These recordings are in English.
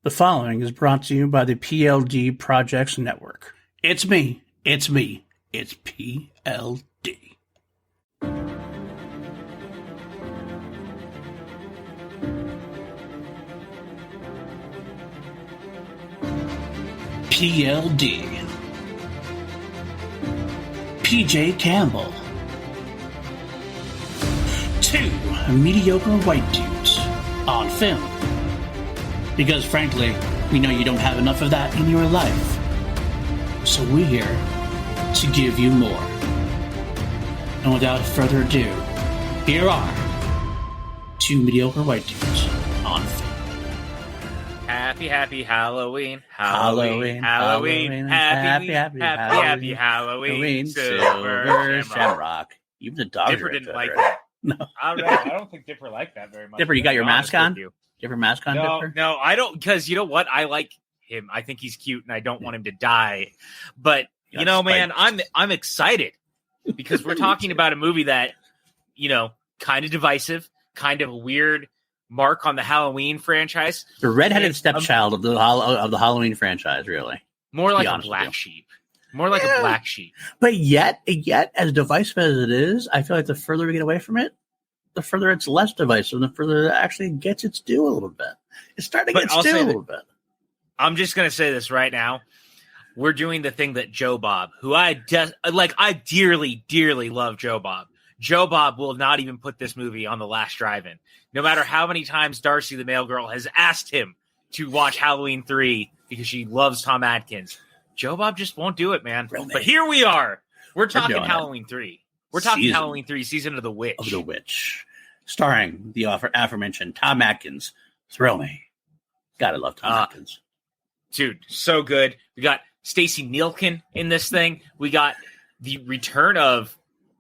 The following is brought to you by the PLD Projects Network. It's me, it's PLD. PLD. PJ Campbell. Two mediocre white dudes on film. Because frankly, we know you don't have enough of that in your life. So we're here to give you more. And without further ado, here are two mediocre white dudes on film. Happy Halloween. Halloween. Happy Halloween. Silver Shamrock. Even the dog. Dipper didn't like that. No. I don't think Dipper liked that very much. Dipper, you got your mask on? Different mask on, Dipper? No, I don't, because you know what? I like him. I think he's cute, and I don't want him to die. But, you know, man, I'm excited because we're talking about a movie that, you know, kind of divisive, kind of a weird mark on the Halloween franchise. The redheaded stepchild of the Halloween franchise, really. More like a black sheep. More like a black sheep. But yet, as divisive as it is, I feel like the further we get away from it, the further it's less divisive, the further it actually gets its due a little bit. It's starting to get its due a little bit. I'm just going to say this right now. We're doing the thing that Joe Bob, who I dearly, dearly love Joe Bob. Joe Bob will not even put this movie on the last drive-in. No matter how many times Darcy the mail girl has asked him to watch Halloween 3 because she loves Tom Atkins. Joe Bob just won't do it, man. But here we are. We're talking Halloween 3. We're talking Halloween 3, Season of the Witch. Of the Witch. Starring the aforementioned Tom Atkins. Thrill me. Gotta love Tom Atkins. Dude, so good. We got Stacey Nielkin in this thing. We got the return of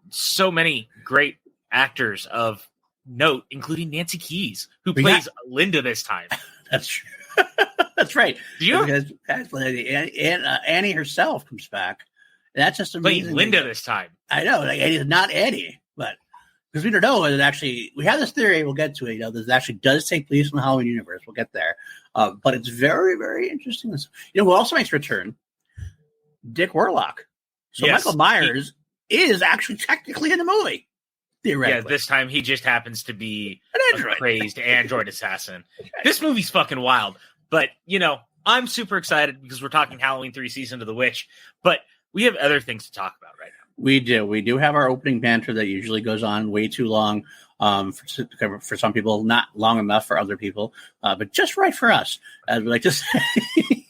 so many great actors of note, including Nancy Keys, who plays Linda this time. That's true. That's right. Because Annie herself comes back. That's just amazing. Playing Linda this time. I know, like Annie's not Annie, but because we don't know whether it actually. We have this theory. We'll get to it. You know, this actually does take place in the Halloween universe. We'll get there, but it's very, very interesting. You know, who also makes a return? Dick Warlock. So yes, Michael Myers is actually technically in the movie. Theoretically. Yeah, this time he just happens to be a crazed android assassin. This movie's fucking wild, but you know, I'm super excited because we're talking Halloween 3 Season of the Witch, but we have other things to talk about right now. We do have our opening banter that usually goes on way too long for some people, not long enough for other people, but just right for us, as we like to say.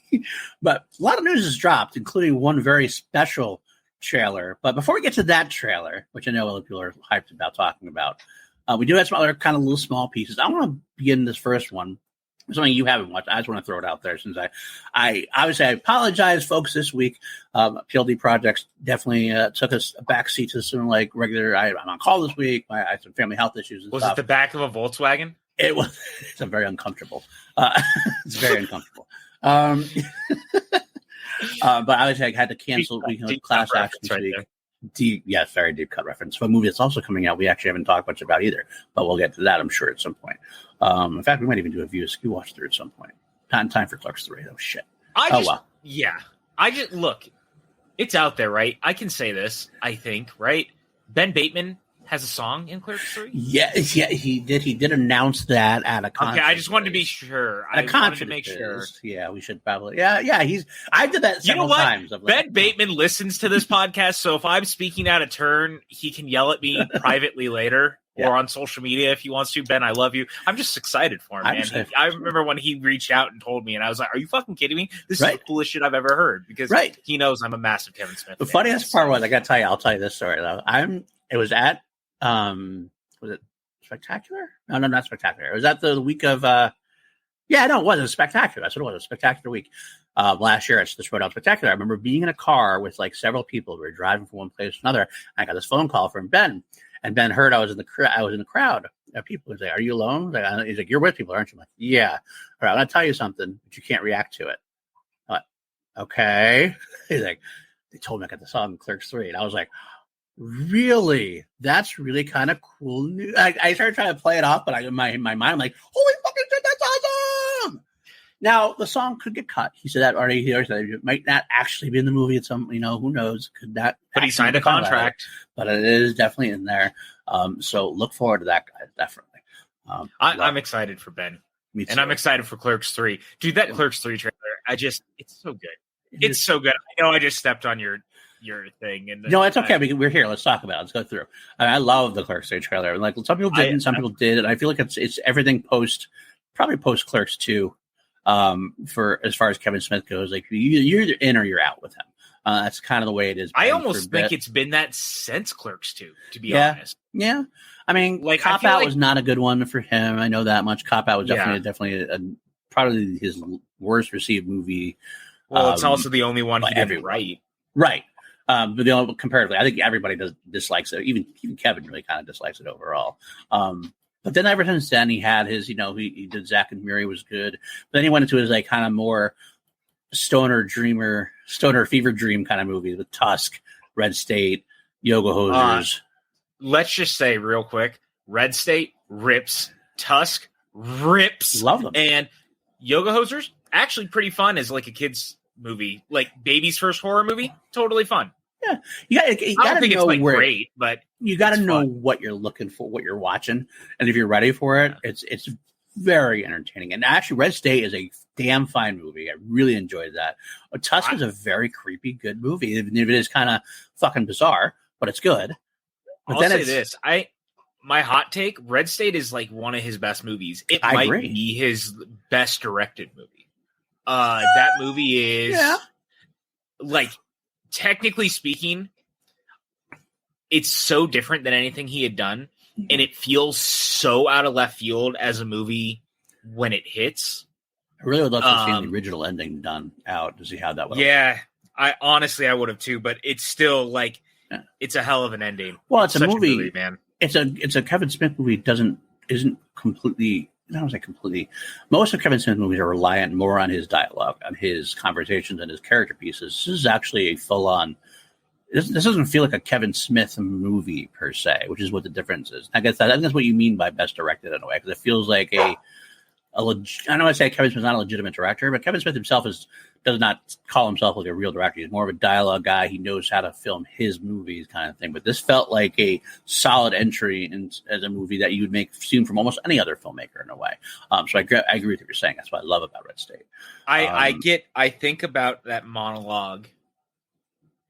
But a lot of news has dropped, including one very special trailer. But before we get to that trailer, which I know other people are hyped about talking about, we do have some other kind of little small pieces. I want to begin this first one. Something you haven't watched. I just want to throw it out there since I obviously I apologize, folks. This week, PLD Projects definitely took us a backseat to some like regular. I'm on call this week. I had some family health issues. And was stuff. It the back of a Volkswagen? It was. It's very uncomfortable. It's very uncomfortable. But I had to cancel class action this week. Yes, very deep cut reference. But a movie that's also coming out, we actually haven't talked much about either, but we'll get to that, I'm sure, at some point. In fact, we might even do a view SKU watch through at some point. Time for Clerks 3. Oh, shit. Yeah. Look, it's out there, right? I can say this, I think, right? Ben Bateman has a song in Clerks 3? Yeah, he did. He did announce that at a concert. Okay, I just wanted to be sure. I wanted to make sure. Yeah, we should probably. Yeah. I did that several times. Ben Bateman listens to this podcast, so if I'm speaking out of turn, he can yell at me privately later or on social media if he wants to. Ben, I love you. I'm just excited for him, man. I remember when he reached out and told me, and I was like, "Are you fucking kidding me? This is the coolest shit I've ever heard." Because he knows I'm a massive Kevin Smith fan. The funniest part was, I got to tell you, I'll tell you this story though. It was at. Was it Spectacular? No, not Spectacular. It was at the week of it wasn't Spectacular. That's what it was, a Spectacular week. Last year at the Showdown Spectacular. I remember being in a car with like several people. We were driving from one place to another. I got this phone call from Ben, and Ben heard I was in the crowd of people. He's like, "Are you alone?" He's like, "You're with people, aren't you?" I'm like, "Yeah." All right, I'm gonna tell you something, but you can't react to it. I'm like, okay. He's like, "They told me I got the song Clerks 3," and I was like, really? That's really kind of cool news. I started trying to play it off, but in my mind, I'm like, holy fucking shit, that's awesome! Now the song could get cut. He said that already. He already said it might not actually be in the movie. It's some, who knows? Could not. But he signed a contract. But it is definitely in there. So look forward to that, guys. Definitely. I'm excited for Ben. Me too. And I'm excited for Clerks 3. Dude, that Clerks 3 trailer, it's so good. It's so good. I know I just stepped on your thing. And no, it's okay. We're here. Let's talk about it. Let's go through. I love the Clerks 3 trailer. Like some people didn't, some people did. And I feel like it's everything probably post Clerks 2 for as far as Kevin Smith goes. Like you're either in or you're out with him. That's kind of the way it is. I almost think it's been that since Clerks 2, to be honest. Yeah. I mean, like Cop Out was not a good one for him. I know that much. Cop Out was definitely probably his worst received movie. Well, it's also the only one he didn't write. Right. But comparatively, I think everybody dislikes it. Even Kevin really kind of dislikes it overall. But then ever since then, he had his, he did Zack and Miri was good. But then he went into his like kind of more stoner fever dream kind of movie with Tusk, Red State, Yoga Hosers. Let's just say real quick, Red State rips, Tusk rips. Love them. And Yoga Hosers, actually pretty fun as like a kid's movie, like baby's first horror movie. Totally fun. Yeah. You gotta know it's great, but you got to know what you're looking for, what you're watching. And if you're ready for it, it's very entertaining. And actually Red State is a damn fine movie. I really enjoyed that. Tusk is a very creepy, good movie. Even if it is kind of fucking bizarre, but it's good. But I'll say this. My hot take, Red State is like one of his best movies. It might be his best directed movie. That movie is like, technically speaking, it's so different than anything he had done. And it feels so out of left field as a movie when it hits. I really would love to see the original ending done out to see how that went. Yeah, I would have too, but it's still like it's a hell of an ending. Well, it's a movie, man. It's a Kevin Smith movie. Isn't completely. I don't say completely. Most of Kevin Smith movies are reliant more on his dialogue, on his conversations, and his character pieces. This is actually a full on. This doesn't feel like a Kevin Smith movie per se, which is what the difference is. I think that's what you mean by best directed in a way, because it feels like I don't want to say Kevin Smith's not a legitimate director, but Kevin Smith himself does not call himself like a real director. He's more of a dialogue guy. He knows how to film his movies kind of thing. But this felt like a solid entry as a movie that you would seem from almost any other filmmaker in a way. So I agree with what you're saying. That's what I love about Red State. I think about that monologue.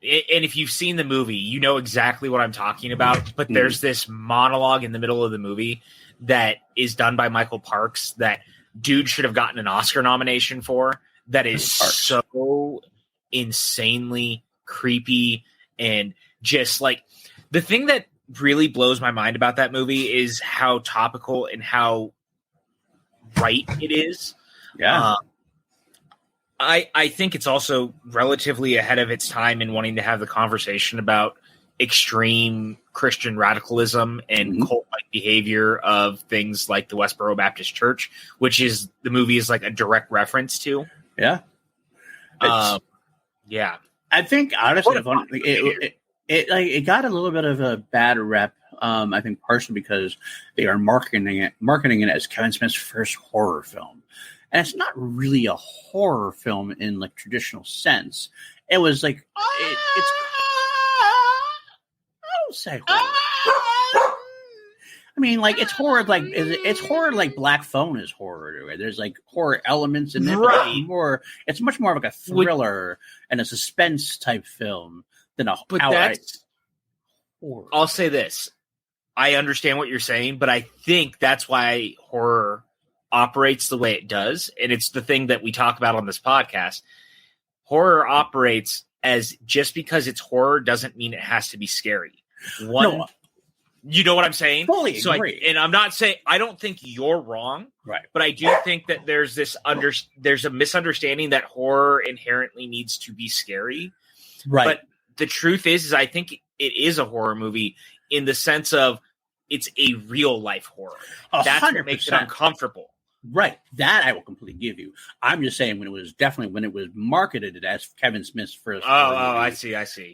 And if you've seen the movie, you know exactly what I'm talking about. But there's this monologue in the middle of the movie that is done by Michael Parks that dude should have gotten an Oscar nomination for. That is so insanely creepy. And just like the thing that really blows my mind about that movie is how topical and how right it is. Yeah. I think it's also relatively ahead of its time in wanting to have the conversation about extreme Christian radicalism and cult-like behavior of things like the Westboro Baptist Church, which is the movie is like a direct reference to. Yeah. Yeah. I think honestly, it got a little bit of a bad rep. I think partially because they are marketing it as Kevin Smith's first horror film. And it's not really a horror film in like traditional sense. It was like it's. I don't say horror. I mean, like it's horror. Like it's horror. Like Black Phone is horror. There's like horror elements in it. Right. It's much more of like a thriller and a suspense type film than a. But that's horror. I'll say this: I understand what you're saying, but I think that's why horror operates the way it does, and it's the thing that we talk about on this podcast. Horror operates as just because it's horror doesn't mean it has to be scary. You know what I'm saying? Fully agree. And I'm not saying I don't think you're wrong, right? But I do think that there's there's a misunderstanding that horror inherently needs to be scary, right? But the truth is I think it is a horror movie in the sense of it's a real life horror. 100%. That's what makes it uncomfortable. Right. That I will completely give you. I'm just saying when it was marketed as Kevin Smith's first. I see.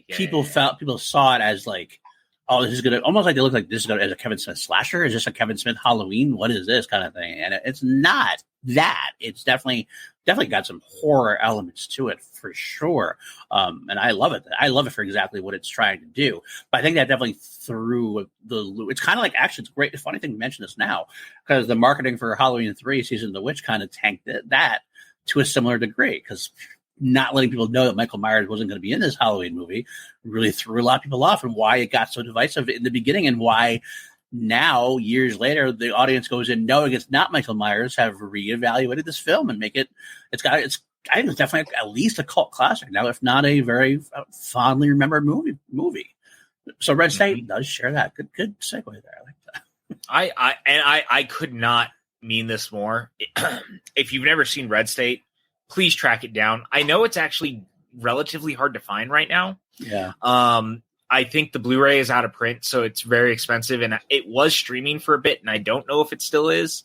Yeah, people saw it as like oh, this is gonna almost like they look like this is gonna as a Kevin Smith slasher. Is this a Kevin Smith Halloween? What is this kind of thing? And it's not that. It's definitely got some horror elements to it for sure. And I love it. I love it for exactly what it's trying to do. But I think that definitely threw the loop. It's kind of like, actually, it's great. It's funny thing to mention this now, because the marketing for Halloween 3 Season of the Witch kind of tanked that to a similar degree, because not letting people know that Michael Myers wasn't going to be in this Halloween movie really threw a lot of people off, and why it got so divisive in the beginning, and why now, years later, the audience goes in knowing it's not Michael Myers, have reevaluated this film and make it. I think it's definitely at least a cult classic now, if not a very fondly remembered movie. So Red State does share that. Good segue there. I like that. I could not mean this more. If you've never seen Red State, please track it down. I know it's actually relatively hard to find right now. Yeah. I think the Blu-ray is out of print, so it's very expensive, and it was streaming for a bit, and I don't know if it still is.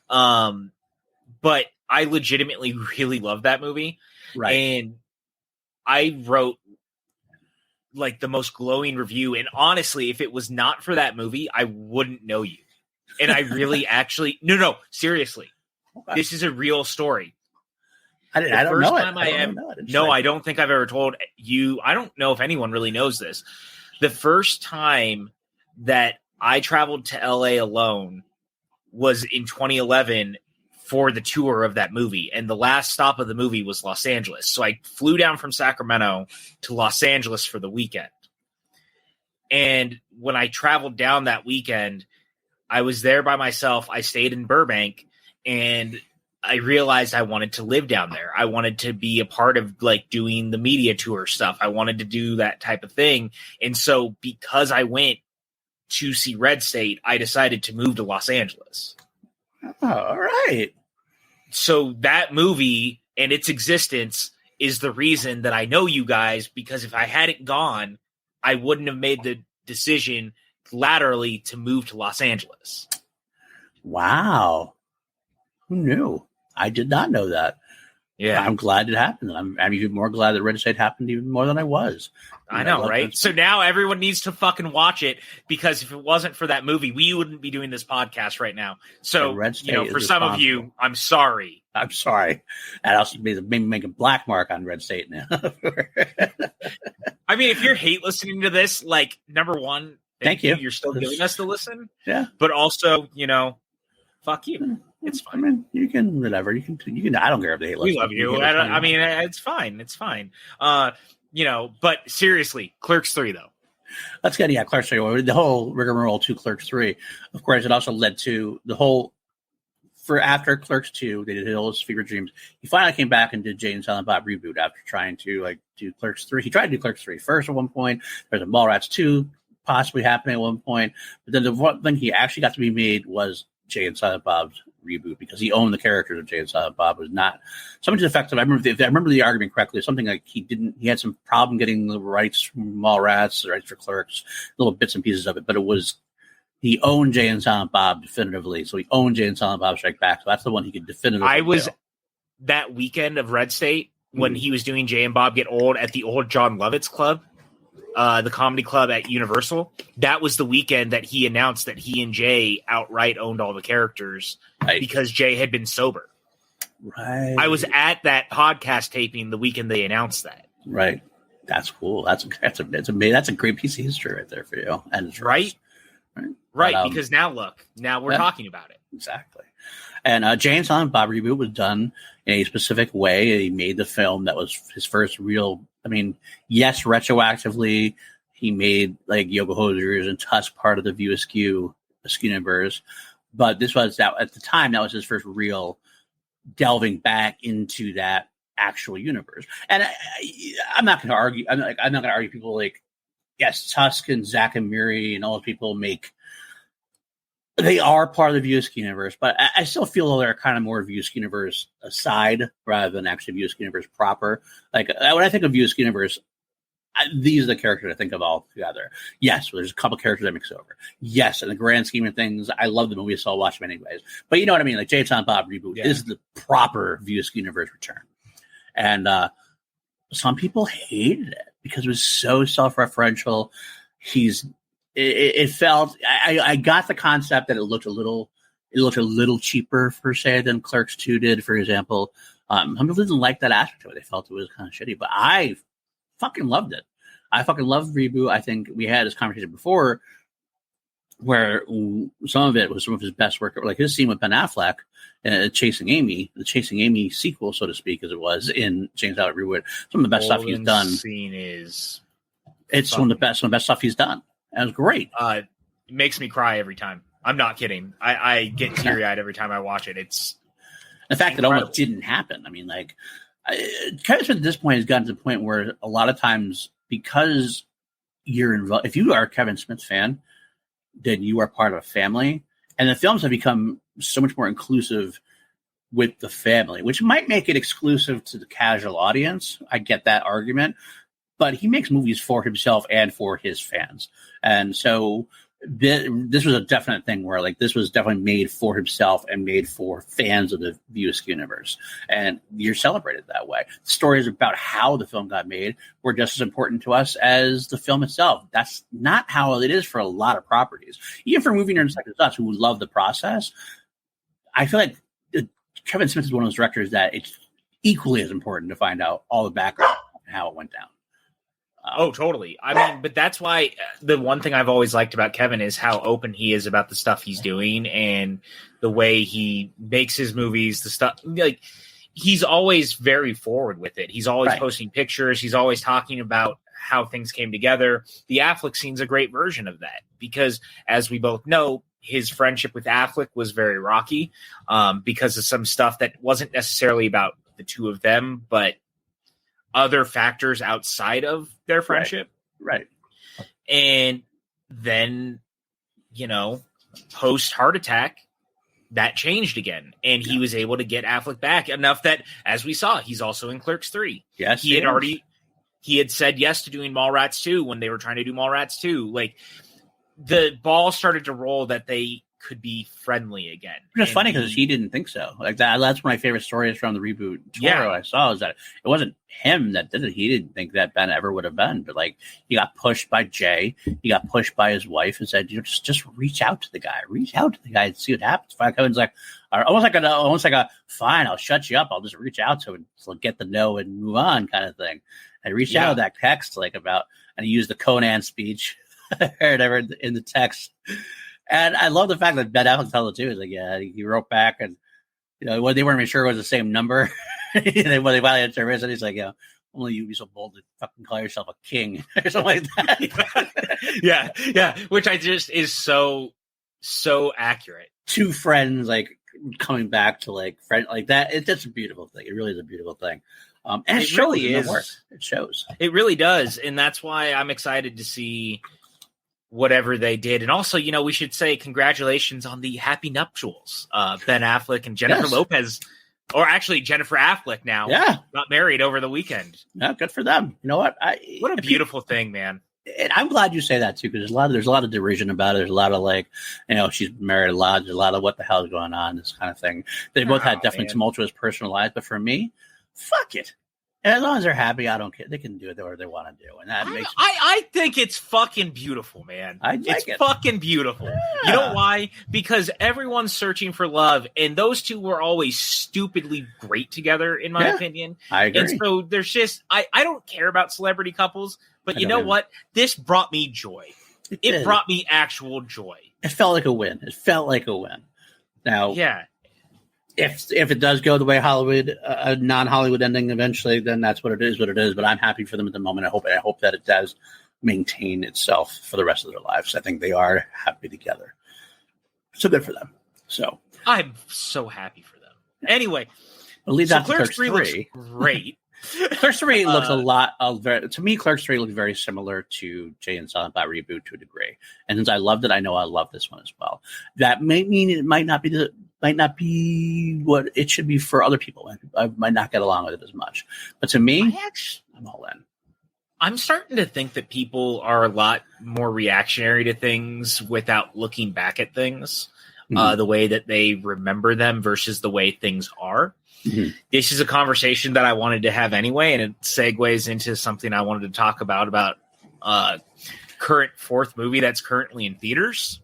But I legitimately really love that movie. Right. And I wrote like the most glowing review. And honestly, if it was not for that movie, I wouldn't know you. And I really actually, no, seriously, okay. This is a real story. I don't know it. I don't think I've ever told you. I don't know if anyone really knows this. The first time that I traveled to LA alone was in 2011 for the tour of that movie. And the last stop of the movie was Los Angeles. So I flew down from Sacramento to Los Angeles for the weekend. And when I traveled down that weekend, I was there by myself. I stayed in Burbank, and I realized I wanted to live down there. I wanted to be a part of like doing the media tour stuff. I wanted to do that type of thing. And so because I went to see Red State, I decided to move to Los Angeles. Oh, all right. So that movie and its existence is the reason that I know you guys, because if I hadn't gone, I wouldn't have made the decision laterally to move to Los Angeles. Wow. Who knew? I did not know that. Yeah. I'm glad it happened. I'm even more glad that Red State happened even more than I was. I know, right? So now everyone needs to fucking watch it, because if it wasn't for that movie, we wouldn't be doing this podcast right now. So, for some of you, I'm sorry. I'm sorry. That also means maybe make a black mark on Red State now. I mean, if you're hate listening to this, like, number one, thank you. You're still giving us to listen. Yeah. But also, fuck you. It's fine. I mean, you can whatever. You can. I don't care if they hate. We love you. I mean, it's fine. It's fine. But seriously, Clerks 3 though. Let's get Clerks 3. The whole rigmarole to Clerks 3. Of course, it also led to the whole. For after Clerks 2, they did all his Fever Dreams. He finally came back and did Jay and Silent Bob reboot after trying to do Clerks 3. He tried to do Clerks 3 first at one point. There's a Mallrats 2 possibly happening at one point, but then the one thing he actually got to be made was Jay and Silent Bob's reboot, because he owned the characters of Jay and Silent Bob. Was not something to the effect of, I remember the argument correctly, something like he had some problem getting the rights from Mallrats, the rights for Clerks, little bits and pieces of it, but it was he owned Jay and Silent Bob definitively, so he owned Jay and Silent Bob Strike Back, so that's the one he could definitively. I was that weekend of Red State when he was doing Jay and Bob Get Old at the old John Lovitz Club, the comedy club at Universal. That was the weekend that he announced that he and Jay outright owned all the characters, right, because Jay had been sober. Right. I was at that podcast taping the weekend they announced that. Right. That's cool. That's a great piece of history right there for you. And it's right. Because now we're talking about it. Exactly. And Jay and Silent Bob reboot was done in a specific way. He made the film that was his first real. I mean, yes, retroactively, he made like Yoga Hosers and Tusk part of the View Askew universe, but this was that at the time that was his first real delving back into that actual universe. And I'm not going to argue. I'm not going to argue. People like, yes, Tusk and Zack and Miri and all those people they are part of the View Askew universe, but I still feel they're kind of more View Askew universe aside rather than actually View Askew universe proper. Like when I think of View Askew universe, these are the characters I think of all together. Yes, there's a couple characters that mix over. Yes, in the grand scheme of things, I love the movie, so I'll watch them anyways. But you know what I mean? Like Jay and Silent Bob reboot is the proper View Askew universe return. And some people hated it because it was so self-referential. He's it felt. I got the concept that it looked a little cheaper per se than Clerks 2 did, for example. Some people didn't like that aspect of it. They felt it was kind of shitty, but I fucking loved it. I fucking loved Reboot. I think we had this conversation before where some of it was some of his best work, like his scene with Ben Affleck, Chasing Amy, the Chasing Amy sequel, so to speak, as it was in James Albert Reboot. Some of the best stuff he's done. Scene is some of the best stuff he's done. And it was great. It makes me cry every time. I'm not kidding. I get teary eyed every time I watch it. It's the fact that it almost didn't happen. I mean, like Kevin Smith at this point has gotten to the point where a lot of times, because you're involved, if you are a Kevin Smith fan, then you are part of a family, and the films have become so much more inclusive with the family, which might make it exclusive to the casual audience. I get that argument, but he makes movies for himself and for his fans. And so this was a definite thing where like this was definitely made for himself and made for fans of the View Askew universe. And you're celebrated that way. The stories about how the film got made were just as important to us as the film itself. That's not how it is for a lot of properties. Even for movie nerds like us who love the process, I feel like Kevin Smith is one of those directors that it's equally as important to find out all the background and how it went down. Oh, totally. I mean, but that's why the one thing I've always liked about Kevin is how open he is about the stuff he's doing and the way he makes his movies, the stuff like he's always very forward with it. He's always posting pictures. He's always talking about how things came together. The Affleck scene's a great version of that because, as we both know, his friendship with Affleck was very rocky because of some stuff that wasn't necessarily about the two of them, but other factors outside of their friendship. Right. And then, post heart attack, that changed again. And he was able to get Affleck back enough that, as we saw, he's also in Clerks 3. Yes. He had said yes to doing Mallrats 2 when they were trying to do Mallrats 2. Like, the ball started to roll that they could be friendly again. It's funny because he didn't think so. Like that's one of my favorite stories from the Reboot tour I saw is that it wasn't him that did it. He didn't think that Ben ever would have been, but like he got pushed by Jay. He got pushed by his wife and said, just reach out to the guy, and see what happens. Kevin's like, almost like a fine, I'll shut you up. I'll just reach out to him and get the no and move on kind of thing. I reached out to that text and he used the Conan speech or whatever in the text. And I love the fact that Ben Affleck told it too. He's like, he wrote back and, when they weren't even sure it was the same number. When they finally had to and he's like, only you be so bold to fucking call yourself a king or something like that. yeah. Which I just is so accurate. Two friends like coming back to like friend like that. It's just a beautiful thing. It really is a beautiful thing. And it really is. It shows. It really does. And that's why I'm excited to see whatever they did. And also, we should say congratulations on the happy nuptials. Ben Affleck and Jennifer Lopez, or actually Jennifer Affleck now, got married over the weekend. Yeah, good for them. You know what? What a beautiful thing, man. And I'm glad you say that too, because there's a lot of derision about it. There's a lot of like, she's married a lot. There's a lot of what the hell is going on, this kind of thing. They both had definitely tumultuous personal lives, but for me, fuck it. And as long as they're happy, I don't care. They can do it whatever they want to do, and that makes. I think it's fucking beautiful, man. It's fucking beautiful. Yeah. You know why? Because everyone's searching for love, and those two were always stupidly great together, in my opinion. I agree. And so there's just I don't care about celebrity couples, but you know what? This brought me joy. It brought me actual joy. It felt like a win. Now, If it does go the way Hollywood, a non-Hollywood ending eventually, then that's what it is. But I'm happy for them at the moment. I hope that it does maintain itself for the rest of their lives. I think they are happy together. So good for them. So I'm so happy for them. Anyway, it leads out to Clerks 3 looks great. Clerks 3 looks a lot to me. Clerks 3 looks very similar to Jay and Silent Bob Reboot to a degree. And since I loved it, I know I love this one as well. That may mean it might not be what it should be for other people. I might not get along with it as much. But to me, I'm all in. I'm starting to think that people are a lot more reactionary to things without looking back at things, the way that they remember them versus the way things are. Mm-hmm. This is a conversation that I wanted to have anyway, and it segues into something I wanted to talk about current fourth movie that's currently in theaters,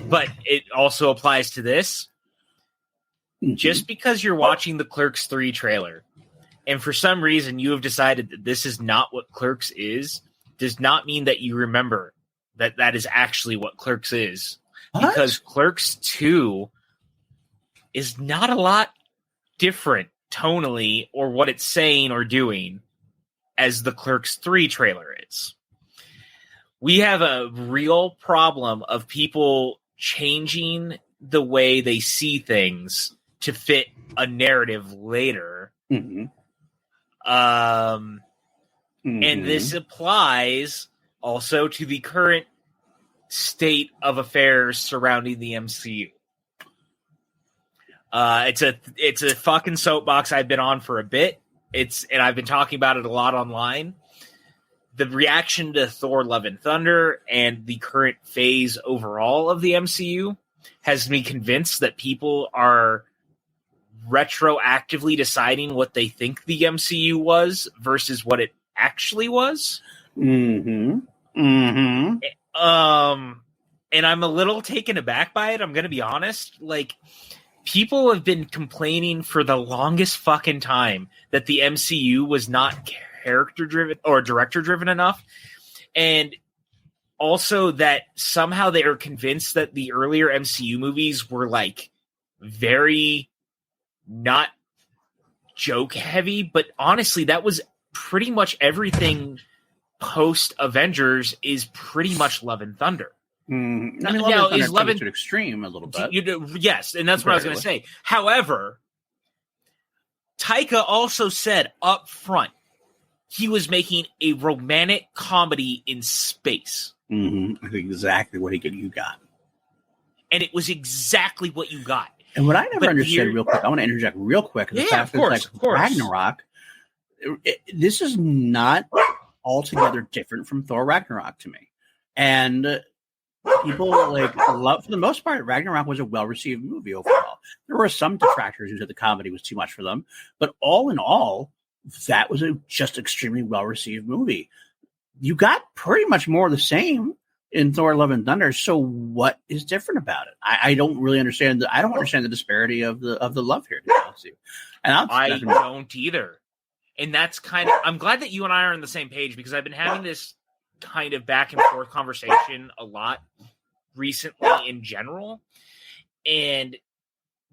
but it also applies to this. Mm-hmm. Just because you're watching the Clerks 3 trailer, and for some reason you have decided that this is not what Clerks is, does not mean that you remember that that is actually what Clerks is. What? Because Clerks 2 is not a lot different tonally or what it's saying or doing as the Clerks 3 trailer is. We have a real problem of people changing the way they see things to fit a narrative later. Mm-hmm. And this applies also to the current state of affairs surrounding the MCU. It's a fucking soapbox I've been on for a bit. And I've been talking about it a lot online. The reaction to Thor: Love and Thunder and the current phase overall of the MCU has me convinced that people are retroactively deciding what they think the MCU was versus what it actually was. Mm-hmm. Mm-hmm. And I'm a little taken aback by it. I'm going to be honest. Like, people have been complaining for the longest fucking time that the MCU was not character-driven or director-driven enough. And also that somehow they are convinced that the earlier MCU movies were, like, very not joke-heavy. But honestly, that was pretty much everything post-Avengers is pretty much Love and Thunder. I mean, Love and Thunder to an extreme a little bit. Yes, and that's what I was going to say. However, Taika also said up front he was making a romantic comedy in space. Mm-hmm. I think exactly what you got. And it was exactly what you got. And what I never understood real quick, I want to interject real quick. The fact that, like, Ragnarok, this is not altogether different from Thor Ragnarok to me. And people love, for the most part, Ragnarok was a well-received movie overall. There were some detractors who said the comedy was too much for them, but all in all, that was a just extremely well-received movie. You got pretty much more of the same in Thor: Love and Thunder. So what is different about it? I don't really understand. I don't understand the disparity of the love here. And I don't either. And that's kind of, I'm glad that you and I are on the same page, because I've been having this kind of back and forth conversation a lot recently in general. And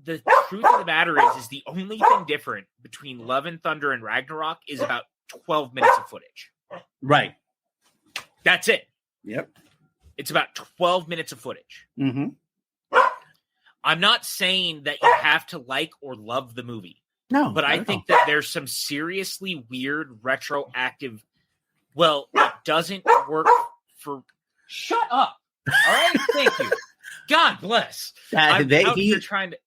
the truth of the matter is the only thing different between Love and Thunder and Ragnarok is about 12 minutes of footage. Right. That's it. Yep. It's about 12 minutes of footage. Mm-hmm. I'm not saying that you have to like or love the movie. No. But I think that there's some seriously weird retroactive. Well, it doesn't work for. Shut up. All right. Thank you. God bless. I'm out here trying to.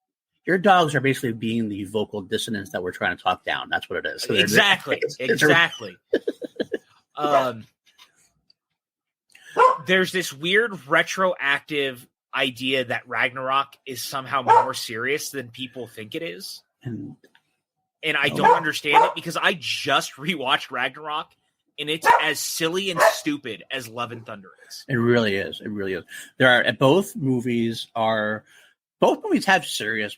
Your dogs are basically being the vocal dissonance that we're trying to talk down. That's what it is. So exactly. Exactly. There's this weird retroactive idea that Ragnarok is somehow more serious than people think it is. And I don't understand it, because I just rewatched Ragnarok, and it's as silly and stupid as Love and Thunder is. It really is. It really is. Both movies have serious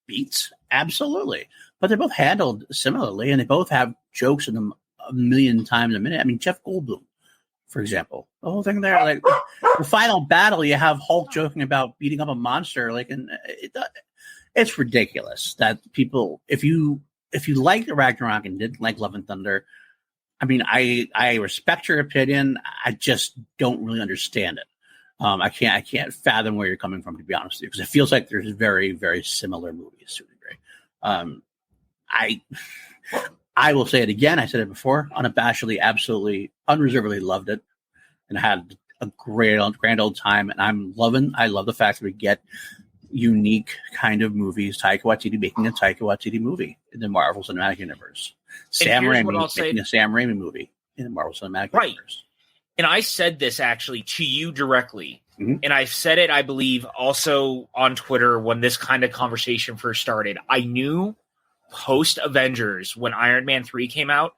beats, absolutely, but they're both handled similarly, and they both have jokes in them a million times a minute. I mean, Jeff Goldblum, for example, the whole thing there, like the final battle, you have Hulk joking about beating up a monster, like, and it's ridiculous that people, if you like the Ragnarok and didn't like Love and Thunder, I mean, I respect your opinion. I just don't really understand it. I can't fathom where you're coming from, to be honest with you, because it feels like there's very, very similar movies to a degree. I will say it again. I said it before. Unabashedly, absolutely, unreservedly loved it, and had a grand old time. And I love the fact that we get unique kind of movies. Taika Waititi making a Taika Waititi movie in the Marvel Cinematic Universe. Sam Raimi making a Sam Raimi movie in the Marvel Cinematic Universe. And I said this actually to you directly. Mm-hmm. And I said it, I believe, also on Twitter when this kind of conversation first started. I knew post-Avengers, when Iron Man 3 came out,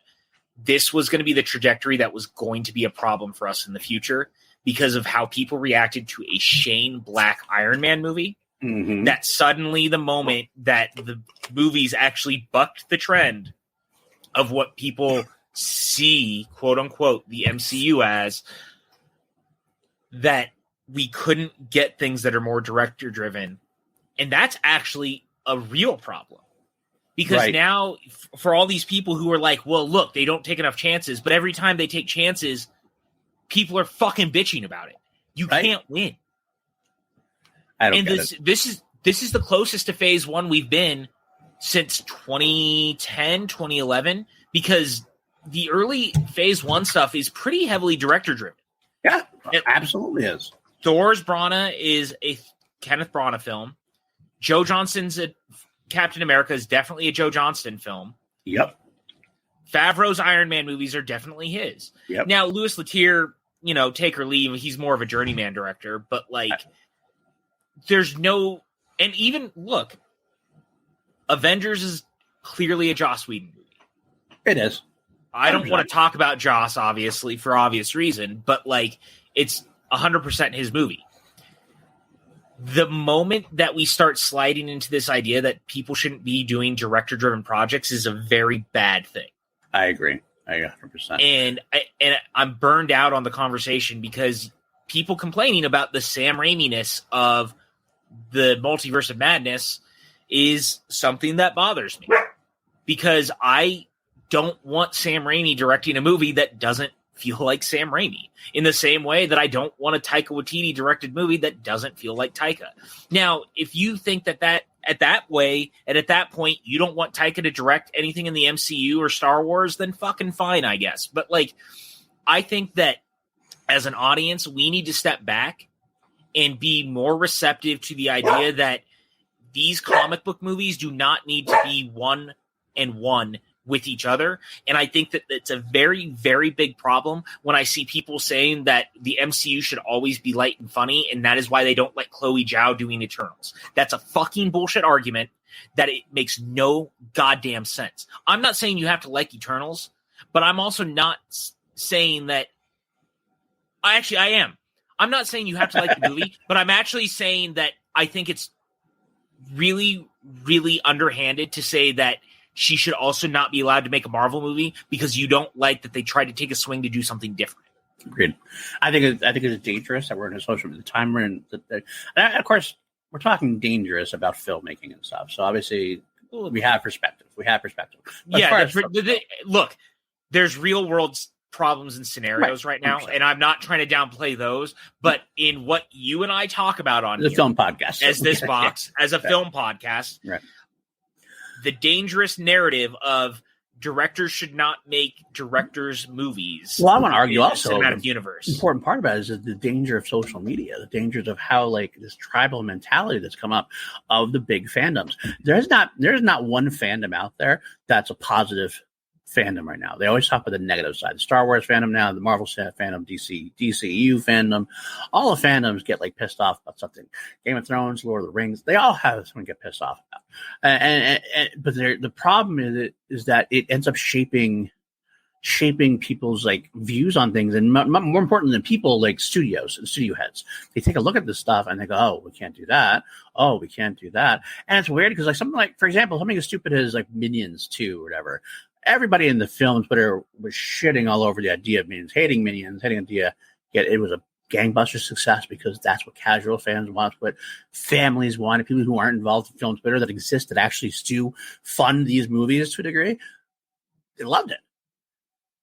this was going to be the trajectory that was going to be a problem for us in the future, because of how people reacted to a Shane Black Iron Man movie. Mm-hmm. That suddenly the moment that the movies actually bucked the trend of what people see, quote unquote, the MCU as, that we couldn't get things that are more director driven. And that's actually a real problem. Because now, for all these people who are like, well, look, they don't take enough chances, but every time they take chances, people are fucking bitching about it. You can't win. I don't get it. This is the closest to phase one we've been since 2010, 2011, because the early phase one stuff is pretty heavily director driven. Yeah, it absolutely is. Thor's Branagh is a Kenneth Branagh film. Joe Johnston's Captain America is definitely a Joe Johnston film. Yep. Favreau's Iron Man movies are definitely his. Yep. Now, Louis Leterrier, take or leave, he's more of a journeyman director, but there's no, and even look, Avengers is clearly a Joss Whedon movie. It is. I don't want to talk about Joss, obviously, for obvious reason, but it's 100% his movie. The moment that we start sliding into this idea that people shouldn't be doing director-driven projects is a very bad thing. I agree. I 100%. And I'm burned out on the conversation because people complaining about the Sam Raimi-ness of the Multiverse of Madness is something that bothers me. Because I don't want Sam Raimi directing a movie that doesn't feel like Sam Raimi, in the same way that I don't want a Taika Waititi directed movie that doesn't feel like Taika. Now, if you think that at that point you don't want Taika to direct anything in the MCU or Star Wars, then fucking fine, I guess. But I think that as an audience, we need to step back and be more receptive to the idea that these comic book movies do not need to be one and one with each other. And I think that it's a very, very big problem when I see people saying that the MCU should always be light and funny, and that is why they don't like Chloe Zhao doing Eternals. That's a fucking bullshit argument that it makes no goddamn sense. I'm not saying you have to like Eternals, but I'm also not saying that I am. I'm not saying you have to like the movie, but I'm actually saying that I think it's really, really underhanded to say that she should also not be allowed to make a Marvel movie because you don't like that they tried to take a swing to do something different. Agreed. I think it's dangerous that we're in a social the time we're in. Of course, we're talking dangerous about filmmaking and stuff. So obviously, we have perspective. Look, there's real world problems and scenarios right now, 100%. And I'm not trying to downplay those. But in what you and I talk about on the film podcast, as this box, as a film podcast, right. The dangerous narrative of directors should not make directors' movies. Well, I want to argue also cinematic universe. The important part about it is the danger of social media, the dangers of how this tribal mentality that's come up of the big fandoms. There's not one fandom out there that's a positive fandom right now. They always talk about the negative side. The Star Wars fandom now, the Marvel fandom, DCU fandom. All the fandoms get pissed off about something. Game of Thrones, Lord of the Rings, they all have something to get pissed off about. But the problem is that it ends up shaping people's views on things, and more important than people, studios and studio heads. They take a look at this stuff and they go, "Oh, we can't do that. Oh, we can't do that." And it's weird because something for example, something as stupid as Minions 2 or whatever. Everybody in the film Twitter was shitting all over the idea of Minions, hating the idea. Yet it was a gangbuster success because that's what casual fans want, what families want, people who aren't involved in film Twitter that exist that actually do fund these movies to a degree. They loved it.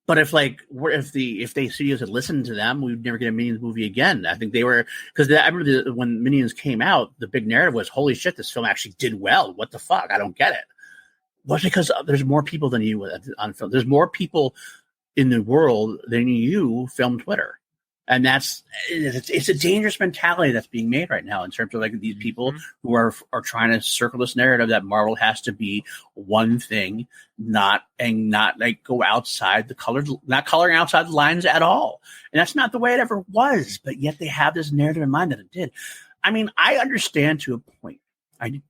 But if they studios had listened to them, we'd never get a Minions movie again. I think they were, because I remember when Minions came out, the big narrative was, "Holy shit, this film actually did well. What the fuck? I don't get it." Well, because there's more people than you on film. There's more people in the world than you film Twitter. And it's a dangerous mentality that's being made right now in terms of these people who are trying to circle this narrative that Marvel has to be one thing, not go outside not coloring outside the lines at all. And that's not the way it ever was. But yet they have this narrative in mind that it did. I mean, I understand to a point. I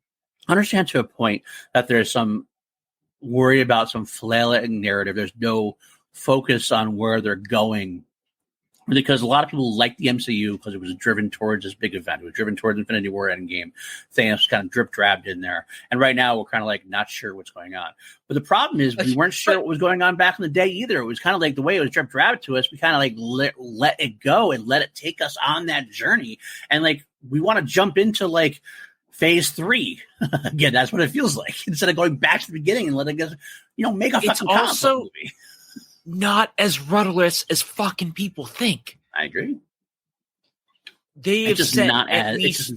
understand to a point that there's some worry about some flailing narrative. There's no focus on where they're going because a lot of people liked the MCU because it was driven towards this big event. It was driven towards Infinity War Endgame. Thanos kind of drip-drabbed in there. And right now, we're kind of like not sure what's going on. But the problem is we weren't sure what was going on back in the day either. It was kind of like the way it was drip-drabbed to us. We kind of like let it go and let it take us on that journey. And like we want to jump into like phase 3. Again, that's what it feels like. Instead of going back to the beginning and letting us, make a fucking comic book movie. Not as rudderless as fucking people think. I agree. They have said at least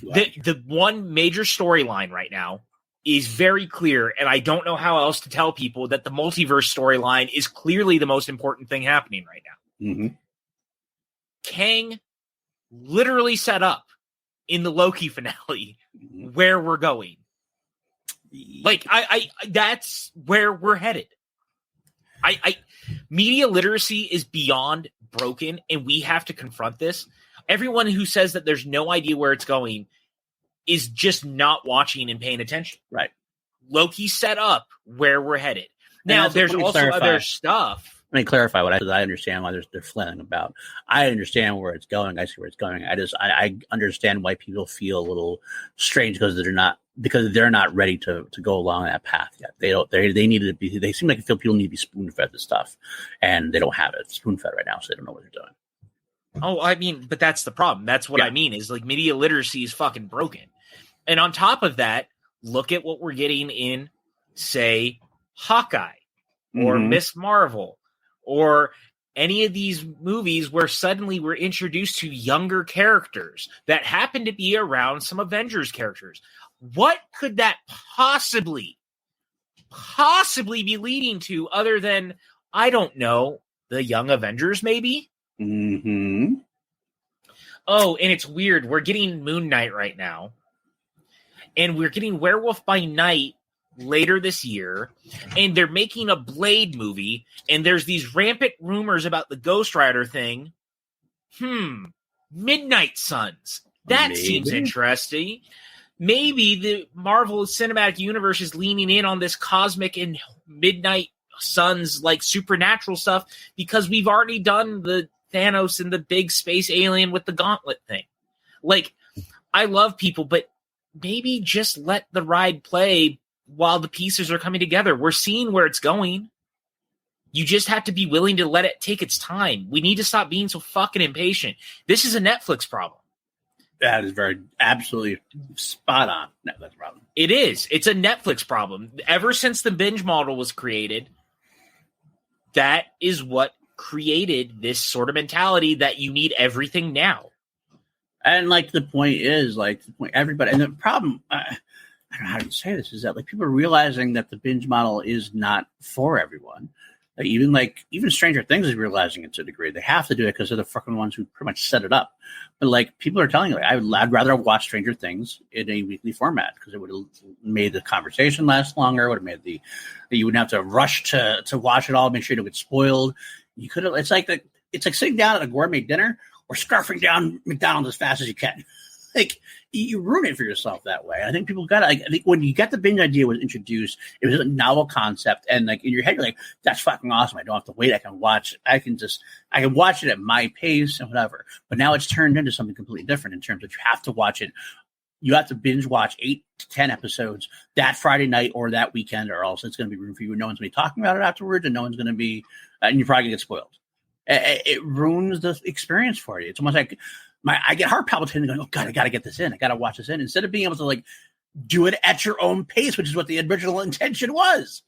the one major storyline right now is very clear, and I don't know how else to tell people that the multiverse storyline is clearly the most important thing happening right now. Mm-hmm. Kang literally set up in the Loki finale where we're going. Like, I that's where we're headed. Media literacy is beyond broken, and we have to confront this. Everyone who says that there's no idea where it's going is just not watching and paying attention. Right. Loki set up where we're headed. Now, there's also other stuff. Let me clarify what I understand why they're flailing about. I understand where it's going. I see where it's going. I understand why people feel a little strange because they're not ready to go along that path yet. They need to be. They seem like people need to be spoon fed this stuff, and they don't have it spoon fed right now, so they don't know what they're doing. Oh, I mean, but that's the problem. That's what I mean is like media literacy is fucking broken. And on top of that, look at what we're getting in, say, Hawkeye or Miss Marvel. Or any of these movies where suddenly we're introduced to younger characters that happen to be around some Avengers characters. What could that possibly be leading to other than, I don't know, the Young Avengers maybe? Mm-hmm. Oh, and it's weird. We're getting Moon Knight right now. And we're getting Werewolf by Night later this year, and they're making a Blade movie, and there's these rampant rumors about the Ghost Rider thing. Midnight Suns. That seems interesting. Maybe the Marvel Cinematic Universe is leaning in on this cosmic and Midnight Suns, like supernatural stuff, because we've already done the Thanos and the big space alien with the gauntlet thing. Like, I love people, but maybe just let the ride play while the pieces are coming together. We're seeing where it's going. You just have to be willing to let it take its time. We need to stop being so fucking impatient. This is a Netflix problem. That is absolutely spot on. Netflix problem. It is. It's a Netflix problem. Ever since the binge model was created, that is what created this sort of mentality that you need everything now. And like the point is, everybody, and the problem, I don't know how to say this, is that like people are realizing that the binge model is not for everyone. Like, even Stranger Things is realizing it to a degree. They have to do it because they're the fucking ones who pretty much set it up. But like people are telling you, I'd rather watch Stranger Things in a weekly format because it would have made the conversation last longer. Would have made you wouldn't have to rush to watch it all, make sure you don't get spoiled. You could have. It's like sitting down at a gourmet dinner or scarfing down McDonald's as fast as you can. Like, you ruin it for yourself that way. I think people I think when you got the binge idea was introduced, it was a novel concept, and like in your head, you're like, "That's fucking awesome! I don't have to wait. I can watch it at my pace and whatever." But now it's turned into something completely different in terms of you have to watch it. You have to binge watch 8 to 10 episodes that Friday night or that weekend, or else it's going to be room for you. No one's going to be talking about it afterwards, and no one's going to be, and you're probably going to get spoiled. It ruins the experience for you. It's almost like I get heart palpitating going, oh God, I got to get this in. I got to watch this in. Instead of being able to like do it at your own pace, which is what the original intention was.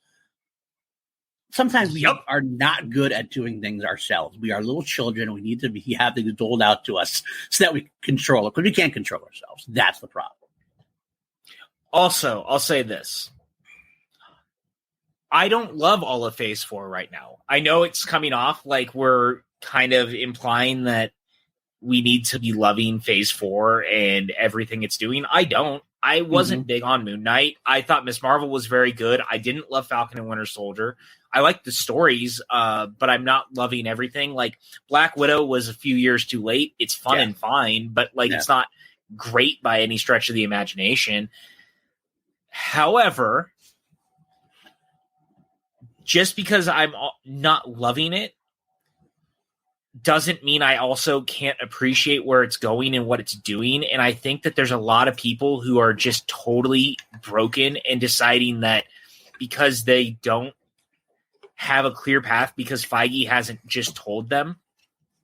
Sometimes we are not good at doing things ourselves. We are little children. We need to have things doled out to us so that we control it, because we can't control ourselves. That's the problem. Also, I'll say this. I don't love all of Phase 4 right now. I know it's coming off like we're kind of implying that we need to be loving Phase 4 and everything it's doing. I don't. I wasn't big on Moon Knight. I thought Miss Marvel was very good. I didn't love Falcon and Winter Soldier. I like the stories, but I'm not loving everything. Like, Black Widow was a few years too late. It's fun and fine, but it's not great by any stretch of the imagination. However, just because I'm not loving it doesn't mean I also can't appreciate where it's going and what it's doing. And I think that there's a lot of people who are just totally broken and deciding that because they don't have a clear path, because Feige hasn't just told them,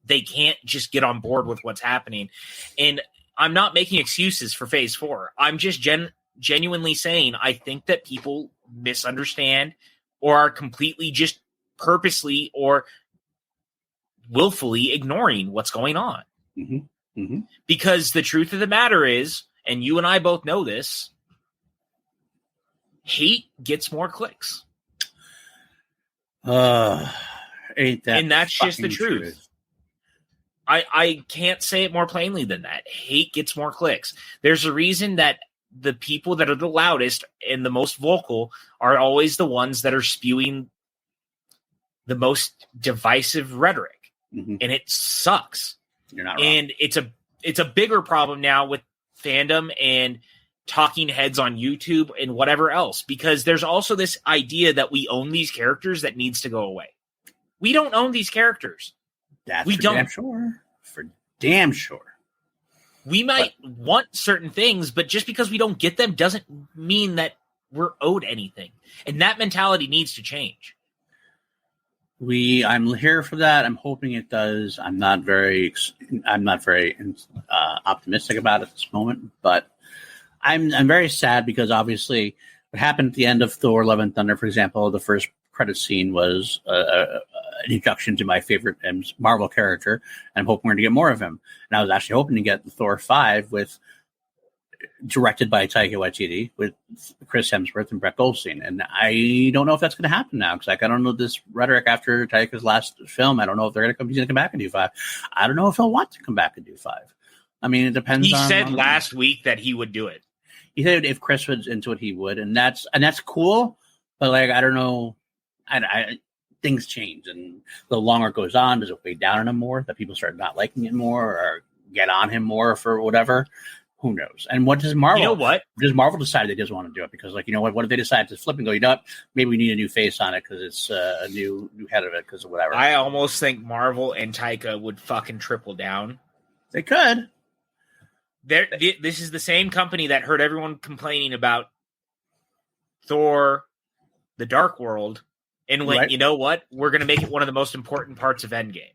they can't just get on board with what's happening. And I'm not making excuses for Phase 4. I'm just genuinely saying I think that people misunderstand or are completely just purposely or willfully ignoring what's going on. Mm-hmm. Mm-hmm. Because the truth of the matter is, and you and I both know this, hate gets more clicks. Ain't that and that's just the truth. I can't say it more plainly than that. Hate gets more clicks. There's a reason that the people that are the loudest and the most vocal are always the ones that are spewing the most divisive rhetoric. Mm-hmm. And it sucks. You're not wrong. And it's a bigger problem now with fandom and talking heads on YouTube and whatever else, because there's also this idea that we own these characters that needs to go away. We don't own these characters. We don't. Damn sure. For damn sure. We might want certain things, but just because we don't get them doesn't mean that we're owed anything. And that mentality needs to change. I'm here for that. I'm hoping it does. I'm not very optimistic about it at this moment, but I'm very sad because obviously what happened at the end of Thor: Love and Thunder, for example, the first credit scene was an introduction to my favorite Marvel character, and I'm hoping we're going to get more of him. And I was actually hoping to get the Thor 5 directed by Taika Waititi with Chris Hemsworth and Brett Goldstein. And I don't know if that's going to happen now, because I don't know this rhetoric after Taika's last film. I don't know if he's going to come back and do 5. I don't know if he'll want to come back and do 5. I mean, it depends. He said last week that he would do it. He said if Chris was into it, he would, and that's cool. But I don't know. Things change, and the longer it goes on, does it weigh down on him more? That people start not liking it more, or get on him more for whatever? Who knows? And what does Marvel? You know what? Does Marvel decide they just want to do it? Because what if they decide to flip and go, maybe we need a new face on it because it's a new head of it because of whatever. I almost think Marvel and Taika would fucking triple down. They could. This is the same company that heard everyone complaining about Thor: The Dark World, and went, right. You know what? We're going to make it one of the most important parts of Endgame.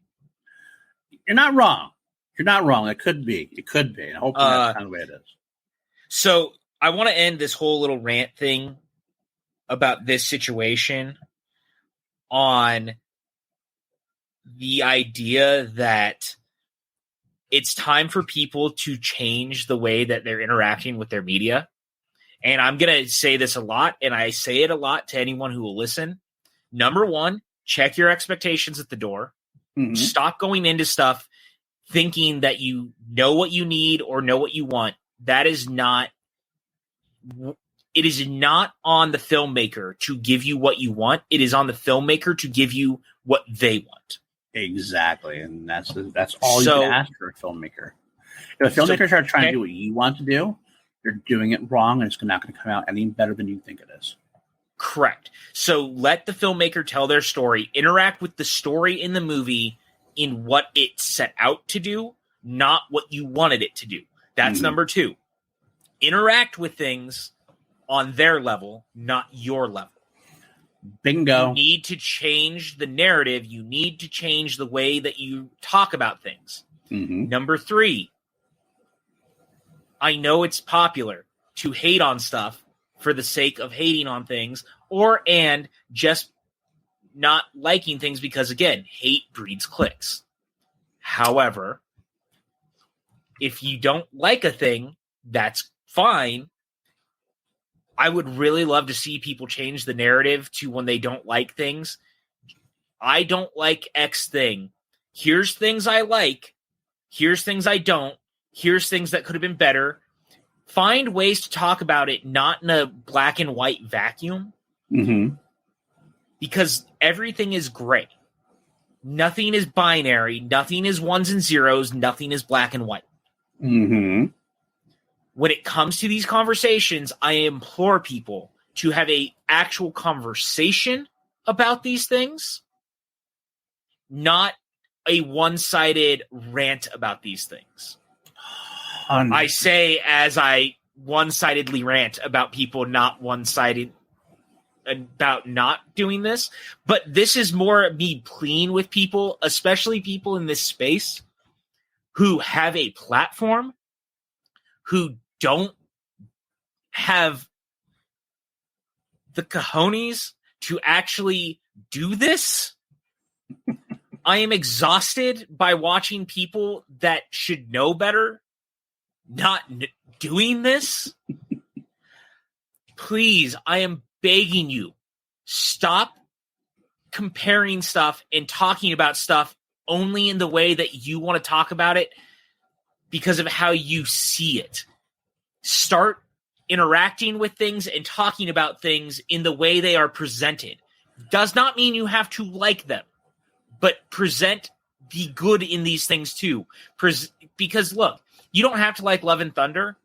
You're not wrong. It could be. And hopefully that's kind of the way it is. So I want to end this whole little rant thing about this situation on the idea that it's time for people to change the way that they're interacting with their media. And I'm going to say this a lot, and I say it a lot to anyone who will listen. Number one, check your expectations at the door. Mm-hmm. Stop going into stuff thinking that you know what you need or know what you want. It is not on the filmmaker to give you what you want. It is on the filmmaker to give you what they want. Exactly. And that's all you can ask for a filmmaker. If a filmmaker starts trying to do what you want to do, you're doing it wrong, and it's not going to come out any better than you think it is. Correct. So let the filmmaker tell their story, interact with the story in the movie in what it set out to do, not what you wanted it to do. That's number two. Interact with things on their level, not your level. Bingo. You need to change the narrative. You need to change the way that you talk about things. Mm-hmm. Number three, I know it's popular to hate on stuff for the sake of hating on things, and just not liking things because, again, hate breeds clicks. However, if you don't like a thing, that's fine. I would really love to see people change the narrative to when they don't like things. I don't like X thing. Here's things I like. Here's things I don't. Here's things that could have been better. Find ways to talk about it, not in a black and white vacuum. Mm-hmm. Because everything is gray. Nothing is binary. Nothing is ones and zeros. Nothing is black and white. Mm-hmm. When it comes to these conversations, I implore people to have an actual conversation about these things, not a one-sided rant about these things. I say as I one-sidedly rant about people not one-sided about not doing this, but this is more me pleading with people, especially people in this space who have a platform, who don't have the cojones to actually do this. I am exhausted by watching people that should know better not doing this. Please, I am begging you, stop comparing stuff and talking about stuff only in the way that you want to talk about it because of how you see it. Start interacting with things and talking about things in the way they are presented. Does not mean you have to like them, but present the good in these things too. Because look, you don't have to like Love and Thunder,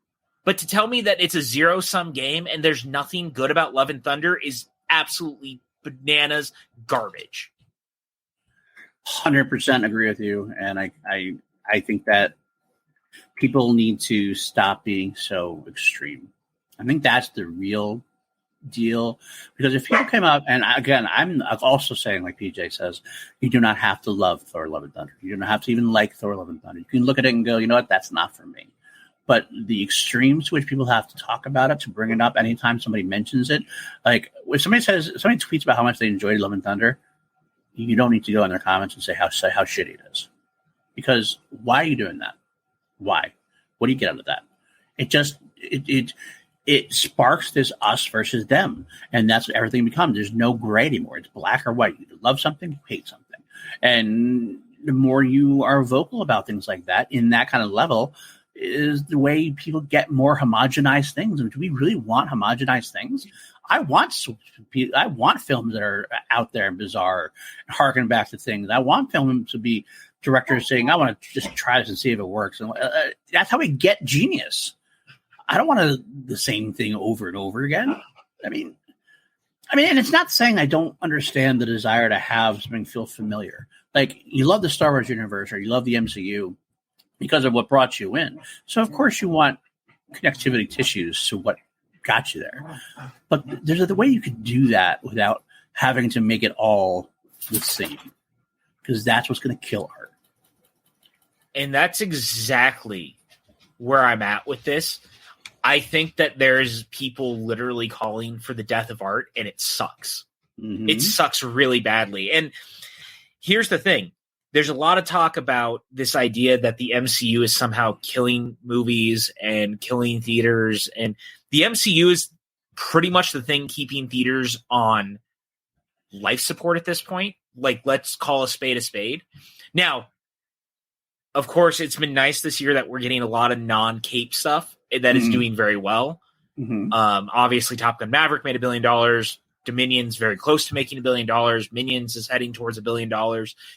but to tell me that it's a zero-sum game and there's nothing good about Love and Thunder is absolutely bananas garbage. 100% agree with you, and I think that people need to stop being so extreme. I think that's the real deal, because if people came up, and again, I'm also saying, like PJ says, you do not have to love Thor: Love and Thunder. You do not have to even like Thor: Love and Thunder. You can look at it and go, you know what, that's not for me. But the extremes to which people have to talk about it, to bring it up anytime somebody mentions it, like if somebody tweets about how much they enjoyed Love and Thunder, you don't need to go in their comments and say how shitty it is, because why are you doing that? Why? What do you get out of that? It just it sparks this us versus them, and that's what everything becomes. There's no gray anymore. It's black or white. You love something, you hate something, and the more you are vocal about things like that in that kind of level, is the way people get more homogenized things. And do we really want homogenized things? I want films that are out there and bizarre, and harken back to things. I want films to be directors saying, I want to just try this and see if it works. And that's how we get genius. I don't want the same thing over and over again. I mean, and it's not saying I don't understand the desire to have something feel familiar. Like, you love the Star Wars universe or you love the MCU because of what brought you in. So, of course, you want connectivity tissues to what got you there. But there's a way you could do that without having to make it all the same, because that's what's going to kill art. And that's exactly where I'm at with this. I think that there's people literally calling for the death of art, and it sucks. Mm-hmm. It sucks really badly. And here's the thing. There's a lot of talk about this idea that the MCU is somehow killing movies and killing theaters. And the MCU is pretty much the thing keeping theaters on life support at this point. Like, let's call a spade a spade. Now, of course, it's been nice this year that we're getting a lot of non-cape stuff that is doing very well. Mm-hmm. Obviously, Top Gun Maverick made $1 billion. Dominion's very close to making $1 billion. Minions is heading towards $1 billion.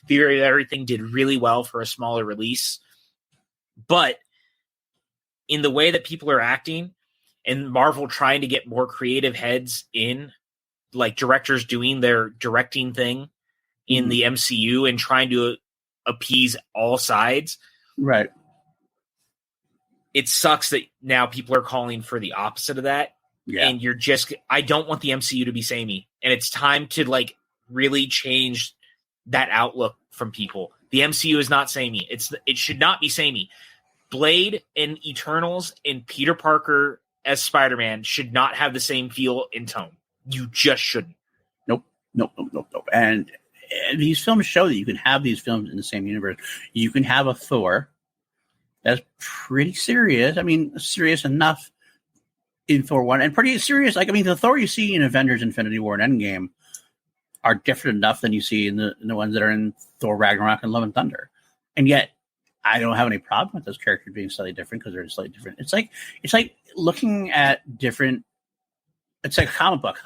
Theory of Everything did really well for a smaller release. But in the way that people are acting, and Marvel trying to get more creative heads in, like directors doing their directing thing in the MCU and trying to appease all sides. Right. It sucks that now people are calling for the opposite of that. Yeah. And I don't want the MCU to be samey. And it's time to like really change that outlook from people. The MCU is not samey. It should not be samey. Blade and Eternals and Peter Parker as Spider-Man should not have the same feel and tone. You just shouldn't. Nope. And these films show that you can have these films in the same universe. You can have a Thor that's pretty serious. I mean, serious enough in Thor 1, and pretty serious. Like, I mean, the Thor you see in Avengers Infinity War and Endgame are different enough than you see in the ones that are in Thor Ragnarok and Love and Thunder. And yet, I don't have any problem with those characters being slightly different because they're slightly different. It's like looking at different. It's like a comic book.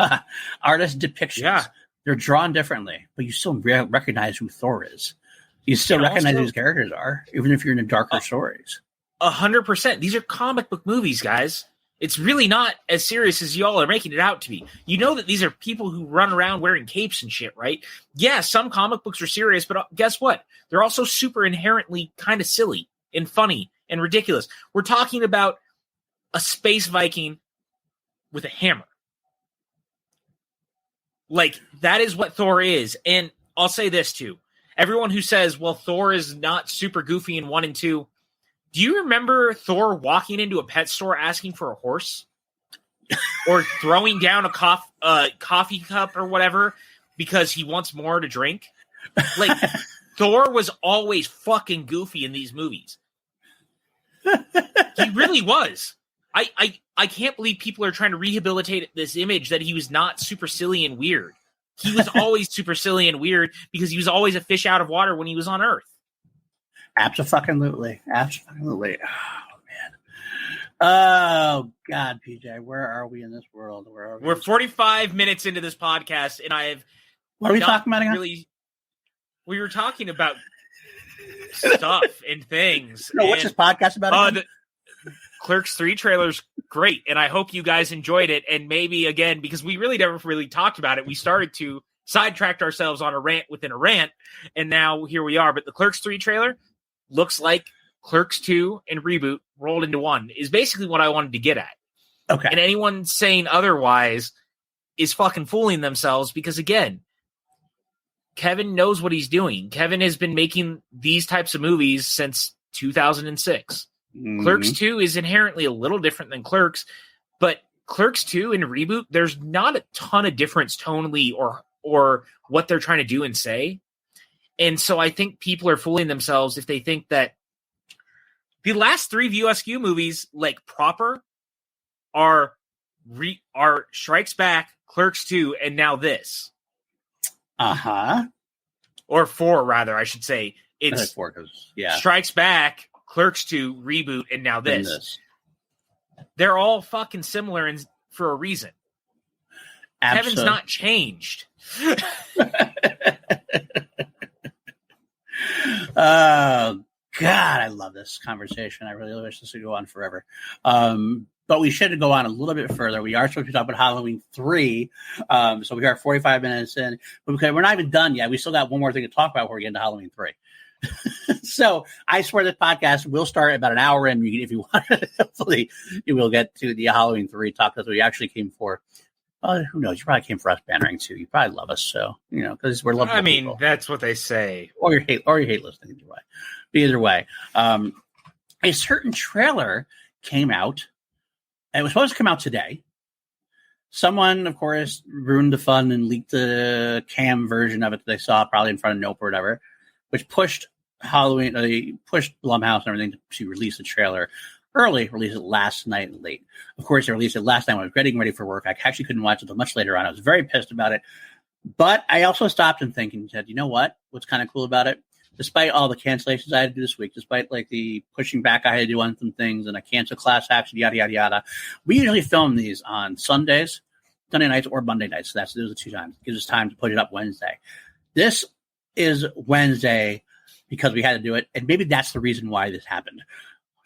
Artist depictions. Yeah. They're drawn differently, but you still recognize who Thor is. You still recognize who his characters are, even if you're in the darker stories. 100%. These are comic book movies, guys. It's really not as serious as y'all are making it out to be. You know that these are people who run around wearing capes and shit, right? Yeah, some comic books are serious, but guess what? They're also super inherently kind of silly and funny and ridiculous. We're talking about a space Viking with a hammer. Like, that is what Thor is. And I'll say this, too. Everyone who says, well, Thor is not super goofy in 1 and 2, do you remember Thor walking into a pet store asking for a horse? Or throwing down a coffee cup or whatever because he wants more to drink? Like, Thor was always fucking goofy in these movies. He really was. I can't believe people are trying to rehabilitate this image that he was not super silly and weird. He was always super silly and weird because he was always a fish out of water when he was on Earth. Absolutely. Absolutely. Oh, man. Oh, God, PJ, where are we in this world? Where are we? We're 45 minutes into this podcast, and I have... What are we talking about again? We were talking about stuff and things. No, what's this podcast about? The Clerks 3 trailer's great, and I hope you guys enjoyed it. And maybe, again, because we really never really talked about it, we started to sidetrack ourselves on a rant within a rant, and now here we are. But the Clerks 3 trailer looks like Clerks 2 and Reboot rolled into one, is basically what I wanted to get at. Okay. And anyone saying otherwise is fucking fooling themselves because, again, Kevin knows what he's doing. Kevin has been making these types of movies since 2006. Mm-hmm. Clerks 2 is inherently a little different than Clerks, but Clerks 2 and Reboot, there's not a ton of difference tonally or what they're trying to do and say. And so I think people are fooling themselves if they think that the last 3 VSQ movies, like proper, are Strikes Back, Clerks 2, and now this. Uh-huh. Or 4, rather, I should say. It's like 4, 'cause, yeah. Strikes Back, Clerks 2, Reboot, and now this. They're all fucking similar for a reason. Kevin's not changed. Oh, God, I love this conversation. I really wish this would go on forever. But we should go on a little bit further. We are supposed to talk about Halloween 3. So we are 45 minutes in. But we're not even done yet. We still got one more thing to talk about before we get into Halloween 3. So I swear this podcast will start about an hour in. If you want, hopefully you will get to the Halloween 3 talk that we actually came for. Who knows? You probably came for us bannering too. You probably love us, so because we're lovable. I mean, people. That's what they say. Or you hate listening. Either way, a certain trailer came out. And it was supposed to come out today. Someone, of course, ruined the fun and leaked the cam version of it that they saw probably in front of Nope or whatever, which pushed Halloween, pushed Blumhouse and everything to release the trailer early, release it last night late. Of course, they released it last night when I was getting ready for work. I actually couldn't watch it until much later on. I was very pissed about it. But I also stopped and said, you know what? What's kind of cool about it? Despite all the cancellations I had to do this week, despite like the pushing back I had to do on some things and a cancel class action, yada, yada, yada, we usually film these on Sundays, Sunday nights, or Monday nights. So those are the 2 times. It gives us time to put it up Wednesday. This is Wednesday because we had to do it. And maybe that's the reason why this happened.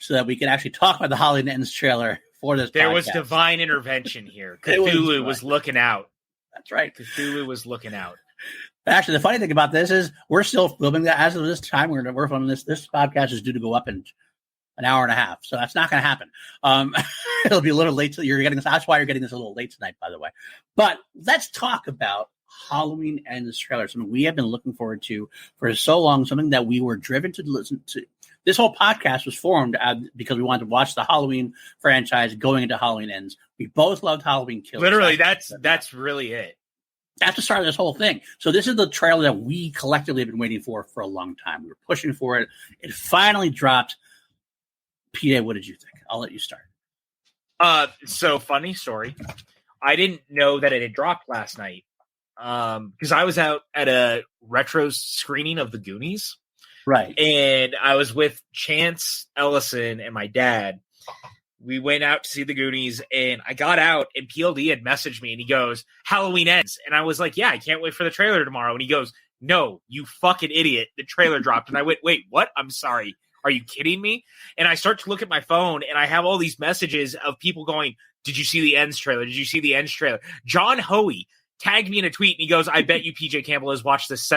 So that we can actually talk about the Halloween Ends trailer for this There podcast. was divine intervention here. Cthulhu was looking out. That's right. Cthulhu was looking out. Actually, the funny thing about this is we're still filming that as of this time. We're filming this. This podcast is due to go up in an hour and a half, so that's not going to happen. It'll be a little late. You're getting this. That's why you're getting this a little late tonight, by the way. But let's talk about Halloween Ends trailer. Something we have been looking forward to for so long. Something that we were driven to listen to. This whole podcast was formed because we wanted to watch the Halloween franchise going into Halloween Ends. We both loved Halloween Kills. Literally, that's really it. That's the start of this whole thing. So this is the trailer that we collectively have been waiting for a long time. We were pushing for it. It finally dropped. PJ, what did you think? I'll let you start. So funny story. I didn't know that it had dropped last night because I was out at a retro screening of The Goonies. Right. And I was with Chance Ellison and my dad. We went out to see The Goonies, and I got out, and PLD had messaged me, and he goes, Halloween Ends. And I was like, yeah, I can't wait for the trailer tomorrow. And he goes, no, you fucking idiot. The trailer dropped. And I went, wait, what? I'm sorry. Are you kidding me? And I start to look at my phone, and I have all these messages of people going, did you see the Ends trailer? Did you see the Ends trailer? John Hoey tagged me in a tweet, and he goes, I bet you PJ Campbell has watched this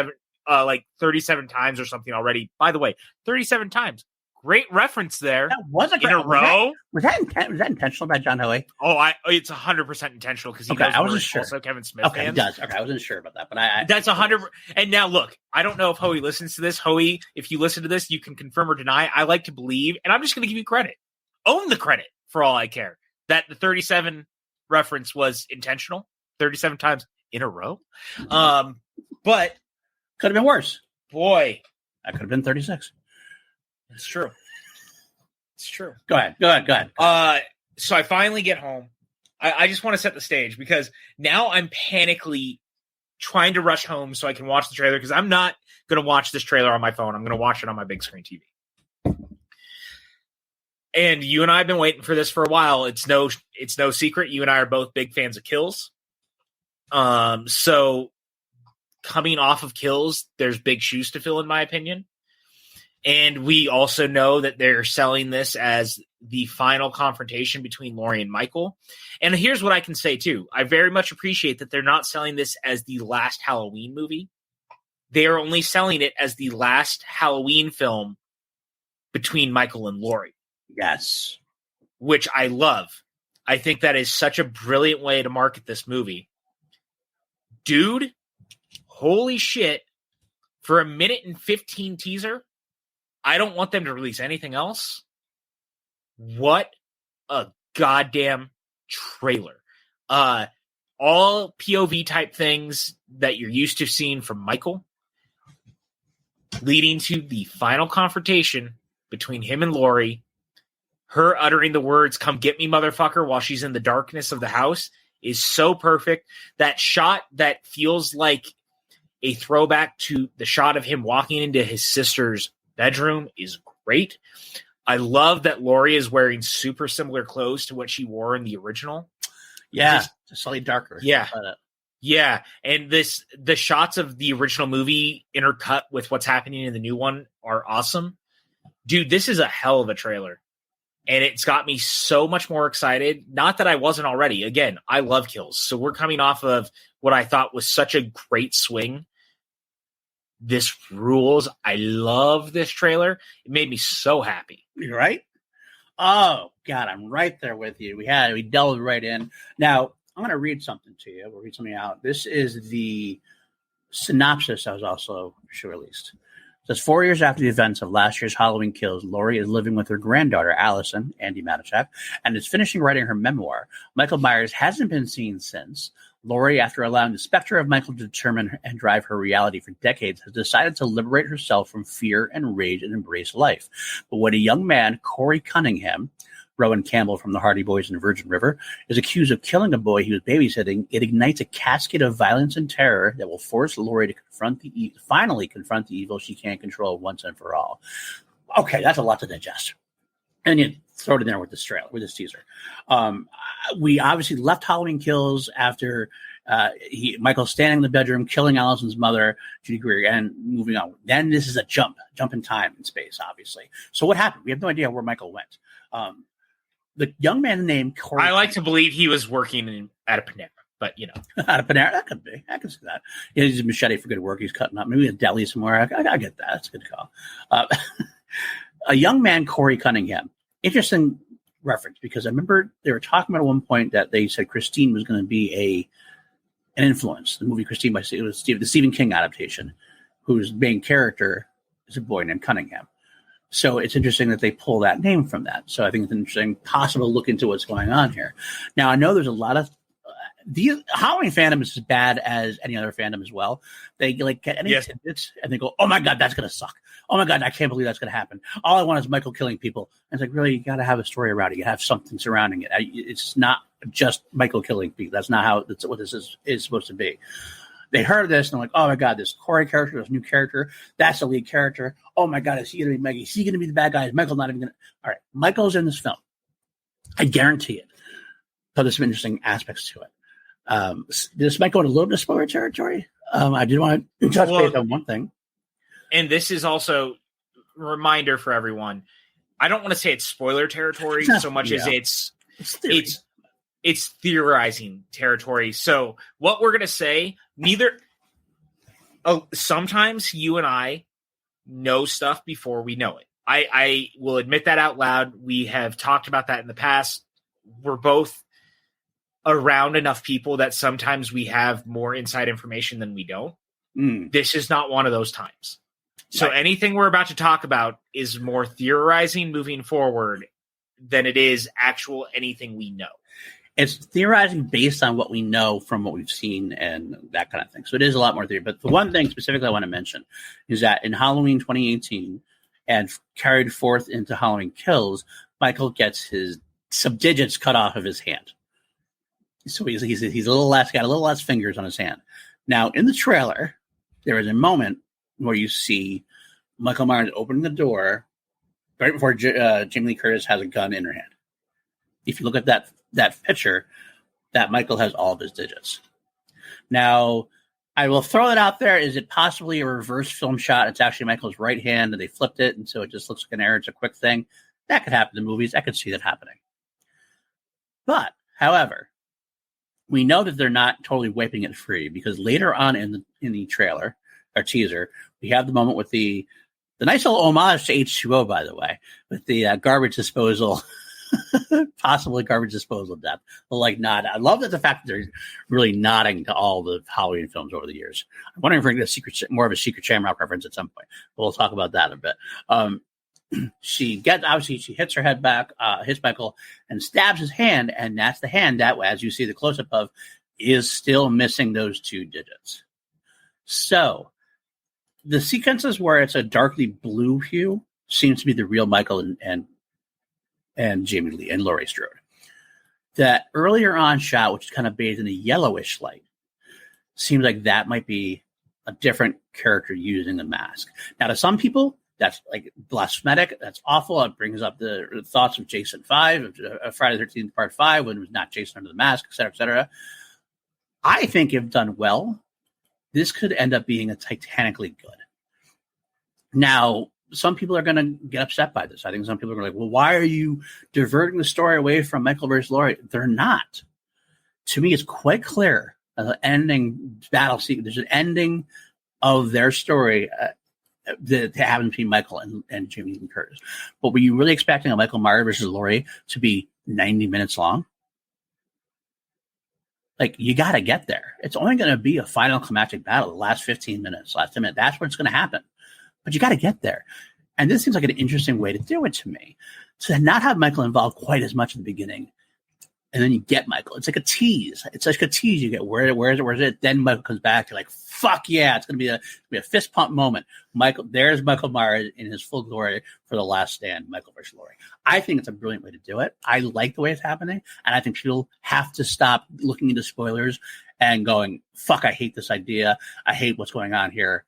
37 times or something already. By the way, 37 times. Great reference there. That was in a row. Was that intentional by John Hoey? Oh, it's 100% intentional because he knows I wasn't sure. Also Kevin Smith fans. He does. Okay, I wasn't sure about that, but that's 100. And now look, I don't know if Hoey listens to this. Hoey, if you listen to this, you can confirm or deny. I like to believe, and I'm just going to give you credit. Own the credit for all I care. That the 37 reference was intentional. 37 times in a row. But could have been worse. Boy, that could have been 36. It's true. It's true. Go ahead. So I finally get home. I just want to set the stage because now I'm panically trying to rush home so I can watch the trailer because I'm not going to watch this trailer on my phone. I'm going to watch it on my big screen TV. And you and I have been waiting for this for a while. It's no secret. You and I are both big fans of Kills. So coming off of Kills, there's big shoes to fill, in my opinion. And we also know that they're selling this as the final confrontation between Laurie and Michael. And here's what I can say, too. I very much appreciate that they're not selling this as the last Halloween movie. They are only selling it as the last Halloween film between Michael and Laurie. Yes. Which I love. I think that is such a brilliant way to market this movie. Dude, holy shit. For a 1:15 teaser, I don't want them to release anything else. What a goddamn trailer. All POV type things that you're used to seeing from Michael, leading to the final confrontation between him and Laurie. Her uttering the words, "Come get me, motherfucker," while she's in the darkness of the house is so perfect. That shot that feels like a throwback to the shot of him walking into his sister's bedroom is great. I love that Laurie is wearing super similar clothes to what she wore in the original. Yeah, just slightly darker. Yeah. Yeah. And the shots of the original movie intercut with what's happening in the new one are awesome. Dude, this is a hell of a trailer. And it's got me so much more excited. Not that I wasn't already. Again, I love Kills. So we're coming off of what I thought was such a great swing. This rules. I love this trailer. It made me so happy. You're right? Oh, God, I'm right there with you. We delved right in. Now, I'm going to read something to you. We'll read something out. This is the synopsis that was also released. It says, 4 years after the events of last year's Halloween Kills, Laurie is living with her granddaughter, Allison, Andy Matichak, and is finishing writing her memoir. Michael Myers hasn't been seen since. Laurie, after allowing the specter of Michael to determine and drive her reality for decades, has decided to liberate herself from fear and rage and embrace life. But when a young man, Corey Cunningham, Rowan Campbell from the Hardy Boys and Virgin River, is accused of killing a boy he was babysitting, it ignites a cascade of violence and terror that will force Laurie to finally confront the evil she can't control once and for all. Okay, that's a lot to digest. And you throw it in there with this trailer, with this teaser. We obviously left Halloween Kills after Michael's standing in the bedroom, killing Allison's mother, Judy Greer, and moving on. Then this is a jump in time and space, obviously. So what happened? We have no idea where Michael went. The young man named Corey. I like to believe he was working at a Panera, but at a Panera, that could be. I can see that. He has a machete for good work. He's cutting up. Maybe a deli somewhere. I get that. That's a good call. A young man, Corey Cunningham. Interesting reference because I remember they were talking about at one point that they said Christine was going to be an influence. The movie Christine the Stephen King adaptation, whose main character is a boy named Cunningham. So it's interesting that they pull that name from that. So I think it's an interesting possible look into what's going on here. Now, I know there's a lot of the Halloween fandom is as bad as any other fandom as well. They get any tidbits and they go, "Oh my God, that's going to suck. Oh my God, I can't believe that's going to happen. All I want is Michael killing people." And it's like, really, you got to have a story around it. You have something surrounding it. It's not just Michael killing people. That's not what this is supposed to be. They heard this and they're like, "Oh my God, this Corey character, this new character, that's the lead character. Oh my God, is he going to be Maggie? Is he going to be the bad guy? Is Michael not even going to?" All right, Michael's in this film. I guarantee it. So there's some interesting aspects to it. This might go into a little bit of spoiler territory. I did want to touch base on one thing. And this is also reminder for everyone. I don't want to say it's spoiler territory so much as it's theorizing territory. So what we're going to say, sometimes you and I know stuff before we know it. I will admit that out loud. We have talked about that in the past. We're both around enough people that sometimes we have more inside information than we don't. This is not one of those times. So anything we're about to talk about is more theorizing moving forward than it is actual anything we know. It's theorizing based on what we know from what we've seen and that kind of thing. So it is a lot more theory. But the one thing specifically I want to mention is that in Halloween 2018 and carried forth into Halloween Kills, Michael gets some digits cut off of his hand. So he's a little less, got a little less fingers on his hand. Now in the trailer, there is a moment where you see Michael Myers opening the door right before Jamie Lee Curtis has a gun in her hand. If you look at that picture, that Michael has all of his digits. Now, I will throw it out there. Is it possibly a reverse film shot? It's actually Michael's right hand, and they flipped it, and so it just looks like an error. It's a quick thing. That could happen in movies. I could see that happening. But, however, we know that they're not totally wiping it free because later on in the trailer or teaser, we have the moment with the nice little homage to H2O, by the way, with the garbage disposal, possibly garbage disposal death. Like nod. I love that the fact that they're really nodding to all the Halloween films over the years. I'm wondering if we're going to get more of a Secret Shamrock reference at some point. But we'll talk about that in a bit. She hits her head back, hits Michael, and stabs his hand, and that's the hand that, as you see the close-up of, is still missing those 2 digits. So the sequences where it's a darkly blue hue seems to be the real Michael and Jamie Lee and Laurie Strode. That earlier on shot, which is kind of bathed in a yellowish light, seems like that might be a different character using the mask. Now, to some people, that's like blasphematic. That's awful. It brings up the thoughts of Jason 5, of Friday the 13th Part 5, when it was not Jason under the mask, et cetera, et cetera. I think if done well, this could end up being a titanically good. Now, some people are going to get upset by this. I think some people are like, well, why are you diverting the story away from Michael versus Laurie? They're not. To me, it's quite clear. The ending battle sequence, there's an ending of their story that happens between Michael and Jamie Lee Curtis. But were you really expecting a Michael Myers versus Laurie to be 90 minutes long? Like, you got to get there. It's only going to be a final climactic battle, the last 15 minutes, last 10 minutes. That's where it's going to happen. But you got to get there. And this seems like an interesting way to do it to me. To not have Michael involved quite as much in the beginning. And then you get Michael. It's like a tease. It's like a tease. You get, where is it? Then Michael comes back. You're like, fuck yeah. It's going to be a fist pump moment. There's Michael Myers in his full glory for the last stand, Michael versus Laurie. I think it's a brilliant way to do it. I like the way it's happening. And I think people have to stop looking into spoilers and going, fuck, I hate this idea. I hate what's going on here.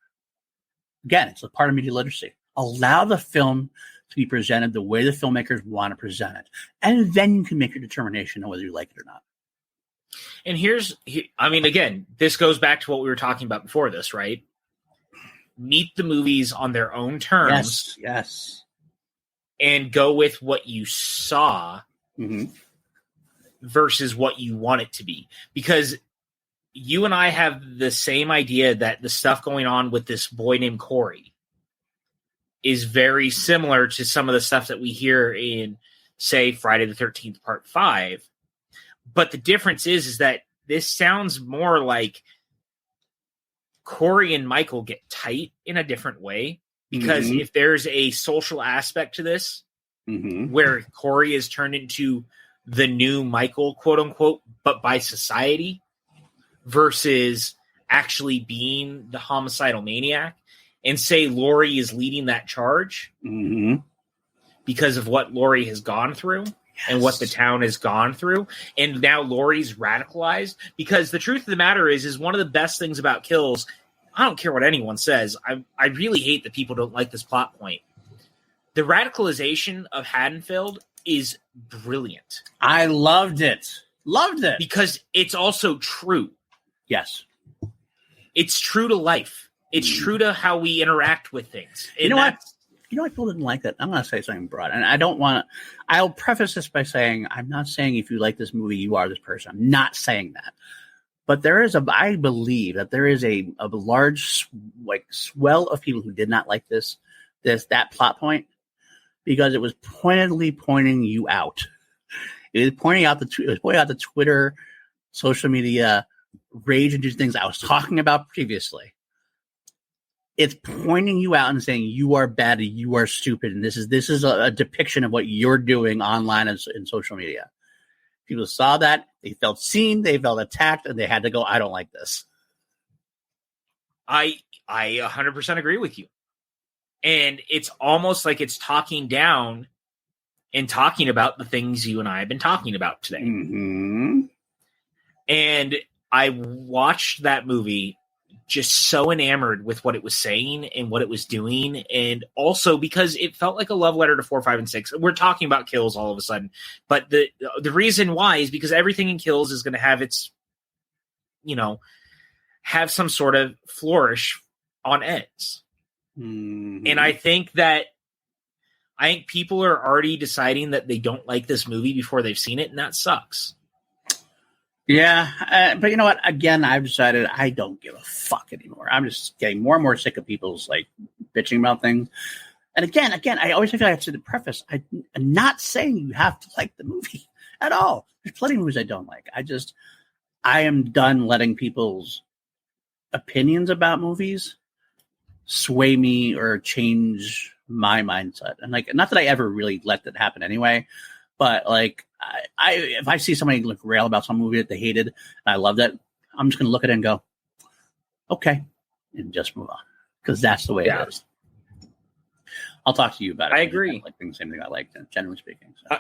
Again, it's a part of media literacy. Allow the film to be presented the way the filmmakers want to present it. And then you can make your determination on whether you like it or not. And again, this goes back to what we were talking about before this, right? Meet the movies on their own terms. Yes. And go with what you saw versus what you want it to be. Because you and I have the same idea that the stuff going on with this boy named Corey is very similar to some of the stuff that we hear in, say, Friday the 13th Part 5. But the difference is that this sounds more like Corey and Michael get tight in a different way. Because if there's a social aspect to this, where Corey is turned into the new Michael, quote unquote, but by society, versus actually being the homicidal maniac, and say Laurie is leading that charge because of what Laurie has gone through and what the town has gone through. And now Laurie's radicalized, because the truth of the matter is one of the best things about Kills. I don't care what anyone says. I really hate that people don't like this plot point. The radicalization of Haddonfield is brilliant. I loved it. Because it's also true. Yes. It's true to life. It's true to how we interact with things. You know what? you know, people didn't like that. I'm going to say something broad, and I don't want to. I'll preface this by saying I'm not saying if you like this movie, you are this person. I'm not saying that. But I believe that there is a large swell of people who did not like that plot point because it was pointedly pointing you out. It was pointing out the Twitter, social media, rage-induced things I was talking about previously. It's pointing you out and saying you are bad, you are stupid, and this is a depiction of what you're doing online and in social media. People saw that, they felt seen, they felt attacked, and they had to go, I don't like this. I 100% agree with you. And it's almost like it's talking down and talking about the things you and I have been talking about today. Mm-hmm. And I watched that movie just so enamored with what it was saying and what it was doing. And also because it felt like a love letter to 4, 5, and 6. We're talking about Kills all of a sudden. But the reason why is because everything in Kills is going to have its, have some sort of flourish on ends. Mm-hmm. And I think people are already deciding that they don't like this movie before they've seen it. And that sucks. Yeah, but you know what? Again, I've decided I don't give a fuck anymore. I'm just getting more and more sick of people's bitching about things. And again, I always feel like I have to preface. I'm not saying you have to like the movie at all. There's plenty of movies I don't like. I am done letting people's opinions about movies sway me or change my mindset. And not that I ever really let that happen anyway, but if I see somebody rail about some movie that they hated and I loved it, I'm just going to look at it and go, okay, and just move on because that's the way it is. I'll talk to you about it. I agree. The same thing I liked, generally speaking. So.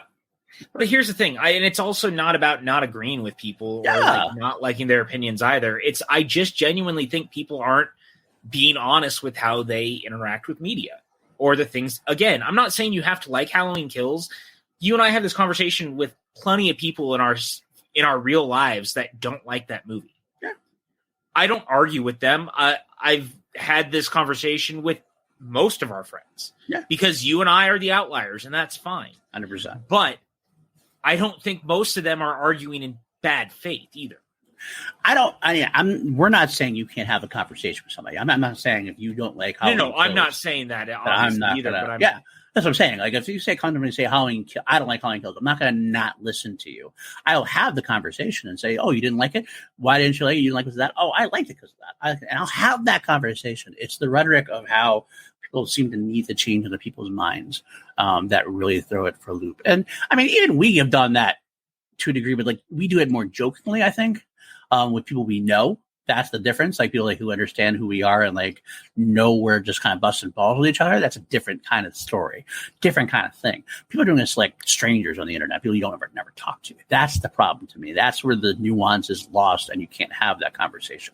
But here's the thing, and it's also not about not agreeing with people or not liking their opinions either. I just genuinely think people aren't being honest with how they interact with media or the things. Again, I'm not saying you have to like Halloween Kills. You and I have this conversation with plenty of people in our real lives that don't like that movie. Yeah. I don't argue with them. I've had this conversation with most of our friends. Yeah. Because you and I are the outliers, and that's fine. 100%. But I don't think most of them are arguing in bad faith either. We're not saying you can't have a conversation with somebody. I'm not saying if you don't like Halloween Kills, I'm not saying that I'm not either. That's what I'm saying. If you come to me and say Halloween, I don't like Halloween Kills, I'm not going to not listen to you. I'll have the conversation and say, oh, you didn't like it? Why didn't you like it? You didn't like it because of that? Oh, I liked it because of that. And I'll have that conversation. It's the rhetoric of how people seem to need to change into people's minds that really throw it for a loop. And I mean, even we have done that to a degree, but we do it more jokingly, I think, with people we know. That's the difference. People who understand who we are and know we're just kind of busting balls with each other. That's a different kind of story, different kind of thing. People are doing this strangers on the internet, people you don't never talk to. That's the problem to me. That's where the nuance is lost, and you can't have that conversation.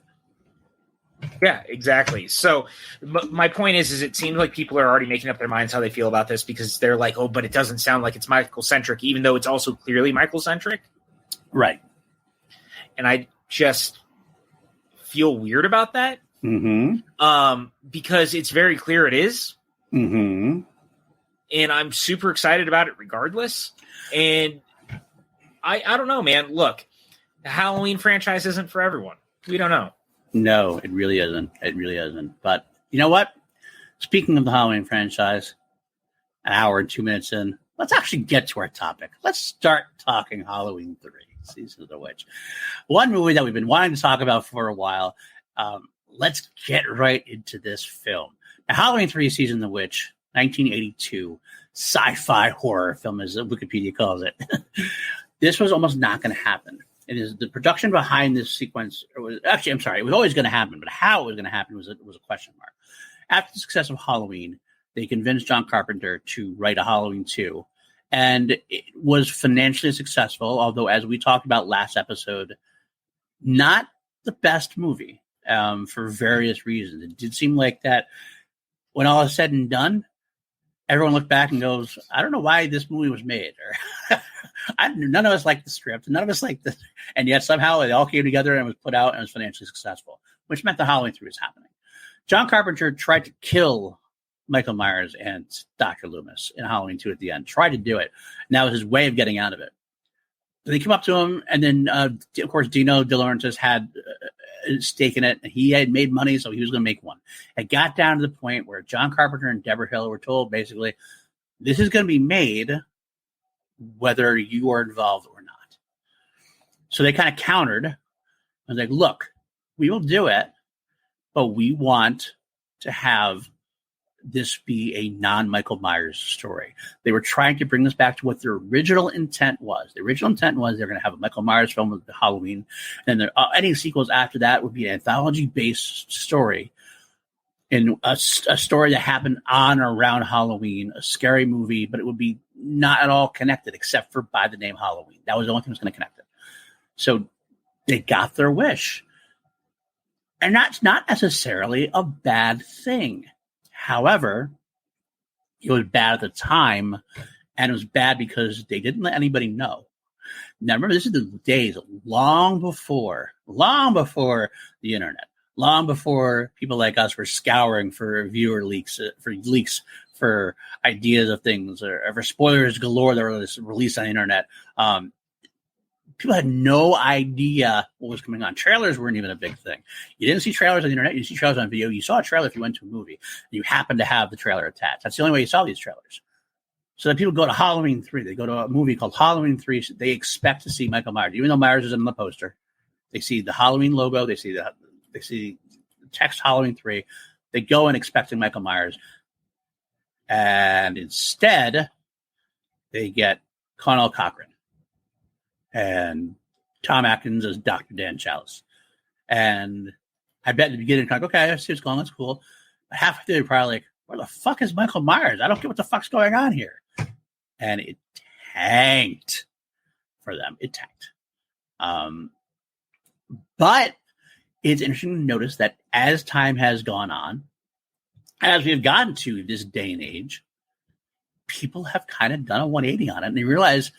Yeah, exactly. So my point is it seems like people are already making up their minds how they feel about this because they're like, oh, but it doesn't sound like it's Michael-centric, even though it's also clearly Michael-centric. Right. And I just feel weird about that. Mm-hmm. Because it's very clear it is. Mm-hmm. And I'm super excited about it regardless. And I don't know, man. Look, the Halloween franchise isn't for everyone. We don't know. No, it really isn't. It really isn't. But you know what? Speaking of the Halloween franchise, an hour and 2 minutes in, let's actually get to our topic. Let's start talking Halloween 3. Season of the Witch. One movie that we've been wanting to talk about for a while. Let's get right into this film. Now, Halloween 3 Season of the Witch, 1982, sci-fi horror film, as Wikipedia calls it. This was almost not going to happen. It is the production behind this sequence. It was always going to happen, but how it was going to happen was a question mark. After the success of Halloween, they convinced John Carpenter to write a Halloween 2. And it was financially successful, although, as we talked about last episode, not the best movie for various reasons. It did seem like that when all is said and done, everyone looked back and goes, I don't know why this movie was made. Or none of us liked the script. None of us liked this. And yet somehow it all came together and was put out and was financially successful, which meant the Halloween 3 was happening. John Carpenter tried to kill Michael Myers and Dr. Loomis in Halloween 2 at the end. Tried to do it. And that was his way of getting out of it. They came up to him, and then, of course, Dino De Laurentiis had a stake in it. He had made money, so he was going to make one. It got down to the point where John Carpenter and Deborah Hill were told, basically, this is going to be made whether you are involved or not. So they kind of countered. I was like, look, we will do it, but we want to have this be a non-Michael Myers story. They were trying to bring this back to what their original intent was. The original intent was they're going to have a Michael Myers film with Halloween, and any sequels after that would be an anthology-based story, in a story that happened on or around Halloween, a scary movie, but it would be not at all connected except for by the name Halloween. That was the only thing that was going to connect it. So they got their wish. And that's not necessarily a bad thing. However, it was bad at the time, and it was bad because they didn't let anybody know. Now, remember, this is the days long before the internet, long before people like us were scouring for viewer leaks, for ideas of things, or for spoilers galore that were released on the internet. People had no idea what was coming on. Trailers weren't even a big thing. You didn't see trailers on the internet. You see trailers on video. You saw a trailer if you went to a movie. You happened to have the trailer attached. That's the only way you saw these trailers. So that people go to Halloween 3. They go to a movie called Halloween 3. So they expect to see Michael Myers. Even though Myers is in the poster, they see the Halloween logo. They see the text Halloween 3. They go in expecting Michael Myers. And instead, they get Connell Cochran and Tom Atkins as Dr. Dan Chalice. And I bet in the beginning, kind of, okay, I see what's going on. That's cool. But halfway through, they're probably like, where the fuck is Michael Myers? I don't get what the fuck's going on here. And it tanked for them. It tanked. But it's interesting to notice that as time has gone on, as we have gotten to this day and age, people have kind of done a 180 on it. And they realize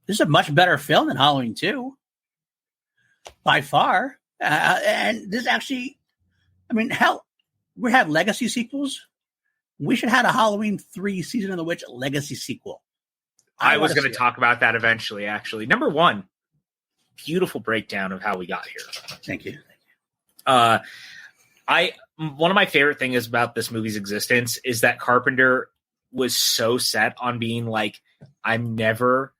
this is a much better film than Halloween 2. By far. And this actually, I mean, hell, we have legacy sequels. We should have a Halloween 3 Season of the Witch legacy sequel. I was going to talk about that eventually, actually. Number one, beautiful breakdown of how we got here. Thank you. One of my favorite things about this movie's existence is that Carpenter was so set on being like, I'm never,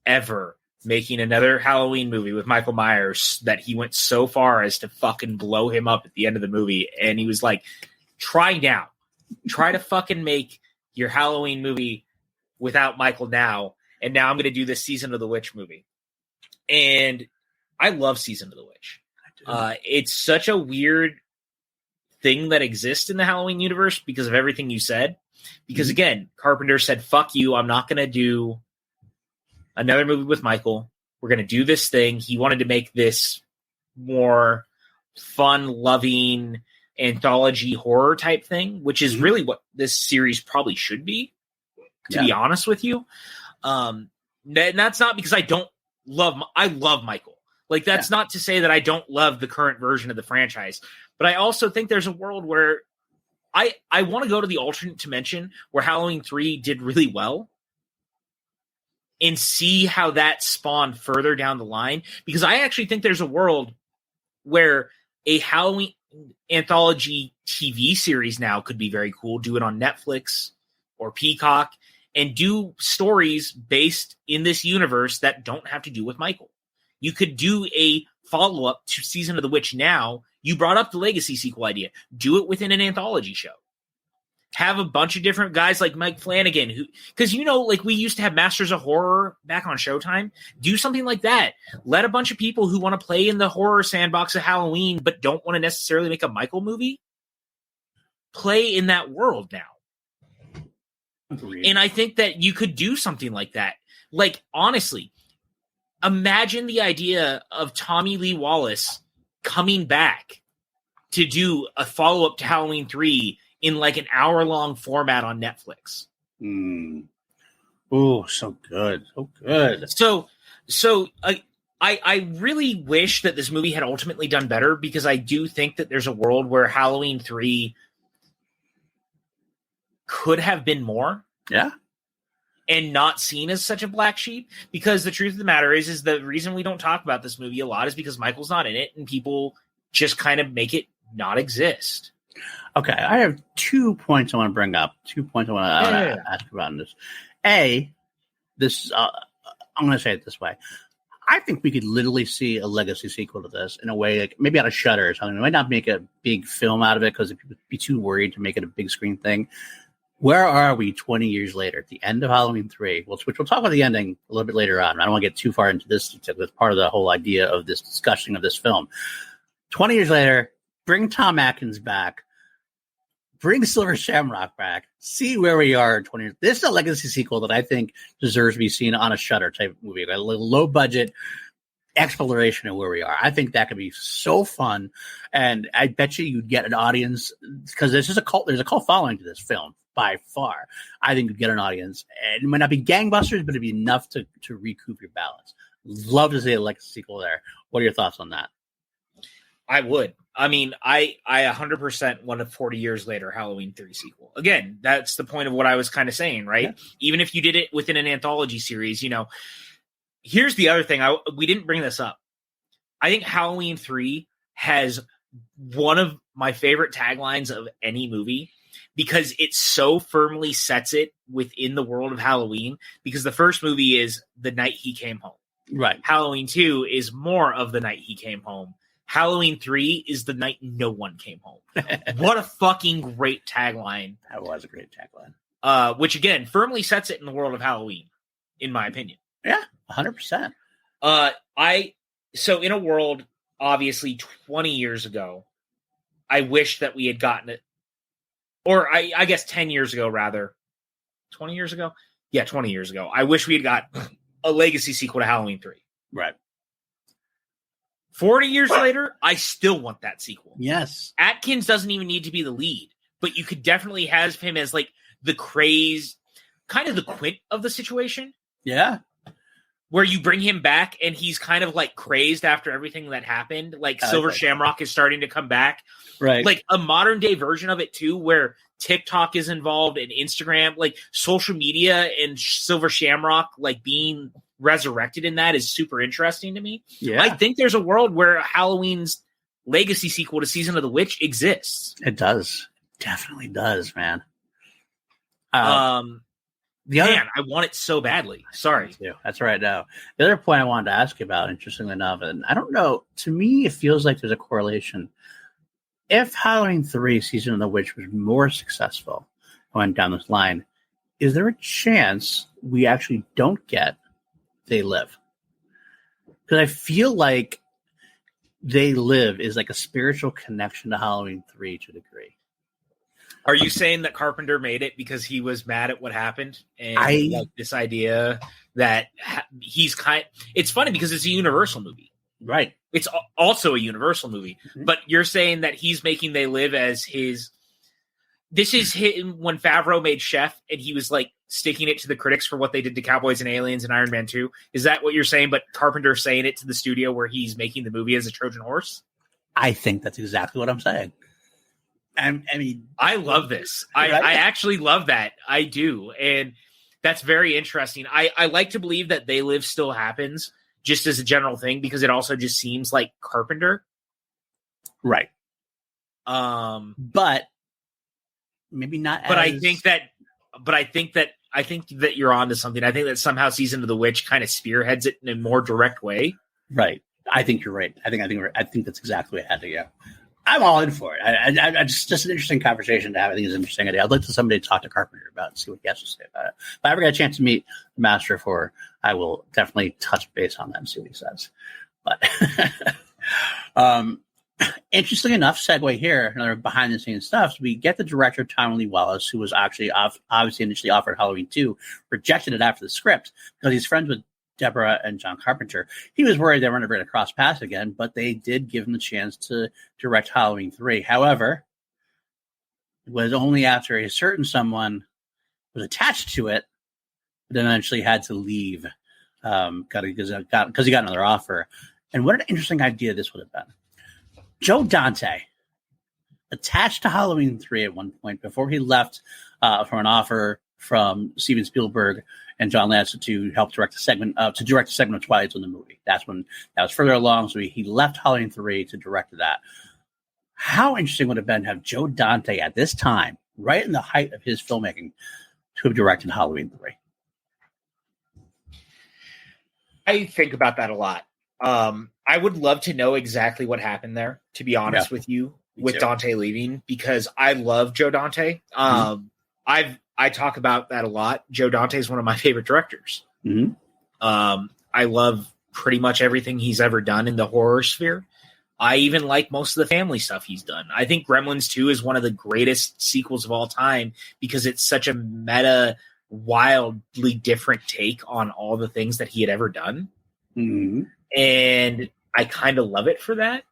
ever making another Halloween movie with Michael Myers, that he went so far as to fucking blow him up at the end of the movie. And he was like, try to fucking make your Halloween movie without Michael now. And now I'm going to do this Season of the Witch movie. And I love Season of the Witch. It's such a weird thing that exists in the Halloween universe because of everything you said. Because again, Carpenter said, fuck you. I'm not going to do another movie with Michael. We're going to do this thing. He wanted to make this more fun, loving anthology horror type thing, which is really what this series probably should be, to be honest with you. And that's not because I love Michael. Like, that's not to say that I don't love the current version of the franchise, but I also think there's a world where I want to go to the alternate dimension where Halloween 3 did really well and see how that spawned further down the line. Because I actually think there's a world where a Halloween anthology TV series now could be very cool. Do it on Netflix or Peacock and do stories based in this universe that don't have to do with Michael. You could do a follow-up to Season of the Witch now. You brought up the Legacy sequel idea. Do it within an anthology show. Have a bunch of different guys like Mike Flanagan, who, because, you know, like we used to have Masters of Horror back on Showtime. Do something like that. Let a bunch of people who want to play in the horror sandbox of Halloween but don't want to necessarily make a Michael movie play in that world now. Agreed. And I think that you could do something like that. Like, honestly, imagine the idea of Tommy Lee Wallace coming back to do a follow-up to Halloween 3 in like an hour-long format on Netflix. Oh, so good. So good. So I really wish that this movie had ultimately done better, because I do think that there's a world where Halloween 3 could have been more. Yeah. And not seen as such a black sheep, because the truth of the matter is the reason we don't talk about this movie a lot is because Michael's not in it and people just kind of make it not exist. Okay, I have 2 points I want to bring up. 2 points I want to ask about this. I'm going to say it this way. I think we could literally see a legacy sequel to this in a way, like maybe out of Shudder or something. We might not make a big film out of it because people would be too worried to make it a big screen thing. Where are we 20 years later at the end of Halloween 3? Which we'll talk about the ending a little bit later on. I don't want to get too far into this detail. That's part of the whole idea of this discussion of this film. 20 years later, bring Tom Atkins back. Bring Silver Shamrock back. See where we are in 20 years. This is a legacy sequel that I think deserves to be seen on a Shudder type movie. A little low budget exploration of where we are. I think that could be so fun. And I bet you'd get an audience because there's a cult following to this film. By far, I think you'd get an audience. And it might not be gangbusters, but it'd be enough to recoup your balance. Love to see a legacy sequel there. What are your thoughts on that? I would. I mean, I 100% want a 40 years later Halloween 3 sequel. Again, that's the point of what I was kind of saying, right? Yeah. Even if you did it within an anthology series, here's the other thing. We didn't bring this up. I think Halloween 3 has one of my favorite taglines of any movie, because it so firmly sets it within the world of Halloween, because the first movie is The Night He Came Home. Right. Halloween 2 is more of The Night He Came Home. Halloween 3 is The Night No One Came Home. What a fucking great tagline. That was a great tagline. Which, again, firmly sets it in the world of Halloween, in my opinion. Yeah, 100%. So in a world, obviously, 20 years ago, I wish that we had gotten it. Or I guess 10 years ago, rather. 20 years ago? Yeah, 20 years ago. I wish we had got a legacy sequel to Halloween 3. Right. 40 years later, I still want that sequel. Yes. Atkins doesn't even need to be the lead, but you could definitely have him as like the craze, kind of the Quint of the situation. Yeah. Where you bring him back and he's kind of like crazed after everything that happened. Like Silver Shamrock is starting to come back. Right. Like a modern day version of it too, where TikTok is involved and Instagram, like social media and Silver Shamrock, like being resurrected in that is super interesting to me. Yeah. I think there's a world where Halloween's legacy sequel to Season of the Witch exists. It does. Definitely does, man. I want it so badly. Sorry. That's right. Now, the other point I wanted to ask you about, interestingly enough, and I don't know, to me, it feels like there's a correlation. If Halloween 3 Season of the Witch was more successful going down this line, is there a chance we actually don't get They Live? Because I feel like They Live is like a spiritual connection to Halloween 3 to a degree. Are you saying that Carpenter made it because he was mad at what happened? And like this idea that it's funny because it's a Universal movie. Right. It's also a Universal movie. Mm-hmm. But you're saying that he's making They Live as his... This is him when Favreau made Chef and he was like sticking it to the critics for what they did to Cowboys and Aliens and Iron Man 2. Is that what you're saying? But Carpenter's saying it to the studio where he's making the movie as a Trojan horse? I think that's exactly what I'm saying. I mean, I love this. I actually love that. I do. And that's very interesting. I like to believe that They Live still happens just as a general thing because it also just seems like Carpenter. Right. But maybe not. But I think that you're onto something. I think that somehow Season of the Witch kind of spearheads it in a more direct way. Right. I think you're right. I think that's exactly what it had to go. I'm all in for it. I just an interesting conversation to have. I think it's an interesting idea. I'd like to someday talk to Carpenter about it and see what he has to say about it. If I ever get a chance to meet the Master of Horror, I will definitely touch base on that and see what he says. But interestingly enough, segue here, another behind the scenes stuff. So we get the director, Tom Lee Wallace, who was actually obviously initially offered Halloween 2, rejected it after the script because he's friends with Deborah and John Carpenter. He was worried they were never going to cross paths again, but they did give him the chance to direct Halloween 3. However, it was only after a certain someone was attached to it that eventually had to leave because he got another offer. And what an interesting idea this would have been. Joe Dante attached to Halloween 3 at one point before he left for an offer from Steven Spielberg and John Lasseter to help direct a segment of Twilight Zone the movie. That was further along, so he left Halloween 3 to direct that. How interesting would it have been to have Joe Dante at this time, right in the height of his filmmaking, to have directed Halloween 3? I think about that a lot. I would love to know exactly what happened there, to be honest with you, with Dante leaving, because I love Joe Dante. I talk about that a lot. Joe Dante is one of my favorite directors. Mm-hmm. I love pretty much everything he's ever done in the horror sphere. I even like most of the family stuff he's done. I think Gremlins 2 is one of the greatest sequels of all time because it's such a meta, wildly different take on all the things that he had ever done. Mm-hmm. And I kind of love it for that.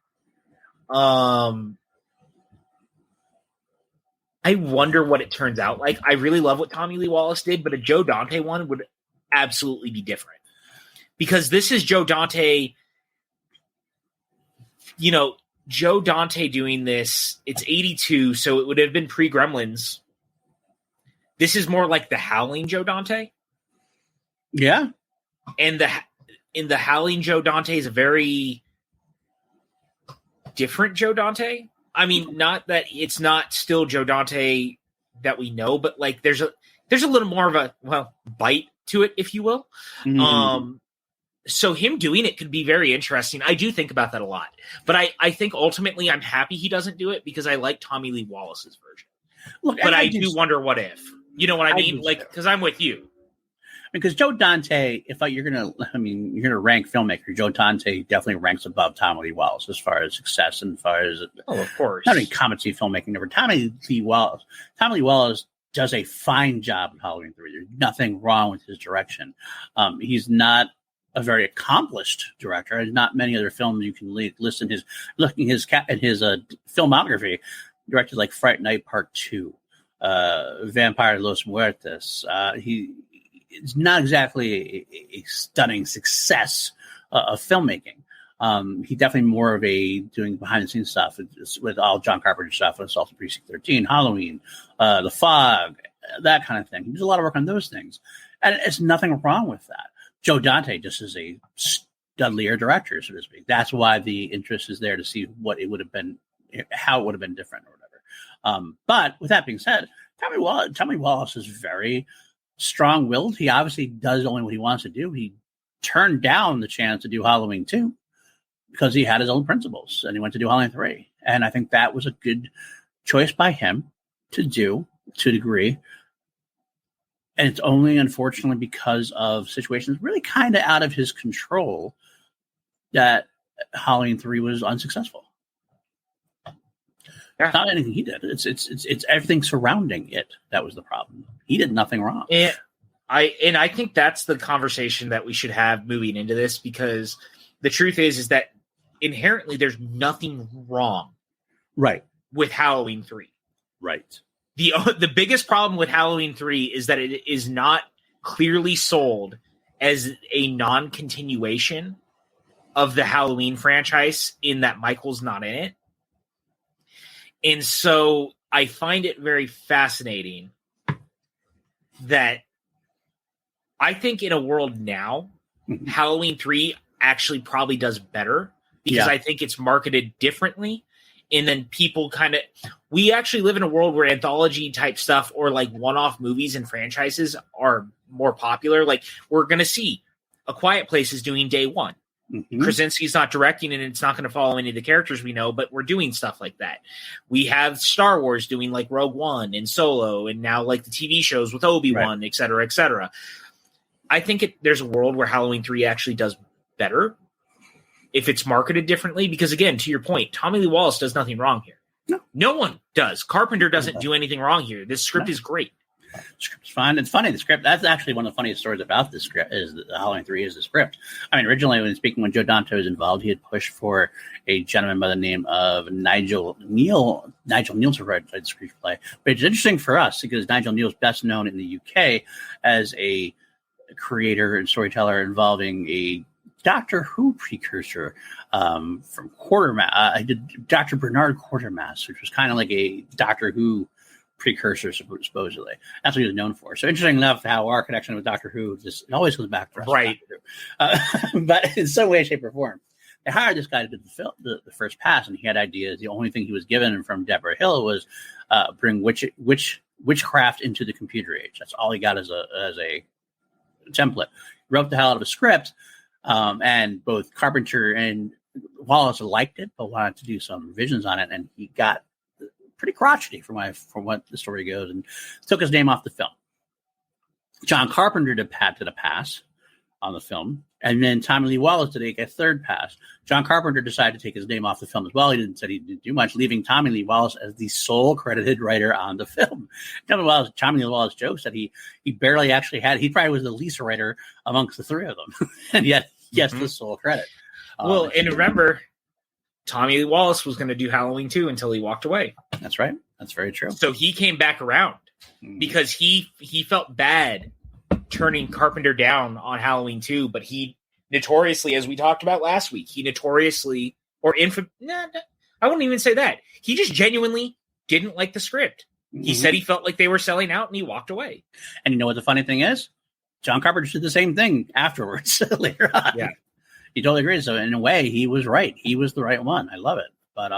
I wonder what it turns out like. I really love what Tommy Lee Wallace did, but a Joe Dante one would absolutely be different. Because this is Joe Dante, Joe Dante doing this. It's 82, so it would have been pre-Gremlins. This is more like the Howling Joe Dante. Yeah. And in the Howling Joe Dante is a very different Joe Dante. I mean, not that it's not still Joe Dante that we know, but like there's a little more of a bite to it, if you will. Mm-hmm. So him doing it could be very interesting. I do think about that a lot, but I think ultimately I'm happy he doesn't do it because I like Tommy Lee Wallace's version. Look, but I do wonder what if. You know what I mean? Like, because I'm with you. Because Joe Dante, you're gonna rank filmmaker, Joe Dante definitely ranks above Tommy Lee Wallace as far as success and as far as of course, not only comedy filmmaking, never. Tommy Lee Wallace does a fine job in Halloween 3. There's nothing wrong with his direction. He's not a very accomplished director. There's not many other films you can list in his filmography. Directed like Fright Night Part 2, Vampire de los Muertos. It's not exactly a stunning success of filmmaking. He definitely more of a doing behind the scenes stuff with all John Carpenter stuff, with Assault on Precinct 13, Halloween, The Fog, that kind of thing. He does a lot of work on those things, and it's nothing wrong with that. Joe Dante just is a studlier director, so to speak. That's why the interest is there to see what it would have been, how it would have been different or whatever. But with that being said, Tommy Wallace is very strong-willed. He obviously does only what he wants to do. He turned down the chance to do Halloween 2 because he had his own principles, and he went to do Halloween 3. And I think that was a good choice by him to do, to a degree. And it's only, unfortunately, because of situations really kind of out of his control that Halloween 3 was unsuccessful. Yeah. It's not anything he did. It's everything surrounding it that was the problem. He did nothing wrong. And I think that's the conversation that we should have moving into this, because the truth is that inherently there's nothing wrong, right, with Halloween 3. Right. The biggest problem with Halloween 3 is that it is not clearly sold as a non-continuation of the Halloween franchise, in that Michael's not in it. And so I find it very fascinating that I think in a world now, Halloween 3 actually probably does better, because I think it's marketed differently. And then people we actually live in a world where anthology type stuff or like one-off movies and franchises are more popular. Like, we're going to see A Quiet Place is doing Day 1. Mm-hmm. Krasinski's not directing, and it's not going to follow any of the characters we know, but we're doing stuff like that. We have Star Wars doing like Rogue One and Solo, and now like the TV shows with Obi-Wan, et cetera, et cetera. I think there's a world where Halloween 3 actually does better if it's marketed differently, because again, to your point, Tommy Lee Wallace does nothing wrong here. No one does. Carpenter doesn't do anything wrong here. This script is great. The script's fine. It's funny. The script, that's actually one of the funniest stories about this script, is the Halloween 3 is the script. I mean, originally when Joe Dante was involved, he had pushed for a gentleman by the name of Nigel Neal to write the screenplay. But it's interesting for us because Nigel Neal is best known in the UK as a creator and storyteller involving a Doctor Who precursor from Quartermass. I did Dr. Bernard Quartermass, which was kind of like a Doctor Who precursor, supposedly. That's what he was known for. So interesting enough how our connection with Doctor Who just it always comes back to us. Right. But in some way, shape, or form, they hired this guy to do the first pass, and he had ideas. The only thing he was given from Deborah Hill was bring witchcraft into the computer age. That's all he got as a template. He wrote the hell out of a script, and both Carpenter and Wallace liked it, but wanted to do some revisions on it, and he got pretty crotchety from what the story goes, and took his name off the film. John Carpenter did a pass on the film, and then Tommy Lee Wallace did a third pass. John Carpenter decided to take his name off the film as well. He didn't do much, leaving Tommy Lee Wallace as the sole credited writer on the film. Tommy Lee Wallace jokes that he barely actually he probably was the least writer amongst the three of them, and yet he gets the sole credit. Well, and remember, Tommy Lee Wallace was going to do Halloween 2 until he walked away. That's right. That's very true. So he came back around because he felt bad turning Carpenter down on Halloween 2, but he notoriously, as we talked about last week, I wouldn't even say that. He just genuinely didn't like the script. He said he felt like they were selling out, and he walked away. And you know what the funny thing is? John Carpenter did the same thing afterwards, later on. Yeah. He totally agrees. So in a way, he was right. He was the right one. I love it. But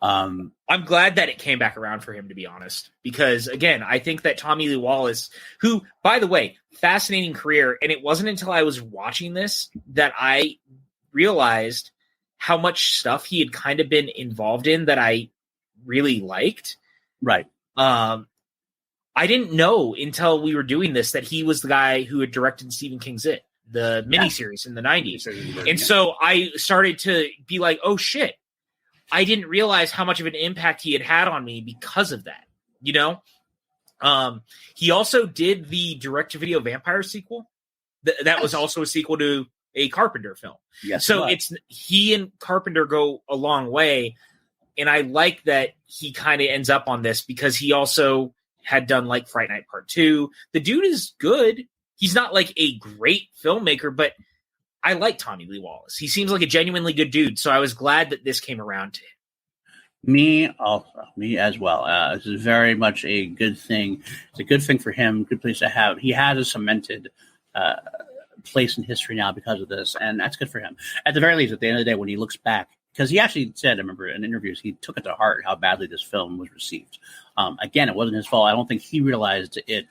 I'm glad that it came back around for him, to be honest, because again, I think that Tommy Lee Wallace, who, by the way, fascinating career. And it wasn't until I was watching this that I realized how much stuff he had kind of been involved in that I really liked. Right. I didn't know until we were doing this that he was the guy who had directed Stephen King's It, the miniseries in the 90s. And so I started to be like, oh shit, I didn't realize how much of an impact he had on me because of that. You know, he also did the direct-to-video vampire sequel. That was also a sequel to a Carpenter film. Yes. So he and Carpenter go a long way. And I like that he kind of ends up on this because he also had done like Fright Night Part 2. The dude is good. He's not like a great filmmaker, but I like Tommy Lee Wallace. He seems like a genuinely good dude. So I was glad that this came around to him. Me as well. This is very much a good thing. It's a good thing for him. Good place to have. He has a cemented place in history now because of this, and that's good for him. At the very least, at the end of the day, when he looks back, because he actually said, I remember in interviews, he took it to heart how badly this film was received. Again, it wasn't his fault. I don't think he realized it.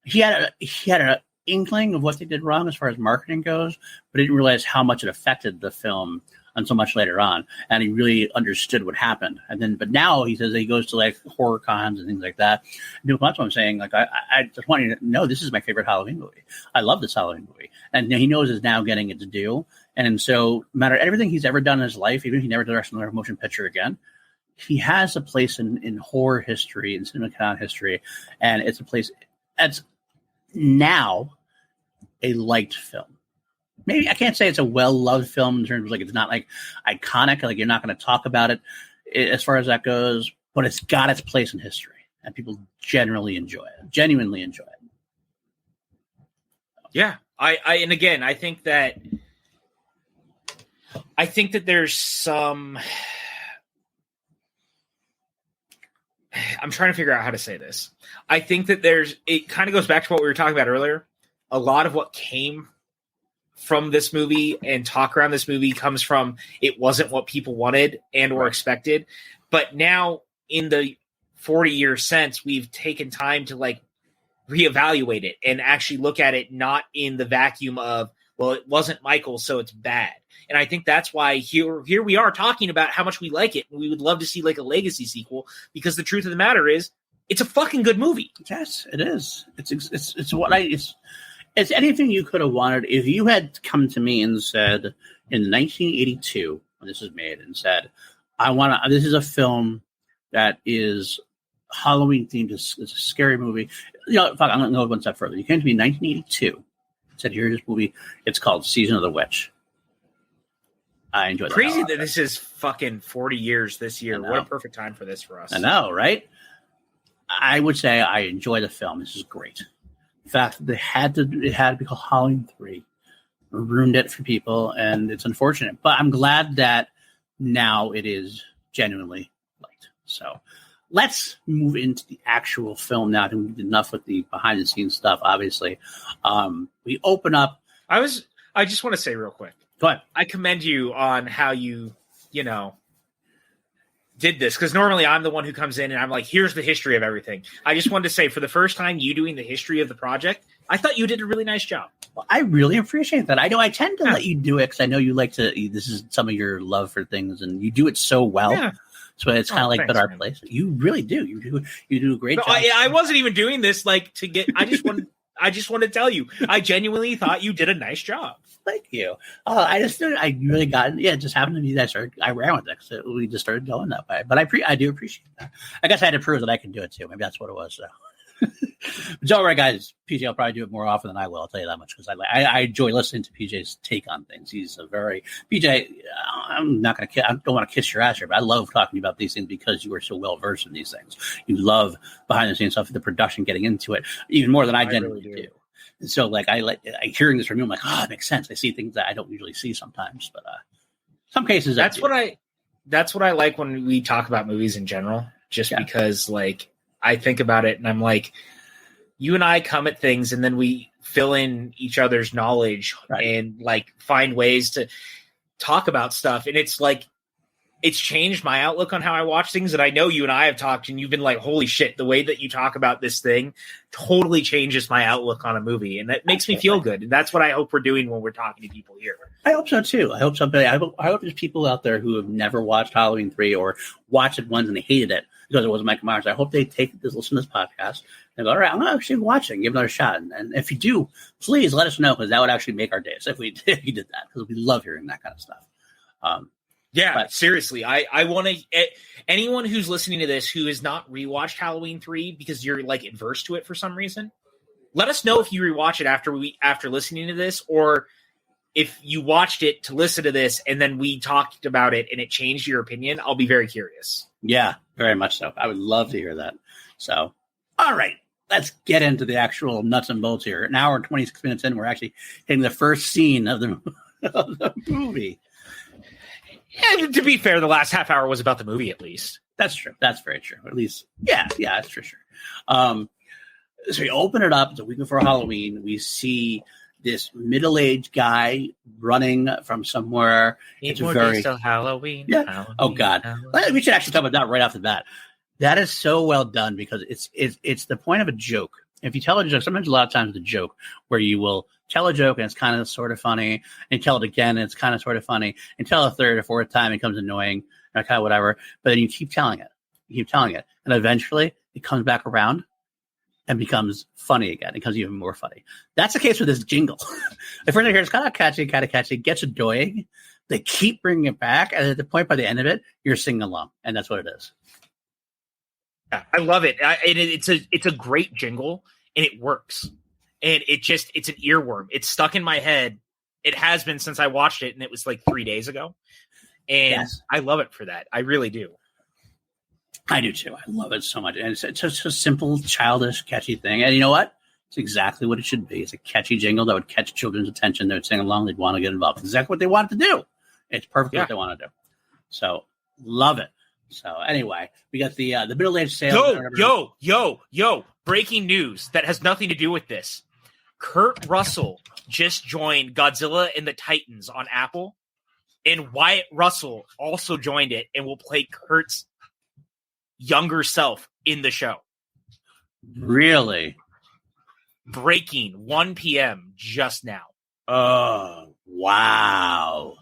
He had an inkling of what they did wrong as far as marketing goes, but he didn't realize how much it affected the film until much later on, and he really understood what happened. But now he says that he goes to like horror cons and things like that. And that's what I'm saying. Like I just want you to know this is my favorite Halloween movie. I love this Halloween movie, and he knows is now getting it to do. And so, no matter everything he's ever done in his life, even if he never directs another motion picture again, he has a place in horror history and cinema canon history, and it's a place that's now a liked film. Maybe I can't say it's a well-loved film in terms of like it's not like iconic, like you're not going to talk about it as far as that goes, but it's got its place in history, and people genuinely enjoy it. Yeah, and again, I think that there's some. I'm trying to figure out how to say this. I think that it kind of goes back to what we were talking about earlier. A lot of what came from this movie and talk around this movie comes from it wasn't what people wanted and or expected. But now in the 40-year sense, we've taken time to like reevaluate it and actually look at it not in the vacuum of, well, it wasn't Michael, so it's bad. And I think that's why here we are talking about how much we like it. And we would love to see like a legacy sequel, because the truth of the matter is it's a fucking good movie. Yes, it is. It's anything you could have wanted. If you had come to me and said in 1982, when this was made, and said, this is a film that is Halloween themed, it's a scary movie. I'm going to go one step further. You came to me in 1982, said, here's this movie. It's called Season of the Witch. I enjoyed it. Crazy that this is fucking 40 years this year. What a perfect time for this for us. I know, right? I would say I enjoy the film. This is great. In fact, it had to be called Halloween 3. ruined it for people, and it's unfortunate. But I'm glad that now it is genuinely liked. So let's move into the actual film now. I think we did enough with the behind the scenes stuff. Obviously, we open up. I just want to say real quick. Go ahead. I commend you on how you did this, because normally I'm the one who comes in and I'm like, here's the history of everything. I just wanted to say, for the first time, you doing the history of the project, I thought you did a really nice job. Well, I really appreciate that. I know I tend to let you do it because I know you like to. This is some of your love for things, and you do it so well. Yeah. So it's kind of like thanks, but our man. place. You really do. You do a great job. I wasn't even doing this like to get. I just want to tell you, I genuinely thought you did a nice job. Thank you. I really got, it just happened to be that I ran with it. So we just started going that way. But I do appreciate that. I guess I had to prove that I can do it too. Maybe that's what it was. So. It's all right, guys. PJ will probably do it more often than I will. I'll tell you that much, because I enjoy listening to PJ's take on things. He's a very PJ. I'm not going to. I don't want to kiss your ass here, but I love talking about these things because you are so well versed in these things. You love behind the scenes stuff, the production, getting into it even more than I generally really do. And so, like, I hearing this from you, I'm like, it makes sense. I see things that I don't usually see sometimes, but some cases That's what I like when we talk about movies in general. Just because, like, I think about it and I'm like, you and I come at things and then we fill in each other's knowledge and like find ways to talk about stuff. And it's like, it's changed my outlook on how I watch things. And I know you and I have talked and you've been like, holy shit, the way that you talk about this thing totally changes my outlook on a movie. And that makes me feel good. And that's what I hope we're doing when we're talking to people here. I hope so too. I hope there's people out there who have never watched Halloween 3 or watched it once and they hated it because it wasn't Michael Myers. I hope they listen to this podcast and go, all right, I'm going to actually watch it and give it another shot. And if you do, please let us know, because that would actually make our days if you did that, because we love hearing that kind of stuff. But seriously, I want to anyone who's listening to this who has not rewatched Halloween 3 because you're like adverse to it for some reason, let us know if you rewatch it after listening to this, or if you watched it to listen to this and then we talked about it and it changed your opinion. I'll be very curious. Yeah, very much so. I would love to hear that. So, all right, let's get into the actual nuts and bolts here. An hour and 26 minutes in, we're actually hitting the first scene of the movie. Yeah, to be fair, the last half hour was about the movie, at least. That's true. That's very true. At least, yeah, that's for sure. So we open it up. It's a week before Halloween. We see this middle-aged guy running from somewhere. It's very still Halloween. Yeah. Halloween, Oh God. Halloween. We should actually talk about that right off the bat. That is so well done, because it's the point of a joke. If you tell a joke, sometimes a lot of times the joke where you will tell a joke and it's kind of sort of funny, and tell it again and it's kind of sort of funny, and tell a third or fourth time it becomes annoying or kind of whatever. But then you keep telling it, and eventually it comes back around and becomes funny again. It becomes even more funny. That's the case with this jingle. The first thing here is kind of catchy, gets annoying. They keep bringing it back, and at the point by the end of it, you're singing along, and that's what it is. Yeah, I love it. It's a great jingle, and it works. And it's an earworm. It's stuck in my head. It has been since I watched it, and it was like 3 days ago. And yes. I love it for that. I really do. I do too. I love it so much. And it's just a simple, childish, catchy thing. And you know what? It's exactly what it should be. It's a catchy jingle that would catch children's attention. They would sing along. They'd want to get involved. It's exactly what they wanted to do. It's perfectly what they want to do. So love it. So anyway, we got the middle-aged sales. Yo! Breaking news that has nothing to do with this. Kurt Russell just joined Godzilla and the Titans on Apple, and Wyatt Russell also joined it and will play Kurt's younger self in the show. Really? Breaking 1 p.m. just now. Oh, wow.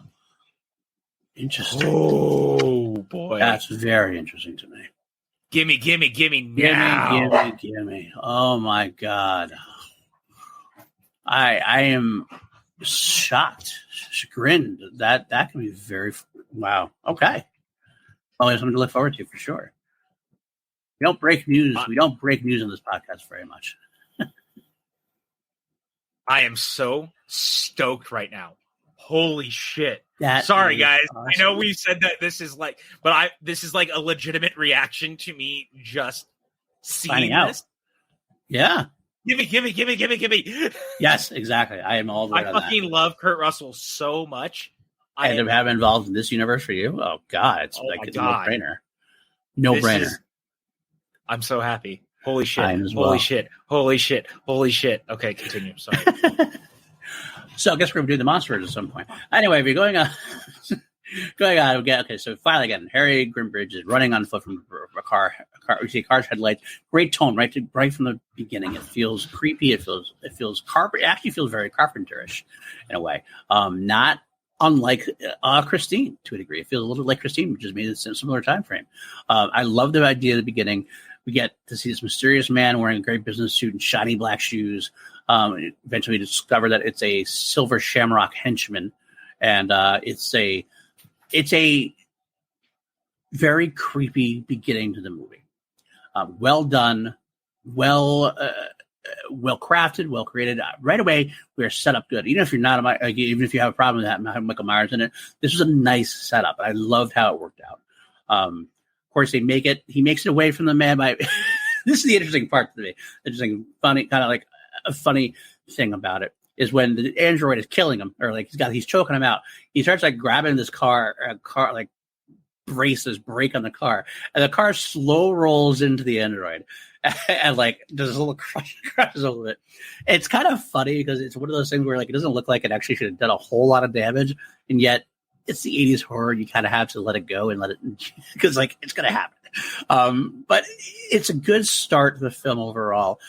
Interesting. Oh, boy. That's very interesting to me. Gimme now. Gimme. Oh, my God. I am shocked, chagrined. That can be very, wow. Okay. Well, there's something to look forward to for sure. We don't break news. We don't break news on this podcast very much. I am so stoked right now. Holy shit. Sorry, guys. Awesome. I know we said that this is like a legitimate reaction to me just seeing out. this. Yeah. Give me. Yes, exactly. I am all the way I on fucking love Kurt Russell so much. And to have him involved in this universe for you, oh god, it's like a no-brainer. No-brainer. I'm so happy. Holy shit. I am as Holy well. shit. Holy shit. Holy shit. Okay, continue. Sorry. So I guess we're going to do the monsters at some point. Anyway, if you're going on, okay, so finally again, Harry Grimbridge is running on foot from a car. We see a car's headlights. Great tone, right from the beginning. It feels creepy. It feels it actually feels very Carpenterish in a way. Not unlike Christine to a degree. It feels a little bit like Christine, which is made in a similar time frame. I love the idea at the beginning. We get to see this mysterious man wearing a great business suit and shiny black shoes. Eventually discover that it's a silver shamrock henchman. And it's a very creepy beginning to the movie. Well done, well crafted, well created. Right away, we are set up good. Even if you're not, even if you have a problem with that, Michael Myers in it, this was a nice setup. I loved how it worked out. Of course, he makes it away from the man by. This is the interesting part to me. Interesting, funny, kind of like a funny thing about it is when the android is killing him, or like he's choking him out. He starts like grabbing this car like braces brake on the car, and the car slow rolls into the android and like does a little crashes a little bit. It's kind of funny because it's one of those things where like it doesn't look like it actually should have done a whole lot of damage, and yet it's the 80s horror. You kind of have to let it go and let it, because like it's going to happen. But it's a good start to the film overall.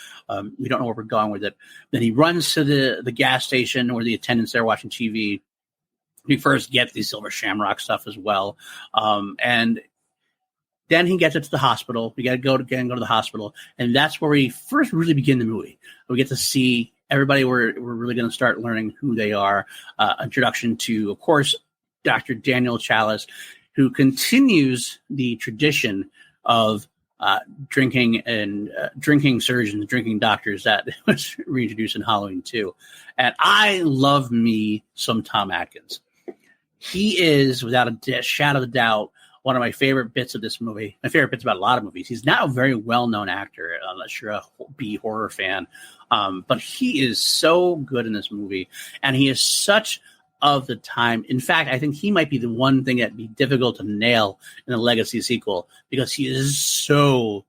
We don't know where we're going with it. Then he runs to the gas station where the attendants there watching TV. We first get the silver shamrock stuff as well. And then he gets it to the hospital. We got to go to the hospital. And that's where we first really begin the movie. We get to see everybody. We're really going to start learning who they are. Introduction to, of course, Dr. Daniel Chalice, who continues the tradition of drinking surgeons, drinking doctors that was reintroduced in Halloween 2. And I love me some Tom Atkins. He is, without a shadow of a doubt, one of my favorite bits of this movie. My favorite bits about a lot of movies. He's not a very well-known actor, unless you're a B horror fan. But he is so good in this movie. And he is such of the time. In fact, I think he might be the one thing that'd be difficult to nail in the Legacy sequel, because he is so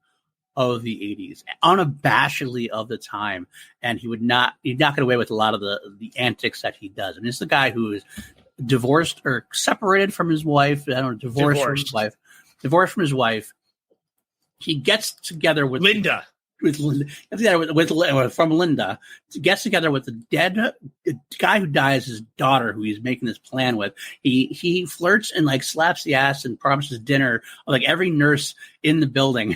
of the 80s, unabashedly of the time, and he'd not get away with a lot of the antics that he does. I mean, it's the guy who is divorced or separated from his wife. I don't know, divorced from his wife. He gets together with Linda. Gets together with the dead guy who dies, his daughter, who he's making this plan with. He flirts and like slaps the ass and promises dinner of like every nurse in the building,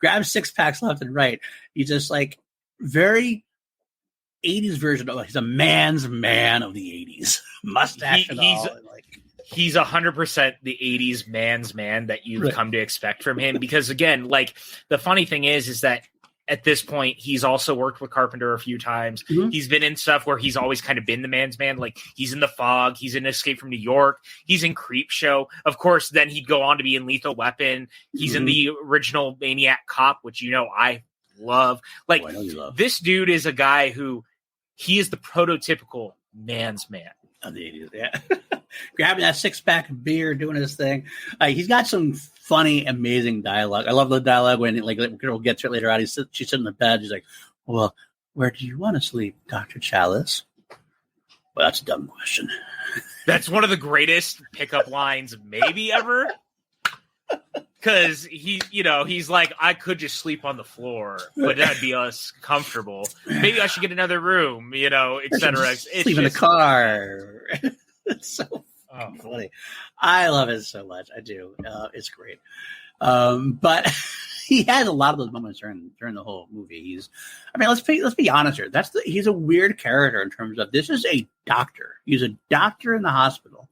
grabs 6-packs left and right. He's just like very 80s version of, he's a man's man of the 80s, mustache and all. He's 100% the 80s man's man that you've come to expect from him. Because again, like the funny thing is that at this point, he's also worked with Carpenter a few times. Mm-hmm. He's been in stuff where he's always kind of been the man's man. Like he's in The Fog. He's in Escape from New York. He's in Creepshow. Of course, then he'd go on to be in Lethal Weapon. He's in the original Maniac Cop, which, I love. Like this dude is a guy who he is the prototypical man's man. Of the 80s, yeah. Grabbing that 6-pack of beer, doing his thing. He's got some funny, amazing dialogue. I love the dialogue when the girl gets her later on. She's sitting in the bed. She's like, "Well, where do you want to sleep, Dr. Chalice?" Well, that's a dumb question. That's one of the greatest pickup lines maybe ever. Because he's like, I could just sleep on the floor, but that'd be us comfortable. Maybe I should get another room, etc. Sleep in the car. It's so funny. I love it so much. I do. It's great. But he has a lot of those moments during the whole movie. Let's be honest here. He's a weird character in terms of, this is a doctor. He's a doctor in the hospital.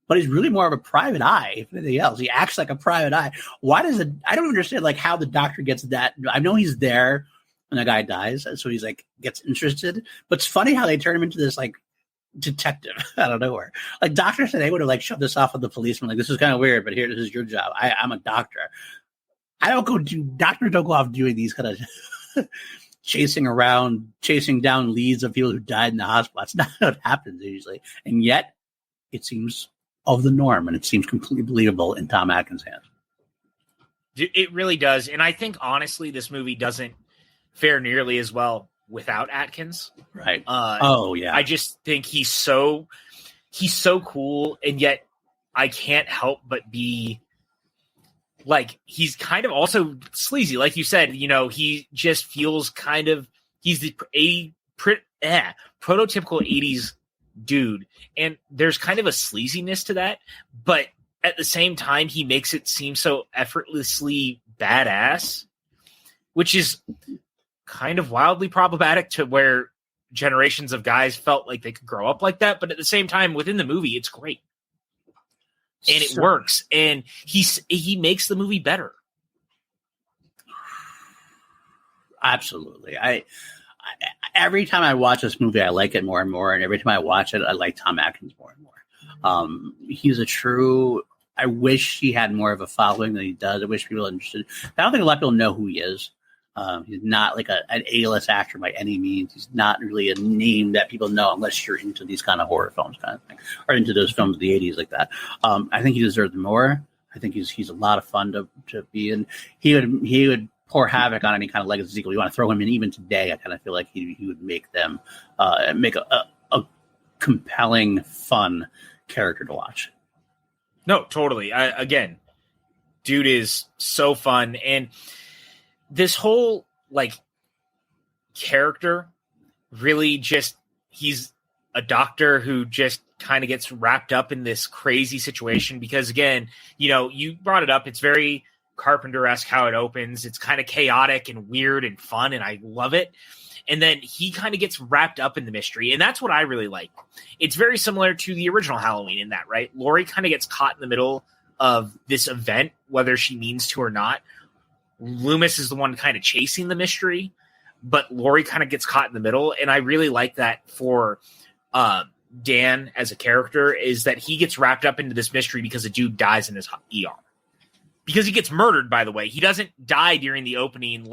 But he's really more of a private eye, if anything else. He acts like a private eye. I don't understand like how the doctor gets that. I know he's there when the guy dies, so he's like gets interested. But it's funny how they turn him into this like detective out of nowhere. Like doctors today would have like shoved this off of the policeman. Like, this is kind of weird, but this is your job. I'm a doctor. Doctors don't go off doing these kind of chasing down leads of people who died in the hospital. That's not what happens usually. And yet it seems of the norm, and it seems completely believable in Tom Atkins' hands. It really does. And I think, honestly, this movie doesn't fare nearly as well without Atkins. Right. I just think he's so cool, and yet I can't help but be like, he's kind of also sleazy. Like you said, he just feels kind of, he's the prototypical 80s dude. And there's kind of a sleaziness to that, but at the same time, he makes it seem so effortlessly badass, which is kind of wildly problematic to where generations of guys felt like they could grow up like that. But at the same time, within the movie, it's great. And it works. And he makes the movie better. Absolutely. I every time I watch this movie, I like it more and more. And every time I watch it, I like Tom Atkins more and more. He's I wish he had more of a following than he does. I wish people were interested. I don't think a lot of people know who he is. He's not like an A-list actor by any means. He's not really a name that people know unless you're into these kind of horror films kind of thing, or into those films of the 80s like that. I think he deserves more. I think he's a lot of fun to be in. He would pour havoc on any kind of legacy sequel. You want to throw him in even today, I kind of feel like he would make them make a compelling, fun character to watch. No, totally. Again, dude is so fun. And this whole character really just, he's a doctor who just kind of gets wrapped up in this crazy situation because, again, you brought it up. It's very Carpenter-esque how it opens. It's kind of chaotic and weird and fun, and I love it. And then he kind of gets wrapped up in the mystery, and that's what I really like. It's very similar to the original Halloween in that, right? Laurie kind of gets caught in the middle of this event, whether she means to or not. Loomis is the one kind of chasing the mystery, but Laurie kind of gets caught in the middle. And I really like that for Dan as a character, is that he gets wrapped up into this mystery because a dude dies in his ER. Because he gets murdered, by the way. He doesn't die during the opening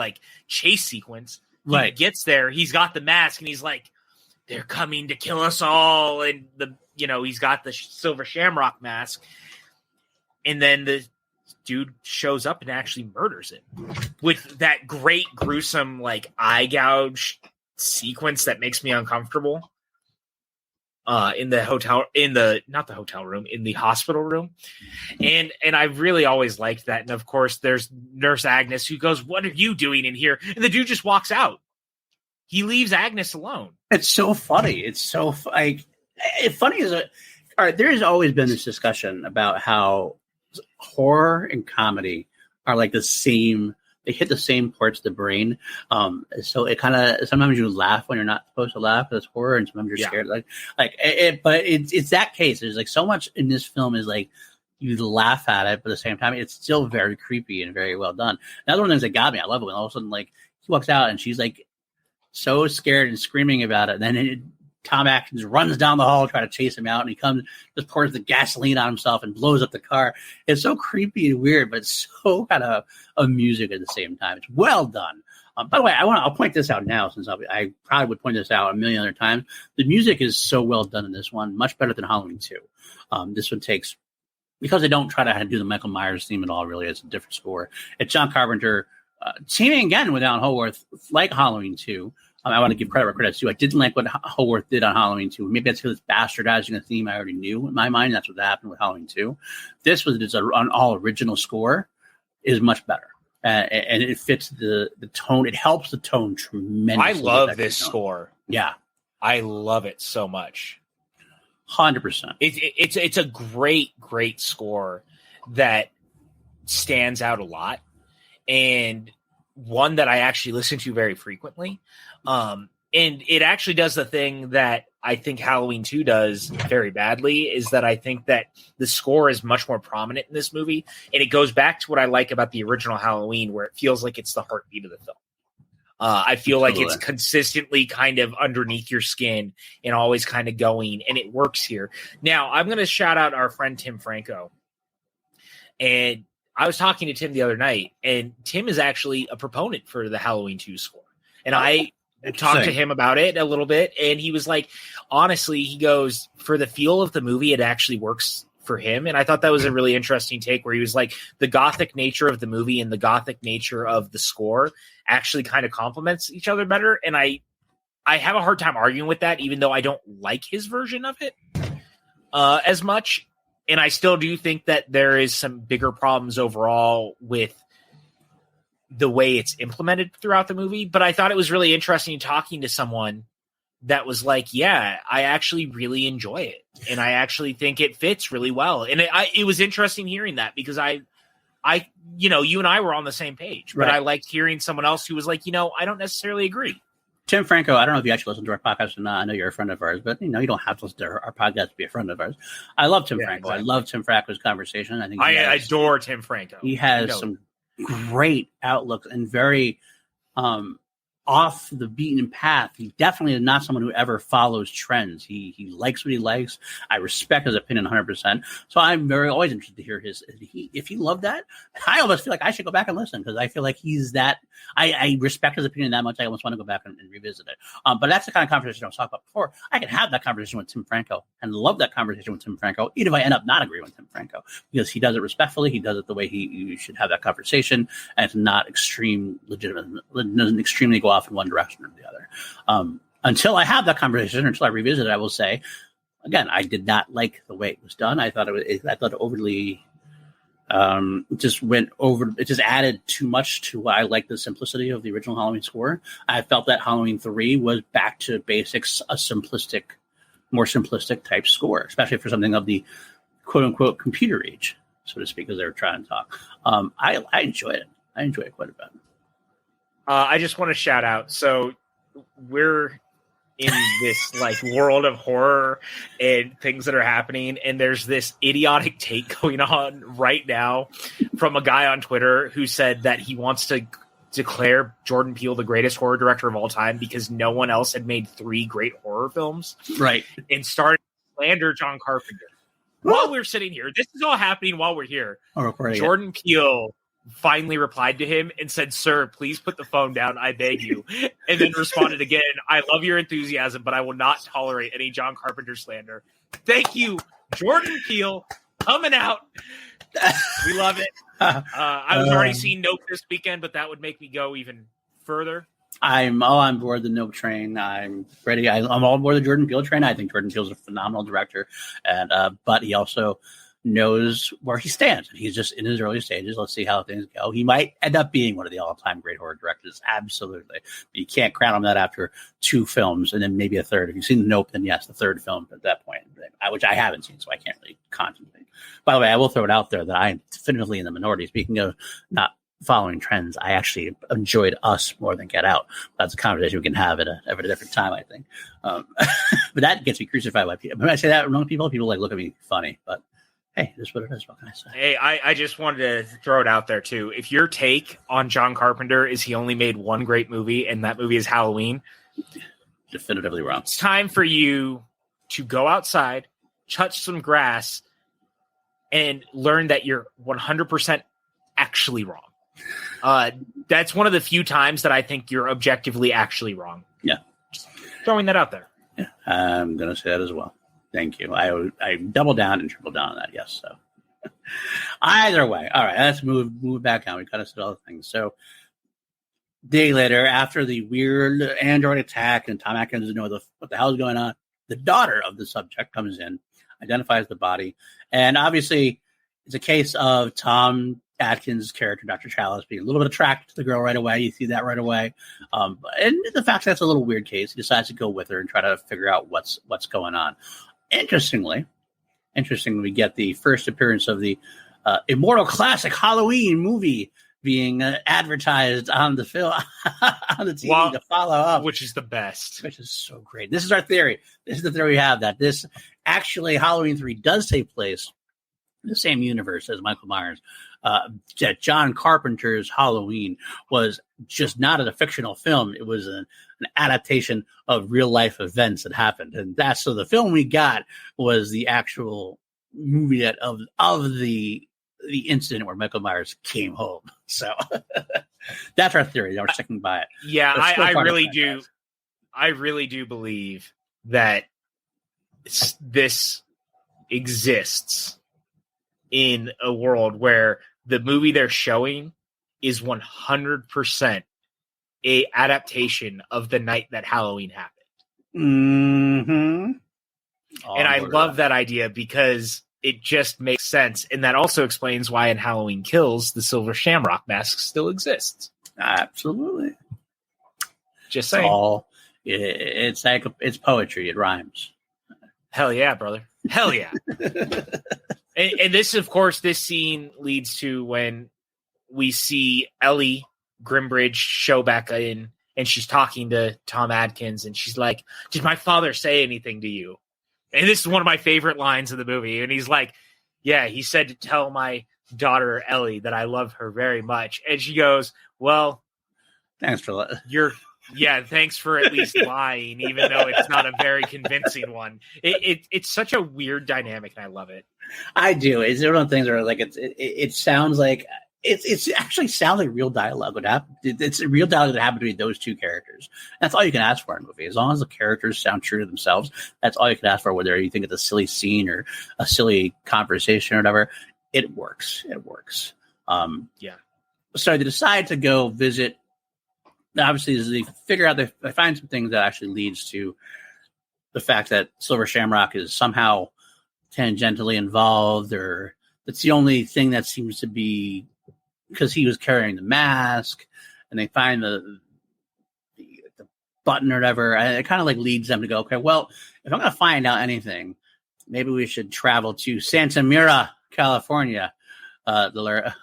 chase sequence. He gets there, he's got the mask, and he's like, they're coming to kill us all. And he's got the silver shamrock mask. And then the dude shows up and actually murders him with that great gruesome eye gouge sequence that makes me uncomfortable in the hospital room. And I really always liked that. And of course there's Nurse Agnes who goes, "What are you doing in here?" And the dude just walks out. He leaves Agnes alone. It's so funny. It's so funny all right, there's always been this discussion about how horror and comedy are the same. They hit the same parts of the brain. So it kind of, sometimes you laugh when you're not supposed to laugh because it's horror, and sometimes you're scared. But it's that case. There's so much in this film is you laugh at it, but at the same time, it's still very creepy and very well done. Another one of the things that got me, I love it when all of a sudden he walks out and she's so scared and screaming about it. And then Tom Atkins runs down the hall trying to chase him out, and he comes, just pours the gasoline on himself and blows up the car. It's so creepy and weird, but it's so kind of amusing at the same time. It's well done. By the way, I'll point this out now, since I probably would point this out a million other times. The music is so well done in this one, much better than Halloween 2. This one takes, because they don't try to do the Michael Myers theme at all, really. It's a different score. It's John Carpenter teaming again with Alan Howarth, like Halloween 2. I want to give credit where credit's due. I didn't like what Howarth did on Halloween 2. Maybe that's because it's bastardizing a theme I already knew in my mind. That's what happened with Halloween 2. This was just an all original score, is much better. And it fits the tone. It helps the tone tremendously. I love this score. Yeah. I love it so much. 100%. It's a great score that stands out a lot, and one that I actually listen to very frequently. And it actually does the thing that I think Halloween 2 does very badly, is that I think that the score is much more prominent in this movie. And it goes back to what I like about the original Halloween, where it feels like it's the heartbeat of the film. I feel like it's consistently kind of underneath your skin and always kind of going, and it works here. Now, I'm going to shout out our friend Tim Franco. And I was talking to Tim the other night, and Tim is actually a proponent for the Halloween 2 score. And I talked to him about it a little bit, and he was like, honestly, he goes, for the feel of the movie, it actually works for him. And I thought that was a really interesting take, where he was like, the gothic nature of the movie and the gothic nature of the score actually kind of complements each other better. And I have a hard time arguing with that, even though I don't like his version of it as much. And I still do think that there is some bigger problems overall with the way it's implemented throughout the movie. But I thought it was really interesting talking to someone that was like, yeah, I actually really enjoy it. And I actually think it fits really well. And it was interesting hearing that, because I, you and I were on the same page, but I liked hearing someone else who was like, I don't necessarily agree. Tim Franco, I don't know if you actually listen to our podcast or not. I know you're a friend of ours, but you don't have to listen to our podcast to be a friend of ours. I love Tim Franco. Exactly. I love Tim Franco's conversation. I think I adore Tim Franco. He has some great outlooks and very off the beaten path. He definitely is not someone who ever follows trends. He likes what he likes. I respect his opinion 100%. So I'm always interested to hear if he loved that, I almost feel like I should go back and listen, because I feel like he's that. I respect his opinion that much. I almost want to go back and revisit it. But that's the kind of conversation I was talking about before. I can have that conversation with Tim Franco and love that conversation with Tim Franco, even if I end up not agreeing with Tim Franco, because he does it respectfully. He does it the way you should have that conversation, and it's not legitimate. It doesn't extremely go off in one direction or the other. Until I have that conversation, until I revisit it, I will say, again, I did not like the way it was done. I thought it overly just went over. It just added too much to what I like the simplicity of the original Halloween score. I felt that Halloween 3 was back to basics, more simplistic type score, especially for something of the quote unquote computer age, so to speak, as they were trying to talk. I enjoyed it. I enjoyed it quite a bit. I just want to shout out. So we're in this world of horror and things that are happening, and there's this idiotic take going on right now from a guy on Twitter who said that he wants to declare Jordan Peele the greatest horror director of all time because no one else had made 3 great horror films. Right. And started to slander John Carpenter. While we're sitting here, this is all happening while we're here. Jordan Peele finally replied to him and said, "Sir, please put the phone down. I beg you." And then responded again, "I love your enthusiasm, but I will not tolerate any John Carpenter slander." Thank you, Jordan Peele, coming out. We love it. I was already seeing Nope this weekend, but that would make me go even further. I'm all on board the Nope train. I'm ready. I'm all on board the Jordan Peele train. I think Jordan Peele's a phenomenal director, and but he also knows where he stands. He's just in his early stages. Let's see how things go. He might end up being one of the all-time great horror directors. Absolutely. But you can't crown him that after 2 films and then maybe a third. If you've seen Nope, then yes, the third film at that point, which I haven't seen, so I can't really contemplate. By the way, I will throw it out there that I'm definitively in the minority. Speaking of not following trends, I actually enjoyed Us more than Get Out. That's a conversation we can have at a different time, I think. But that gets me crucified by people. When I say that among people look at me funny, but hey, this is what it is. What can I say? Hey, I just wanted to throw it out there, too. If your take on John Carpenter is he only made 1 great movie, and that movie is Halloween, definitively wrong. It's time for you to go outside, touch some grass, and learn that you're 100% actually wrong. That's one of the few times that I think you're objectively actually wrong. Yeah. Just throwing that out there. Yeah, I'm going to say that as well. Thank you. I double down and triple down on that. Yes. So either way. All right. Let's move back on. We kind of said all the things. So day later, after the weird android attack and Tom Atkins doesn't know what the hell is going on, the daughter of the subject comes in, identifies the body. And obviously it's a case of Tom Atkins' character, Dr. Chalice, being a little bit attracted to the girl right away. You see that right away. And the fact that's a little weird case, he decides to go with her and try to figure out what's going on. Interestingly, we get the first appearance of the immortal classic Halloween movie being advertised on the film on the TV to follow up, which is the best, which is so great. This is our theory. This is the theory we have, that this actually Halloween 3 does take place in the same universe as Michael Myers. That John Carpenter's Halloween was just not a fictional film. It was an adaptation of real life events that happened. And so the film we got was the actual movie of the the incident where Michael Myers came home. So that's our theory. We're sticking by it. Yeah, I really do. I really do believe that this exists in a world where the movie they're showing is 100% a adaptation of the night that Halloween happened. Mm-hmm. And I love that idea because it just makes sense. And that also explains why in Halloween Kills, the Silver Shamrock mask still exists. Absolutely. Just saying. It's like it's poetry. It rhymes. Hell yeah, brother. Hell yeah. and this, of course, this scene leads to when we see Ellie Grimbridge show back in, and she's talking to Tom Atkins, and she's like, "Did my father say anything to you?" And this is one of my favorite lines of the movie. And he's like, "Yeah, he said to tell my daughter Ellie that I love her very much." And she goes, "Well, thanks for thanks for at least lying, even though it's not a very convincing one." It's such a weird dynamic, and I love it. I do. It's one of the things where like it sounds like it actually sounds like real dialogue would happen. It's a real dialogue that happened between those two characters. That's all you can ask for in a movie. As long as the characters sound true to themselves, that's all you can ask for. Whether you think it's a silly scene or a silly conversation or whatever, it works. It works. Yeah. So they decide to go visit. Obviously, as they figure out, they find some things that actually leads to the fact that Silver Shamrock is somehow tangentially involved, or that's the only thing that seems to be because he was carrying the mask, and they find the button or whatever, and it kind of like leads them to go, okay, well, if I'm going to find out anything, maybe we should travel to Santa Mira, California, the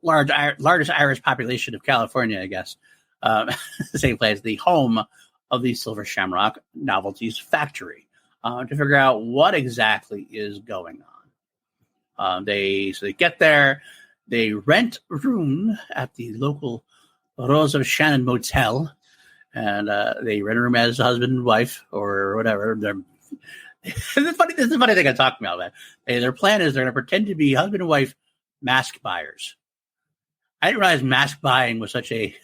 largest Irish population of California, I guess. The same place, the home of the Silver Shamrock Novelties Factory, to figure out what exactly is going on. They get there, they rent a room at the local Rose of Shannon Motel, and they rent a room as husband and wife or whatever. This is a funny thing I'm talking about. Their plan is they're going to pretend to be husband and wife mask buyers. I didn't realize mask buying was such a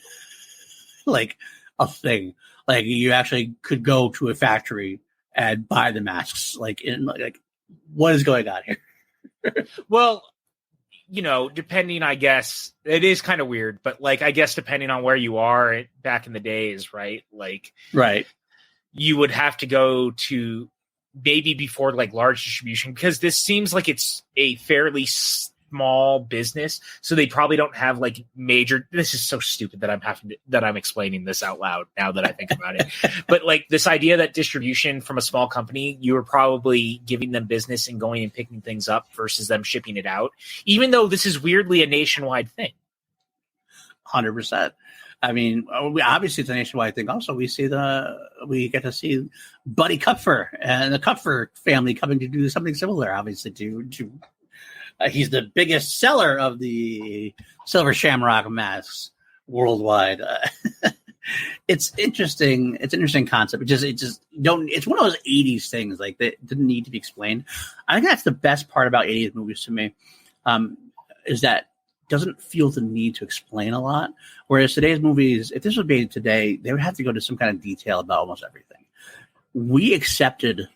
a thing. Like you actually could go to a factory and buy the masks. Like what is going on here? Well, depending, I guess it is kind of weird, but I guess depending on where you are back in the days, right? Right. You would have to go to maybe before large distribution, because this seems like it's a fairly small business, so they probably don't have major. This is so stupid that I'm explaining this out loud now that I think about it. But this idea that distribution from a small company, you were probably giving them business and going and picking things up versus them shipping it out, even though this is weirdly a nationwide thing. 100%. I mean, obviously it's a nationwide thing. Also, we get to see Buddy Kupfer and the Kupfer family coming to do something similar. Obviously, to he's the biggest seller of the Silver Shamrock masks worldwide. It's interesting. It's an interesting concept. It's one of those 80s things that didn't need to be explained. I think that's the best part about 80s movies to me, is that it doesn't feel the need to explain a lot. Whereas today's movies, if this was made today, they would have to go to some kind of detail about almost everything. We accepted,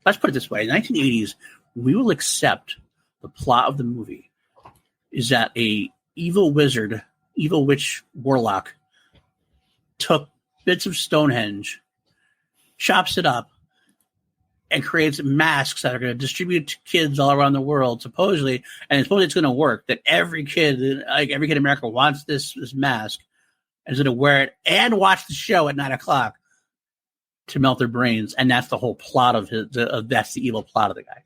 let's put it this way, in the 1980s, we will accept the plot of the movie is that a evil witch warlock took bits of Stonehenge, chops it up, and creates masks that are going to distribute to kids all around the world, supposedly, and supposedly it's going to work, that every kid in America wants this mask and is going to wear it and watch the show at 9:00 to melt their brains, and that's the whole plot of that's the evil plot of the guy.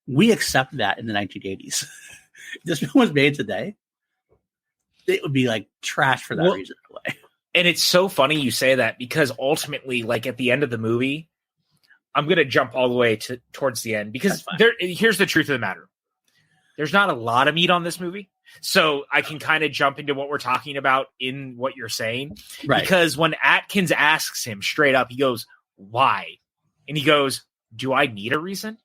We accept that in the 1980s. If this film was made today, it would be trash for that reason. And it's so funny you say that, because ultimately, at the end of the movie, I'm going to jump all the way towards the end, because here's the truth of the matter. There's not a lot of meat on this movie. So I can kind of jump into what we're talking about in what you're saying. Right. Because when Atkins asks him straight up, he goes, "Why?" And he goes, "Do I need a reason?"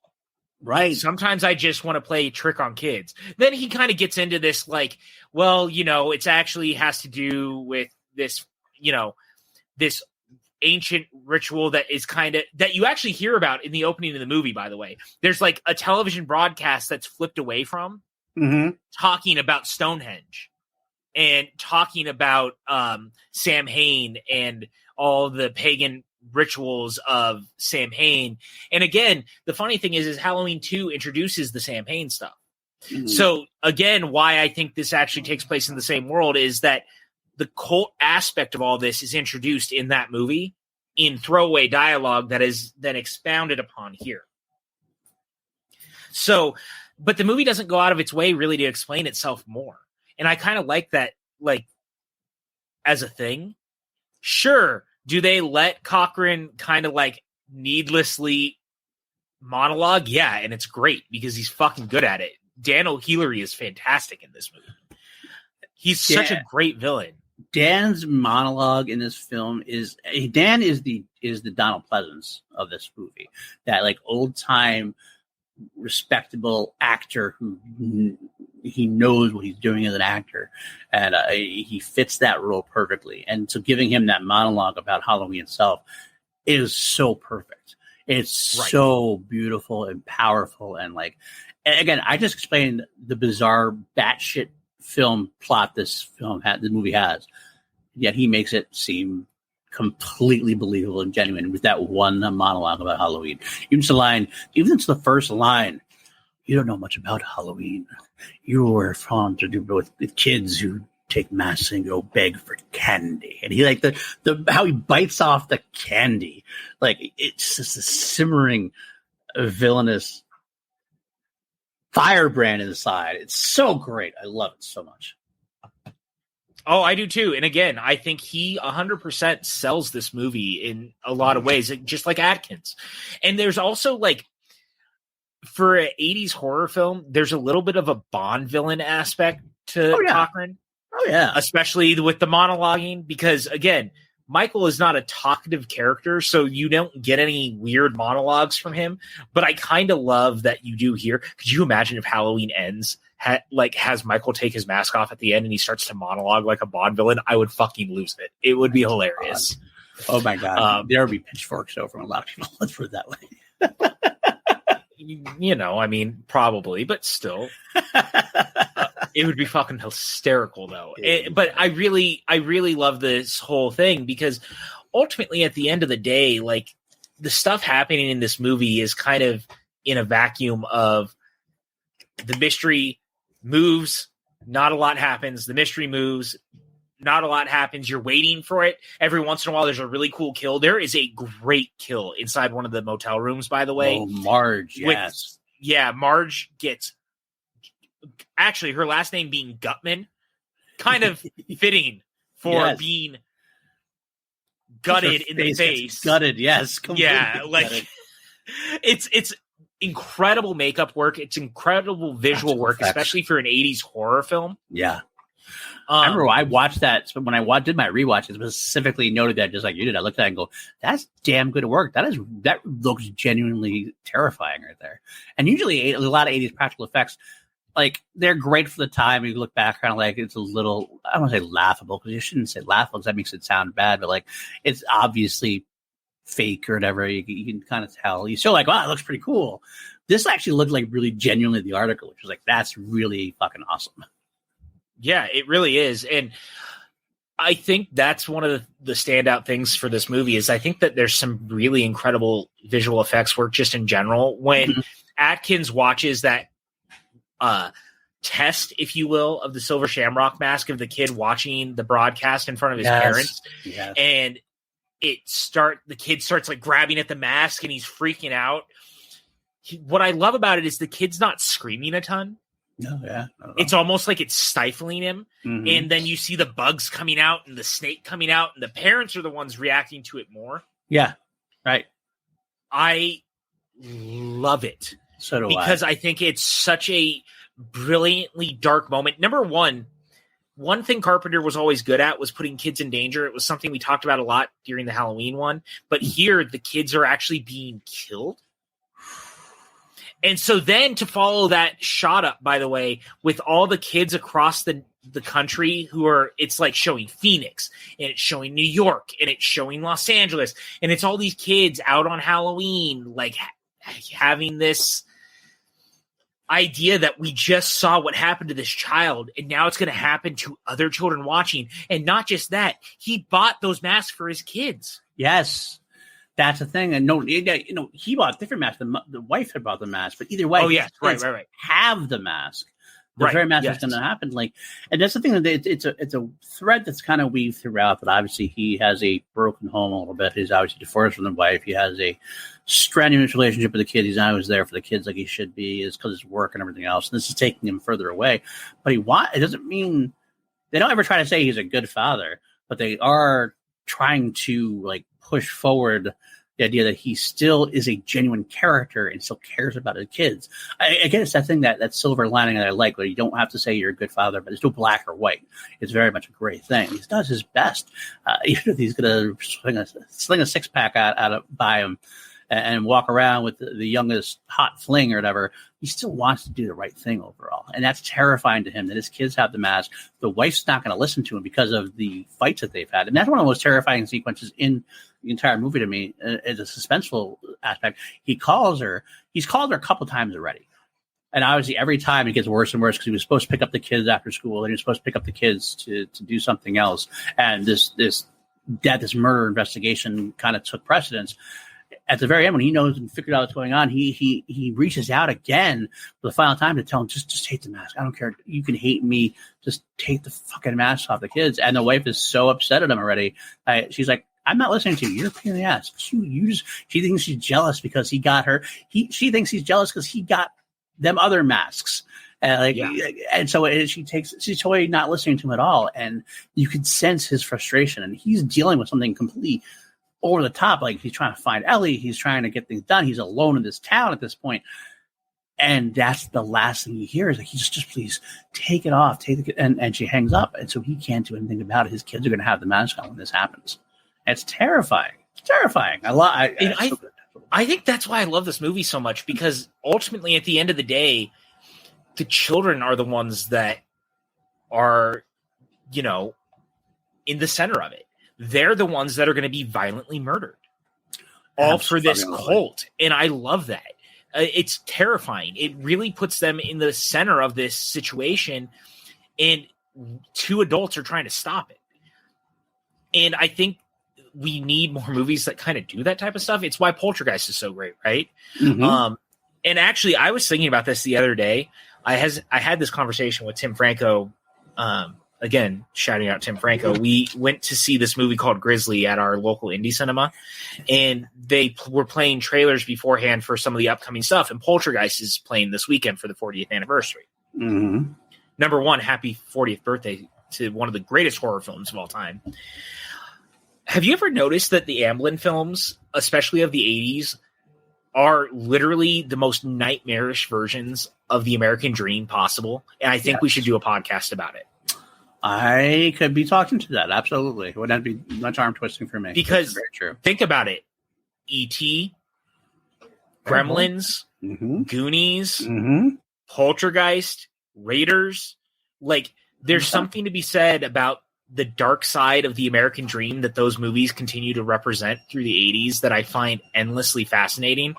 Right. Sometimes I just want to play a trick on kids. Then he kind of gets into this like, well, it's actually has to do with this, this ancient ritual that is that you actually hear about in the opening of the movie, by the way. There's like a television broadcast that's flipped away from talking about Stonehenge and talking about Samhain and all the pagan rituals of Samhain. And again, the funny thing is Halloween 2 introduces the Samhain stuff. So again, why I think this actually takes place in the same world is that the cult aspect of all this is introduced in that movie in throwaway dialogue that is then expounded upon here. So, but the movie doesn't go out of its way really to explain itself more. And I kind of like that, like, as a thing. Sure, do they let Cochran kind of like needlessly monologue? Yeah, and it's great because he's fucking good at it. Dan O'Leary is fantastic in this movie. He's such a great villain. Dan's monologue in this film is the Donald Pleasance of this movie. That like old time respectable actor who he knows what he's doing as an actor, and he fits that role perfectly. And so giving him that monologue about Halloween itself is so perfect. It's so beautiful and powerful. And like, and again, I just explained the bizarre batshit film plot this movie has, yet he makes it seem completely believable and genuine with that one monologue about Halloween. Even the first line, you don't know much about Halloween. You were fond to do with kids who take masks and go beg for candy. And he like the how he bites off the candy. Like it's just a simmering villainous firebrand inside. It's so great. I love it so much. Oh, I do too. And again, I think he 100% sells this movie in a lot of ways, just like Atkins. And there's also like, for an 80s horror film, there's a little bit of a Bond villain aspect to Cochran. Oh, yeah. Especially with the monologuing, because again, Michael is not a talkative character, so you don't get any weird monologues from him. But I kind of love that you do here. Could you imagine if Halloween ends, has Michael take his mask off at the end and he starts to monologue like a Bond villain? I would fucking lose it. It would be hilarious. Oh my God. There would be pitchforks though from a lot of people. Let's put it that way. I mean, probably, but still. It would be fucking hysterical though. But I really love this whole thing because ultimately at the end of the day, like the stuff happening in this movie is kind of in a vacuum of the mystery moves, not a lot happens. The mystery moves, not a lot happens. You're waiting for it. Every once in a while, there's a really cool kill. There is a great kill inside one of the motel rooms, by the way. Oh, Marge, yes. Marge gets... Actually, her last name being Gutman, kind of fitting for being gutted in the face. Gutted, yes. Yeah, like gutted. It's incredible makeup work. It's incredible visual work, especially for an 80s horror film. Yeah. I remember I watched that when I did my rewatch. It specifically noted that just like you did. I looked at it and go, "That's damn good work. That looks genuinely terrifying right there." And usually, a lot of 80s practical effects, like they're great for the time. You look back, kind of like it's a little, I don't want to say laughable because you shouldn't say laughable because that makes it sound bad. But like it's obviously fake or whatever. You can kind of tell. You're still like, "Wow, it looks pretty cool." This actually looked like really genuinely the article, which was like, "That's really fucking awesome." Yeah, it really is. And I think that's one of the standout things for this movie is I think that there's some really incredible visual effects work just in general. When Atkins watches that test, if you will, of the Silver Shamrock mask of the kid watching the broadcast in front of his parents. Yes. And the kid starts like grabbing at the mask and he's freaking out. What I love about it is the kid's not screaming a ton. No, yeah. It's almost like it's stifling him. Mm-hmm. And then you see the bugs coming out and the snake coming out, and the parents are the ones reacting to it more. Yeah, right. I love it. So do because I think it's such a brilliantly dark moment. Number one thing Carpenter was always good at was putting kids in danger. It was something we talked about a lot during the Halloween one. But here, the kids are actually being killed. And so then to follow that shot up, by the way, with all the kids across the country who are, it's like showing Phoenix and it's showing New York and it's showing Los Angeles. And it's all these kids out on Halloween, like having this idea that we just saw what happened to this child and now it's going to happen to other children watching. And not just that, he bought those masks for his kids. Yes. That's the thing. And he bought different masks. The wife had bought the mask, but either way, right. Have the mask. The very mask is going to happen. Like, and that's the thing that it's a thread that's kind of weaved throughout. But obviously, he has a broken home a little bit. He's obviously divorced from the wife. He has a strenuous relationship with the kid. He's not always there for the kids like he should be. It's because his work and everything else. And this is taking him further away. But it doesn't mean they don't ever try to say he's a good father, but they are trying to like push forward the idea that he still is a genuine character and still cares about his kids. Again, it's that thing, that silver lining that I like, where you don't have to say you're a good father, but it's no black or white. It's very much a great thing. He does his best. Even if he's going to sling a six-pack out by him and walk around with the youngest hot fling or whatever, he still wants to do the right thing overall. And that's terrifying to him, that his kids have the mask. The wife's not going to listen to him because of the fights that they've had. And that's one of the most terrifying sequences in the entire movie to me, is a suspenseful aspect. He's called her a couple times already. And obviously every time it gets worse and worse, because he was supposed to pick up the kids after school, and he was supposed to pick up the kids to do something else. And this murder investigation kind of took precedence. At the very end, when he knows and figured out what's going on, he reaches out again for the final time to tell him, just take the mask. I don't care. You can hate me. Just take the fucking mask off the kids. And the wife is so upset at him already. She's like, I'm not listening to you. You're a pain in the ass. She thinks she's jealous because he got her. She thinks he's jealous because he got them other masks. And so she's totally not listening to him at all. And you could sense his frustration, and he's dealing with something completely over the top. Like, he's trying to find Ellie. He's trying to get things done. He's alone in this town at this point. And that's the last thing he hears. Like, he's just please take it off. And she hangs up. And so he can't do anything about it. His kids are going to have the mask on when this happens. It's terrifying. It's terrifying. I think that's why I love this movie so much, because ultimately at the end of the day, the children are the ones that are, in the center of it. They're the ones that are going to be violently murdered. All for this cult. And I love that. It's terrifying. It really puts them in the center of this situation, and two adults are trying to stop it. And I think we need more movies that kind of do that type of stuff. It's why Poltergeist is so great, right? Mm-hmm. And actually, I was thinking about this the other day. I had this conversation with Tim Franco. Again, shouting out Tim Franco. We went to see this movie called Grizzly at our local indie cinema, and they were playing trailers beforehand for some of the upcoming stuff. And Poltergeist is playing this weekend for the 40th anniversary. Mm-hmm. Number one, happy 40th birthday to one of the greatest horror films of all time. Have you ever noticed that the Amblin films, especially of the 80s, are literally the most nightmarish versions of the American dream possible? And I think we should do a podcast about it. I could be talking to that. Absolutely. Wouldn't that be much arm twisting for me? Because very true. Think about it. E.T., Gremlins, mm-hmm. Goonies, mm-hmm. Poltergeist, Raiders. Like, there's something to be said about the dark side of the American dream that those movies continue to represent through the 80s that I find endlessly fascinating.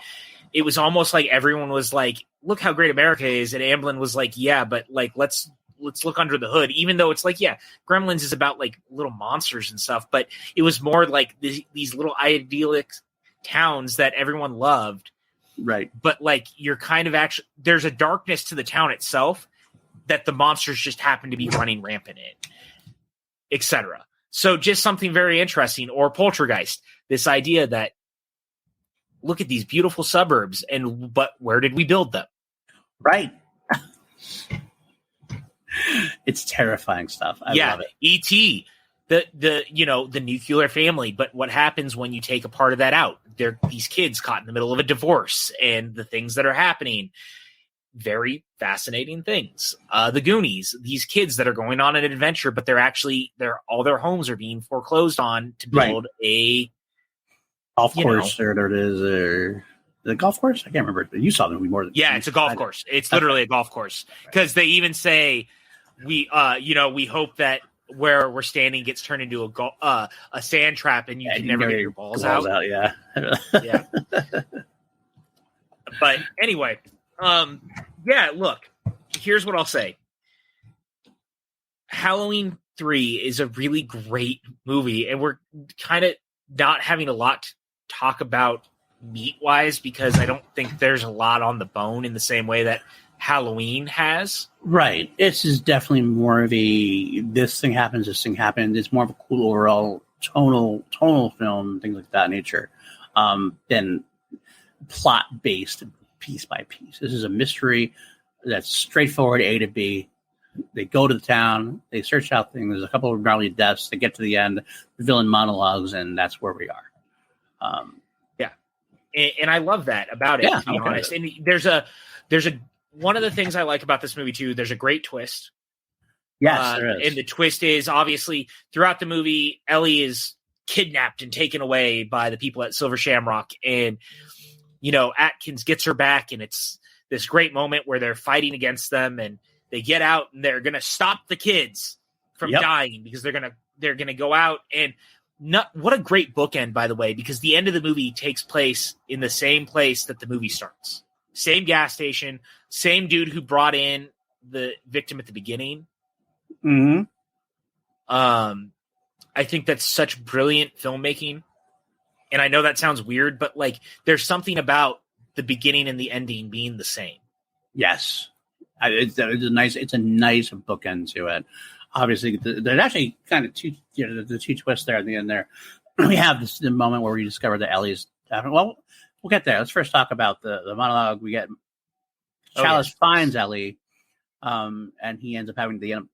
It was almost like everyone was like, look how great America is. And Amblin was like, yeah, but like, let's look under the hood, even though it's like, yeah, Gremlins is about like little monsters and stuff, but it was more like these little idyllic towns that everyone loved. Right. But like, you're kind of actually, there's a darkness to the town itself that the monsters just happen to be running rampant in, etc. So just something very interesting. Or Poltergeist, this idea that look at these beautiful suburbs, but where did we build them? Right. It's terrifying stuff. I love it. E.T., the nuclear family, but what happens when you take a part of that out? They're these kids caught in the middle of a divorce and the things that are happening. Very fascinating things. The Goonies, these kids that are going on an adventure, but all their homes are being foreclosed on to build a golf course, or it is, or The golf course? I can't remember. You saw the movie more than it's a golf course. It's literally a golf course because they even say we hope that where we're standing gets turned into a sand trap and you can never get your balls out. Yeah. Yeah. But anyway, look, here's what I'll say. Halloween 3 is a really great movie, and we're kind of not having a lot to talk about meat-wise because I don't think there's a lot on the bone in the same way that Halloween has. Right. This is definitely more of a this thing happens. It's more of a cool overall tonal film, things like that nature, than plot-based piece by piece. This is a mystery that's straightforward A to B. They go to the town, they search out things. There's a couple of gnarly deaths. They get to the end, the villain monologues, and that's where we are. And I love that about it, to be honest. And there's a one of the things I like about this movie too. There's a great twist. Yes, there is. And the twist is obviously throughout the movie, Ellie is kidnapped and taken away by the people at Silver Shamrock, and Atkins gets her back, and it's this great moment where they're fighting against them, and they get out, and they're gonna stop the kids from dying because they're gonna go out and. What a great bookend, by the way, because the end of the movie takes place in the same place that the movie starts. Same gas station, same dude who brought in the victim at the beginning. Mm-hmm. I think that's such brilliant filmmaking. And I know that sounds weird, but there's something about the beginning and the ending being the same. Yes. It's a nice bookend to it. Obviously, there's actually kind of the two twists there at the end there. We have the moment where we discover that Ellie's... Well, we'll get there. Let's first talk about the monologue. We get... Chalice finds Ellie, and he ends up having to end up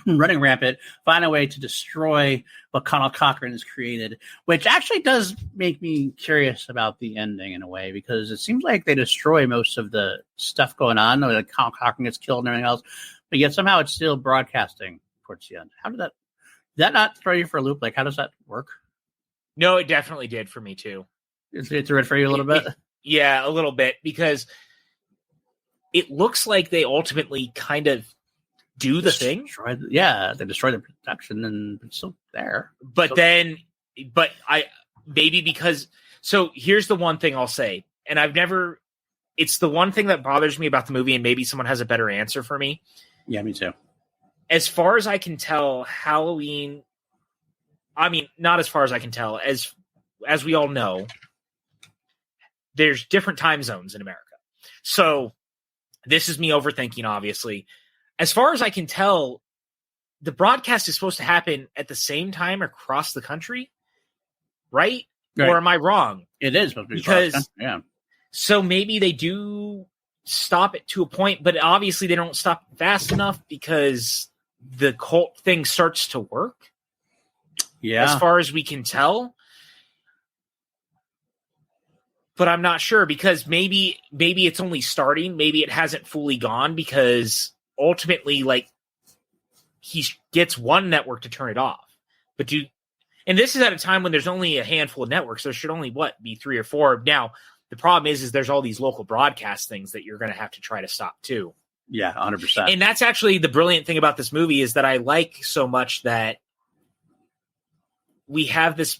running rampant, find a way to destroy what Connell Cochran has created, which actually does make me curious about the ending in a way, because it seems like they destroy most of the stuff going on. Like Connell Cochran gets killed and everything else, but yet somehow it's still broadcasting towards the end. How did that not throw you for a loop? Like, how does that work? No, it definitely did for me too. It's read for you a little bit? Yeah, a little bit, because it looks like they ultimately kind of do the thing. They destroy the production and it's still there. But so here's the one thing I'll say, and it's the one thing that bothers me about the movie, and maybe someone has a better answer for me. Yeah, me too. As far as I can tell, Halloween, not as far as I can tell, as we all know, there's different time zones in America. So this is me overthinking, obviously. As far as I can tell, the broadcast is supposed to happen at the same time across the country, right? Or am I wrong? It is supposed to be because So maybe they do stop it to a point, but obviously they don't stop fast enough because the cult thing starts to work. Yeah, as far as we can tell. But I'm not sure, because maybe it's only starting. Maybe it hasn't fully gone, because ultimately, he gets one network to turn it off. And this is at a time when there's only a handful of networks. There should only be 3 or 4. Now, the problem is there's all these local broadcast things that you're going to have to try to stop too. Yeah, 100%. And that's actually the brilliant thing about this movie, is that I like so much that we have this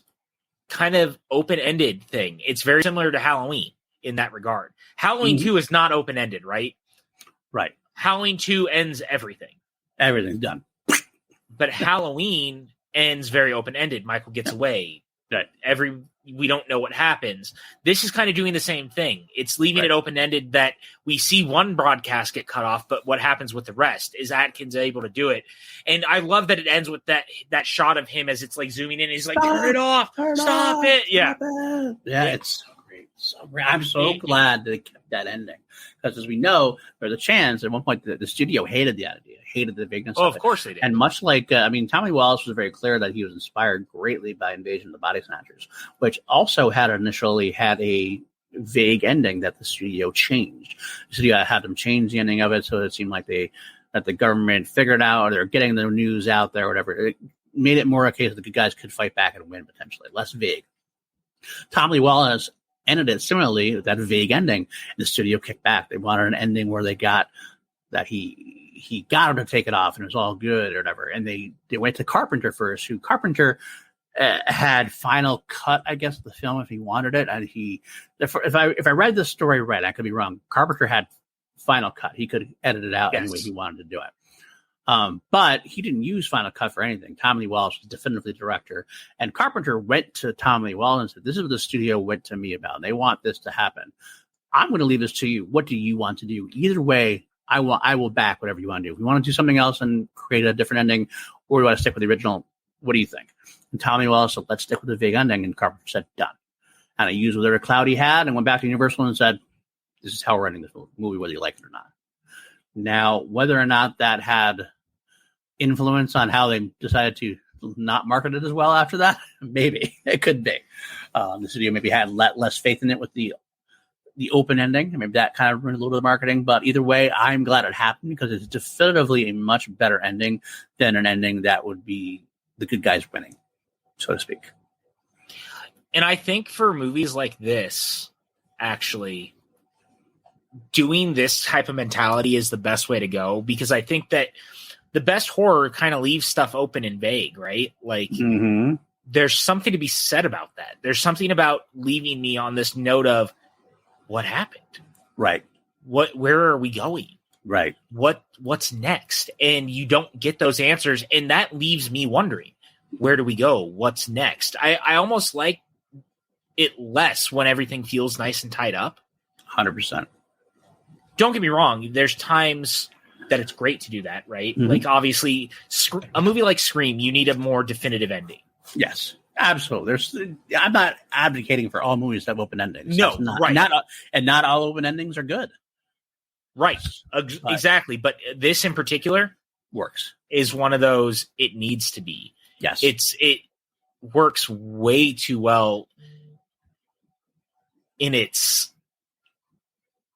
kind of open-ended thing. It's very similar to Halloween in that regard. Halloween 2 is not open-ended, right? Right. Halloween 2 ends everything. Everything's done. But Halloween ends very open-ended. Michael gets away. Right. We don't know what happens. This is kind of doing the same thing. It's leaving it open-ended, that we see one broadcast get cut off, but what happens with the rest? Is Atkins able to do it? And I love that it ends with that shot of him as it's zooming in. And he's like, turn it off. Stop it. Yeah. Yeah, it's so great. So great. I'm so glad they kept that ending. Because as we know, there's a chance at one point the studio hated the idea, hated the bigness of it. Of course they did. And much like, Tommy Wallace was very clear that he was inspired greatly by Invasion of the Body Snatchers, which also initially had a vague ending that the studio changed. The studio had them change the ending of it, so it seemed like that the government figured out, or they're getting the news out there, or whatever. It made it more a case that the good guys could fight back and win, potentially. Less vague. Tommy Wallace ended it similarly with that vague ending. The studio kicked back. They wanted an ending where they got that he got him to take it off and it was all good or whatever. And they went to Carpenter first, who Carpenter had final cut, I guess, of the film if he wanted it. And if I read the story right, I could be wrong. Carpenter had final cut. He could edit it out any way he wanted to do it. But he didn't use final cut for anything. Tom Lee Wallace was definitively director. And Carpenter went to Tom Lee Wallace and said, this is what the studio went to me about. They want this to happen. I'm going to leave this to you. What do you want to do? Either way, I will back whatever you want to do. If you want to do something else and create a different ending, or do you want to stick with the original? What do you think? And Tommy Wallace said, let's stick with the vague ending. And Carpenter said, done. And I used whatever cloud he had and went back to Universal and said, this is how we're ending this movie, whether you like it or not. Now, whether or not that had influence on how they decided to not market it as well after that, maybe. It could be. The studio maybe had less faith in it with the open ending. Maybe that kind of ruined a little bit of marketing. But either way, I'm glad it happened because it's definitively a much better ending than an ending that would be the good guys winning, so to speak. And I think for movies like this, actually, doing this type of mentality is the best way to go, because I think that the best horror kind of leaves stuff open and vague, right? Like, there's something to be said about that. There's something about leaving me on this note of what happened, right? Where are we going? Right. What's next? And you don't get those answers. And that leaves me wondering, where do we go? What's next? I almost like it less when everything feels nice and tied up. 100%. Don't get me wrong. There's times that it's great to do that, right? Like, obviously, a movie like Scream, you need a more definitive ending. Yes, absolutely. I'm not advocating for all movies to have open endings. No, right. Not all open endings are good. Right. Exactly. But this in particular works. Is one of those, it needs to be. Yes. It works way too well in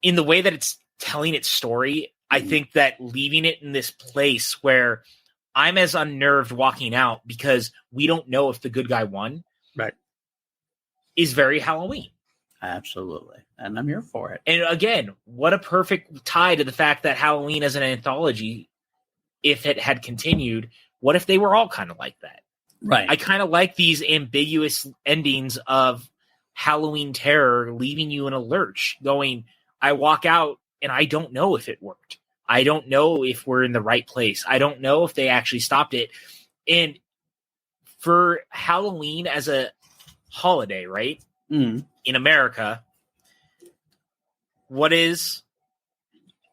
the way that it's telling its story. I think that leaving it in this place where I'm as unnerved walking out because we don't know if the good guy won. Right. Is very Halloween. Absolutely. And I'm here for it. And again, what a perfect tie to the fact that Halloween as an anthology, if it had continued, what if they were all kind of like that? Right. I kind of like these ambiguous endings of Halloween terror, leaving you in a lurch, going, I walk out and I don't know if it worked. I don't know if we're in the right place. I don't know if they actually stopped it. And for Halloween as a holiday, right? In America, what is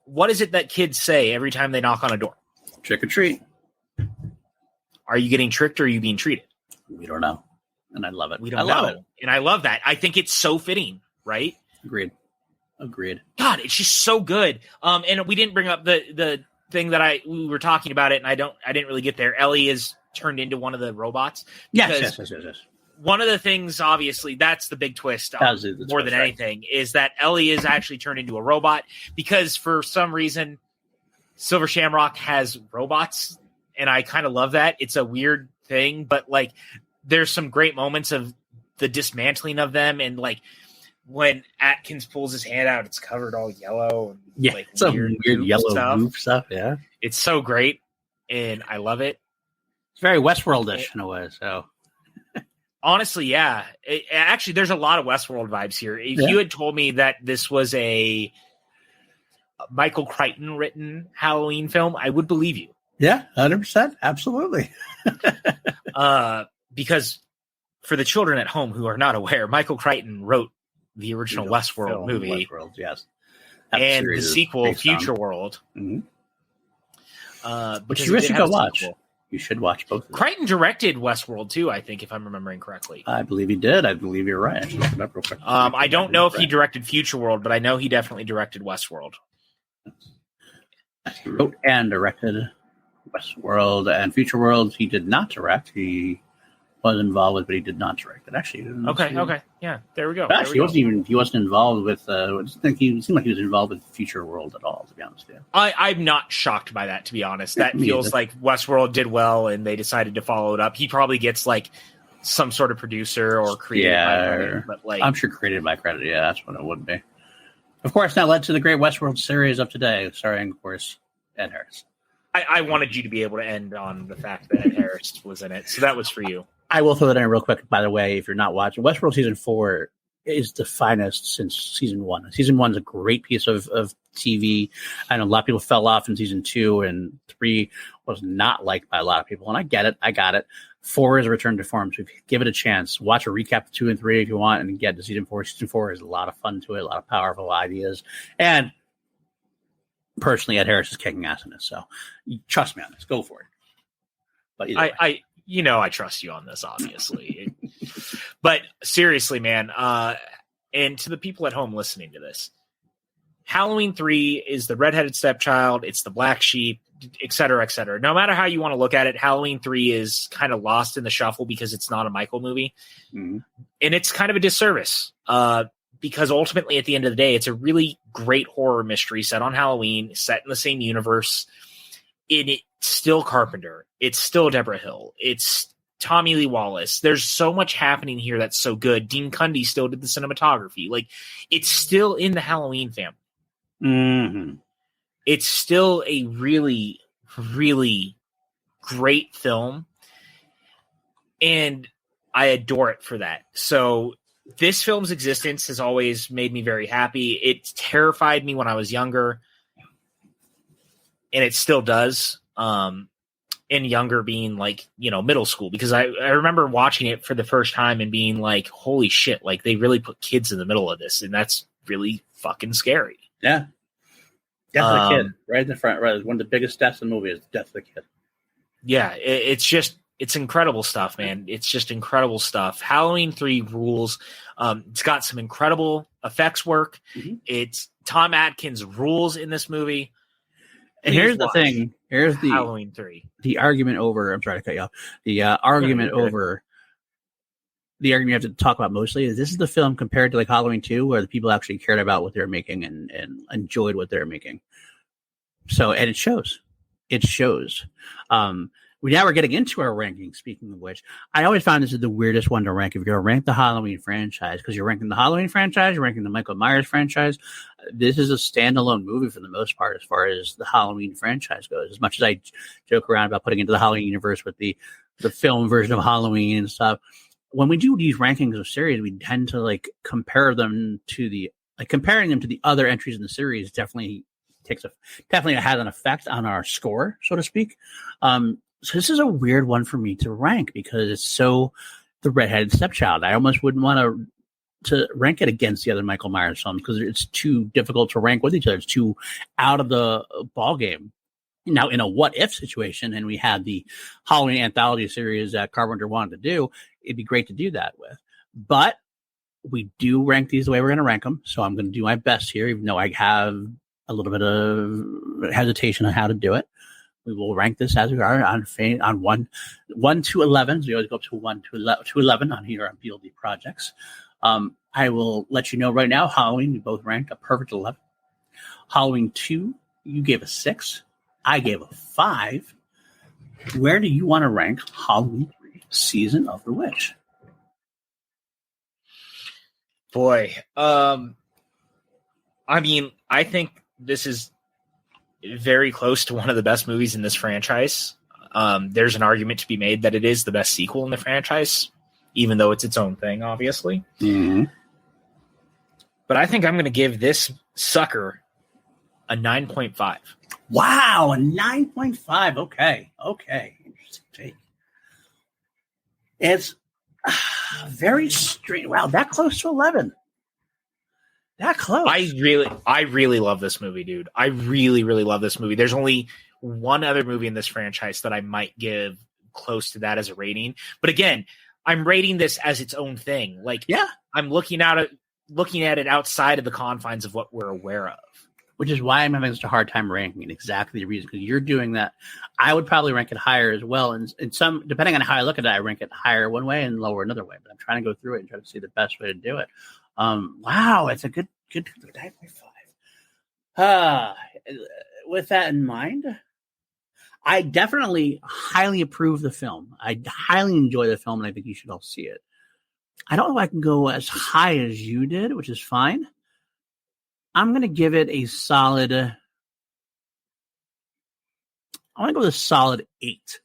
it that kids say every time they knock on a door? Trick or treat. Are you getting tricked or are you being treated? We don't know. And I love it. We don't know. Love it. And I love that. I think it's so fitting, right? Agreed. God, it's just so good. And we didn't bring up the thing that we were talking about it, and I didn't really get there. Ellie is turned into one of the robots. Yes. One of the things, obviously, that's the big twist more than anything, is that Ellie is actually turned into a robot because for some reason Silver Shamrock has robots, and I kind of love that. It's a weird thing, but like there's some great moments of the dismantling of them, and like when Atkins pulls his hand out, it's covered all yellow. And, yeah, like some weird yellow goof stuff. Yeah, it's so great, and I love it. It's very Westworld-ish in a way. So, honestly, yeah. Actually, there's a lot of Westworld vibes here. If you had told me that this was a Michael Crichton written Halloween film, I would believe you. Yeah, 100%, absolutely. Because for the children at home who are not aware, Michael Crichton wrote the original Westworld movie. Westworld, yes. And the sequel, Future World. Which you should go watch. You should watch both of them. Crichton directed Westworld too, I think, if I'm remembering correctly. I believe he did. I believe you're right. I should look it up real quick. I don't know if he directed Future World, but I know he definitely directed Westworld. He wrote and directed Westworld and Future World. He did not direct. He was involved with, but he did not direct it. Actually, okay, yeah, there we go. Actually, he wasn't involved with. I think he seemed like he was involved with Future World at all. To be honest, yeah. I'm not shocked by that. To be honest, that feels like Westworld did well, and they decided to follow it up. He probably gets like some sort of producer or created by him, but like I'm sure created by credit. Yeah, that's what it would be. Of course, that led to the great Westworld series of today, starring, of course, Ed Harris. I wanted you to be able to end on the fact that Ed Harris was in it, so that was for you. I will throw that in real quick, by the way, if you're not watching. Westworld Season 4 is the finest since Season 1. Season 1 is a great piece of TV. I know a lot of people fell off in Season 2, and 3 was not liked by a lot of people, and I get it. I got it. 4 is a return to form, so give it a chance. Watch a recap of 2 and 3 if you want, and get to Season 4. Season 4 is a lot of fun to it, a lot of powerful ideas, and personally, Ed Harris is kicking ass in this, so trust me on this. Go for it. But I trust you on this, obviously. But seriously, man, and to the people at home listening to this, Halloween 3 is the redheaded stepchild, it's the black sheep, et cetera, et cetera. No matter how you want to look at it, Halloween 3 is kind of lost in the shuffle because it's not a Michael movie. Mm-hmm. And it's kind of a disservice. Because ultimately, at the end of the day, it's a really great horror mystery set on Halloween, set in the same universe. It's still Carpenter. It's still Deborah Hill. It's Tommy Lee Wallace. There's so much happening here that's so good. Dean Cundy still did the cinematography. Like, it's still in the Halloween family. Mm-hmm. It's still a really, really great film. And I adore it for that. So this film's existence has always made me very happy. It terrified me when I was younger, and it still does. And younger being like, middle school, because I remember watching it for the first time and being like, holy shit, like they really put kids in the middle of this, and that's really fucking scary. Yeah. Death of the kid, right in the front. Right, one of the biggest deaths in the movie is the death of the kid. Yeah, it's incredible stuff, man. It's just incredible stuff. Halloween 3 rules. It's got some incredible effects work. Mm-hmm. It's Tom Atkins rules in this movie. And here's the thing. Here's the Halloween 3. The argument over. I'm sorry to cut you off. The argument over. The argument you have to talk about mostly is this is the film compared to like Halloween 2 where the people actually cared about what they were making and enjoyed what they were making. So, and it shows. It shows. Now we're getting into our ranking. Speaking of which, I always found this is the weirdest one to rank. If you're going to rank the Halloween franchise, because you're ranking the Halloween franchise, you're ranking the Michael Myers franchise. This is a standalone movie for the most part, as far as the Halloween franchise goes. As much as I joke around about putting into the Halloween universe with the film version of Halloween and stuff, when we do these rankings of series, we tend to like compare them to comparing them to the other entries in the series. Definitely has an effect on our score, so to speak. So this is a weird one for me to rank because it's so the redheaded stepchild. I almost wouldn't want to rank it against the other Michael Myers films because it's too difficult to rank with each other. It's too out of the ball game. Now, in a what if situation, and we had the Halloween anthology series that Carpenter wanted to do, it'd be great to do that with. But we do rank these the way we're going to rank them. So I'm going to do my best here, even though I have a little bit of hesitation on how to do it. We will rank this as we are on 1 to 11. So we always go up to 1 to 11 on here on PLD projects. I will let you know right now, Halloween, we both ranked a perfect 11. Halloween 2, you gave a 6. I gave a 5. Where do you want to rank Halloween 3, Season of the Witch? Boy, I mean, I think this is very close to one of the best movies in this franchise. There's an argument to be made that it is the best sequel in the franchise, even though it's its own thing, obviously. Mm-hmm. But I think I'm going to give this sucker a 9.5. Wow, a 9.5. Okay. Interesting take. It's very strange. Wow, that close to 11. That close. I really love this movie, dude. I really, really love this movie. There's only one other movie in this franchise that I might give close to that as a rating. But again, I'm rating this as its own thing. Like, yeah, I'm looking at it outside of the confines of what we're aware of. Which is why I'm having such a hard time ranking it. Exactly the reason, because you're doing that. I would probably rank it higher as well. And some, depending on how I look at it, I rank it higher one way and lower another way. But I'm trying to go through it and try to see the best way to do it. Wow, it's a good 9.5. With that in mind, I definitely highly approve the film. I highly enjoy the film, and I think you should all see it. I don't know if I can go as high as you did, which is fine. I'm going to give it a solid. I want to go with a solid 8.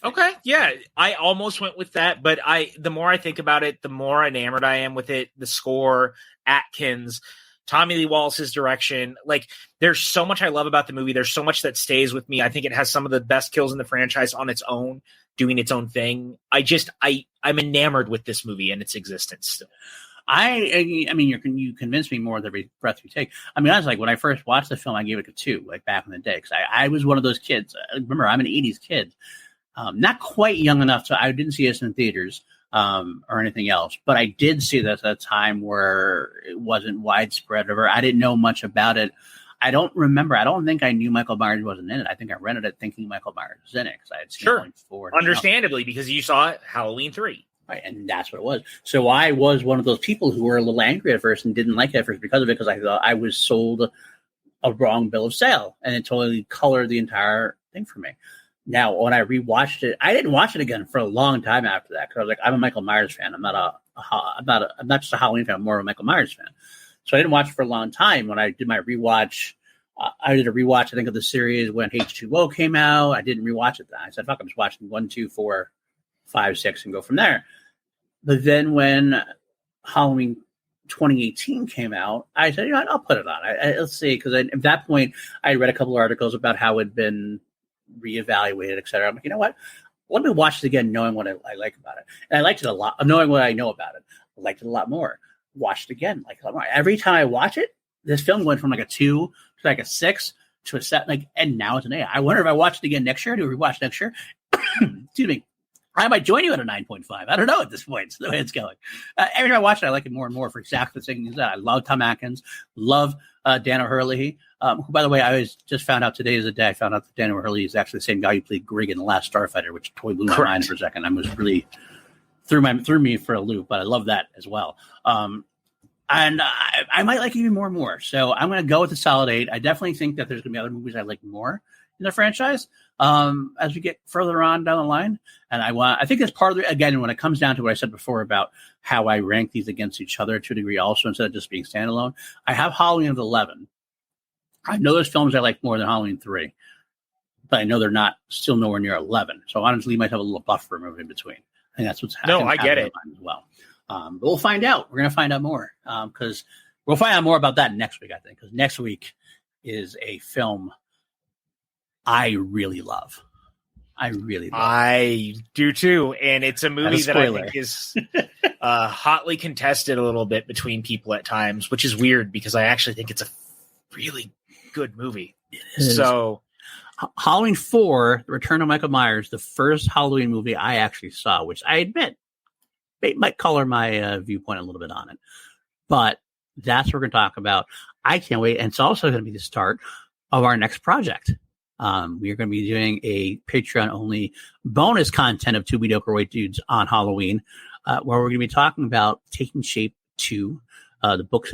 Okay, yeah, I almost went with that, but the more I think about it, the more enamored I am with it. The score, Atkins, Tommy Lee Wallace's direction, like there's so much I love about the movie. There's so much that stays with me. I think it has some of the best kills in the franchise on its own, doing its own thing. I'm enamored with this movie and its existence still. I mean, you convinced me more with every breath you take. I mean, I was like, when I first watched the film, I gave it a 2, like back in the day, because I was one of those kids. Remember, I'm an 80s kid. Not quite young enough, so I didn't see this in theaters or anything else. But I did see this at a time where it wasn't widespread. Or I didn't know much about it. I don't remember. I don't think I knew Michael Myers wasn't in it. I think I rented it thinking Michael Myers was in it because I had seen it before. Understandably, because you saw it Halloween 3. Right, and that's what it was. So I was one of those people who were a little angry at first and didn't like it at first because of it, because I thought I was sold a wrong bill of sale, and it totally colored the entire thing for me. Now, when I rewatched it, I didn't watch it again for a long time after that because I was like, I'm a Michael Myers fan. I'm not just a Halloween fan. I'm more of a Michael Myers fan. So I didn't watch it for a long time. When I did my rewatch, I did a rewatch, I think, of the series when H2O came out. I didn't rewatch it then. I said, fuck, I'm just watching 1, 2, 4, 5, 6, and go from there. But then when Halloween 2018 came out, I said, you know what, I'll put it on. Let's see, because at that point, I read a couple of articles about how it had been reevaluated, et cetera. I'm like, you know what? Let me watch it again, knowing what I like about it. And I liked it a lot, knowing what I know about it. I liked it a lot more. Watched it again, like a lot more. Every time I watch it, this film went from like a 2 to like a 6 to a 7, like, and now it's an 8. I wonder if I watch it again next year. Do we watch next year? Excuse me. I might join you at a 9.5. I don't know at this point. It's the way it's going. Every time I watch it, I like it more and more for exactly the same things that I love. Tom Atkins, love Dan O'Hurley, who, by the way, I just found out today is the day I found out that Dan O'Hurley is actually the same guy who played Grigg in The Last Starfighter, which totally blew my mind for a second. I was really threw me for a loop, but I love that as well. And I might like it even more and more. So I'm going to go with the solid 8. I definitely think that there's going to be other movies I like more in the franchise as we get further on down the line. And I think that's part of it. Again, when it comes down to what I said before about how I rank these against each other to a degree also, instead of just being standalone, I have Halloween at 11. I know there's films I like more than Halloween 3, but I know they're not still nowhere near 11. So I wanted to leave myself a little buffer move in between. I think that's what's happening. No, I get it as well. But we'll find out. We're going to find out more because we'll find out more about that next week, I think, because next week is a film I really love. I do too. And it's a movie that I think is hotly contested a little bit between people at times, which is weird because I actually think it's a really good movie. So Halloween 4, The Return of Michael Myers, the first Halloween movie I actually saw, which I admit it might color my viewpoint a little bit on it. But that's what we're going to talk about. I can't wait. And it's also going to be the start of our next project. We're going to be doing a Patreon-only bonus content of Two Mediocre White Dudes on Halloween, where we're going to be talking about Taking Shape 2, the book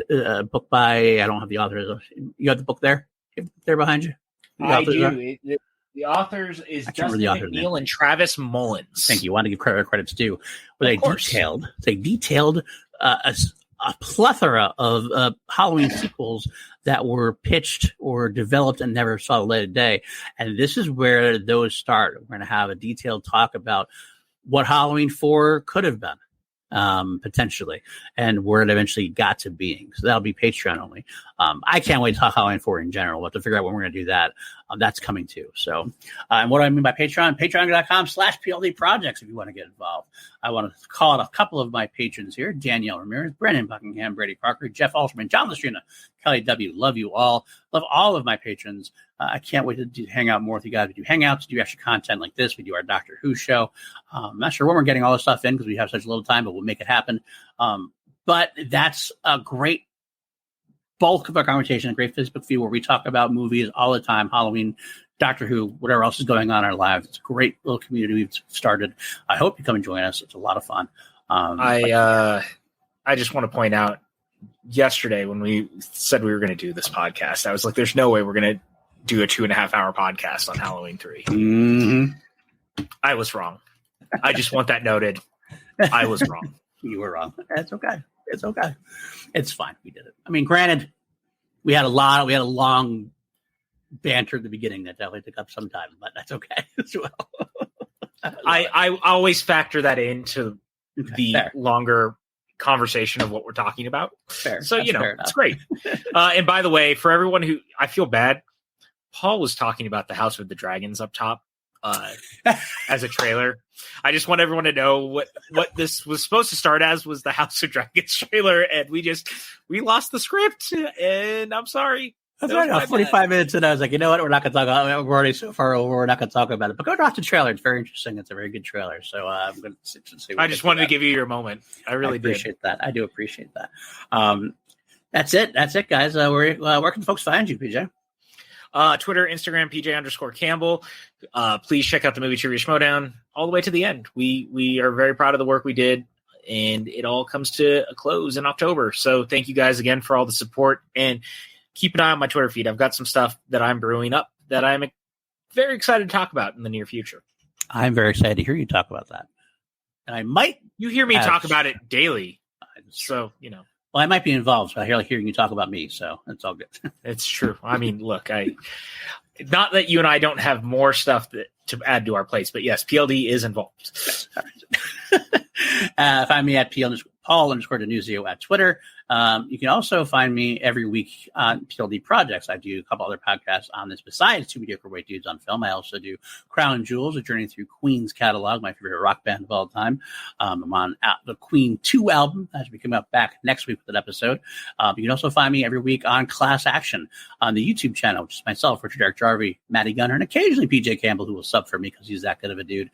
by, I don't have the author. You have the book there? You have the book there behind you? I do. The authors is Justin McNeil and Travis Mullins. Thank you. I want to give credits due. But they detailed a plethora of Halloween sequels that were pitched or developed and never saw the light of day. And this is where those start. We're going to have a detailed talk about what Halloween 4 could have been, potentially, and where it eventually got to being. So that'll be Patreon only. I can't wait to talk Halloween 4 in general. We'll have to figure out when we're going to do that. That's coming too. So, and what do I mean by Patreon? Patreon.com/PLD projects if you want to get involved. I want to call out a couple of my patrons here: Danielle Ramirez, Brennan Buckingham, Brady Parker, Jeff Alterman, John Lastrina, Kelly W. Love you all. Love all of my patrons. I can't wait to hang out more with you guys. We do hangouts, do extra content like this. We do our Doctor Who show. I'm not sure when we're getting all this stuff in because we have such little time, but we'll make it happen. But that's a great bulk of our conversation, a great Facebook feed where we talk about movies all the time, Halloween, Doctor Who, whatever else is going on in our lives. It's a great little community we've started. I hope you come and join us. It's a lot of fun. I just want to point out, yesterday when we said we were going to do this podcast, I was like, there's no way we're going to do a 2.5-hour podcast on Halloween 3. Mm-hmm. I was wrong. I just want that noted. I was wrong. You were wrong. That's okay. It's okay. It's fine. We did it. I mean, granted, we had a long banter at the beginning that definitely took up some time, but that's okay as well. I always factor that into the fair. longer conversation of what we're talking about. Fair. So, That's fair it's enough. great. And by the way, for everyone who, I feel bad, Paul was talking about the House with the Dragons up top as a trailer. I just want everyone to know what this was supposed to start as was the House of Dragons trailer, and we lost the script, and I'm sorry. That's right. About 45 minutes in, I was like, you know what? We're not going to talk about it. We're already so far over. We're not going to talk about it. But go watch the trailer. It's very interesting. It's a very good trailer. So I'm going to see. I just wanted to give you your moment. I really appreciate that. I do appreciate that. That's it. That's it, guys. Where can folks find you, PJ? Twitter, Instagram, PJ_Campbell. Please check out the movie Trivia Schmodown all the way to the end. We are very proud of the work we did, and it all comes to a close in October. So thank you guys again for all the support, and keep an eye on my Twitter feed. I've got some stuff that I'm brewing up that I'm very excited to talk about in the near future. I'm very excited to hear you talk about that. And I might... You hear me talk about it daily. So, Well, I might be involved, so I like hearing you talk about me, so it's all good. It's true. I mean, look, not that you and I don't have more stuff to add to our plates, but yes, PLD is involved. Find me at Paul_Denuzio at Twitter. You can also find me every week on PLD Projects. I do a couple other podcasts on this besides Two Mediocre White Dudes on Film. I also do Crown Jewels, a journey through Queen's catalog, my favorite rock band of all time. I'm on the Queen 2 album. That should be coming up back next week with an episode. You can also find me every week on Class Action on the YouTube channel, which is myself, Richard Eric Jarvie, Matty Gunner, and occasionally PJ Campbell, who will sub for me because he's that good of a dude.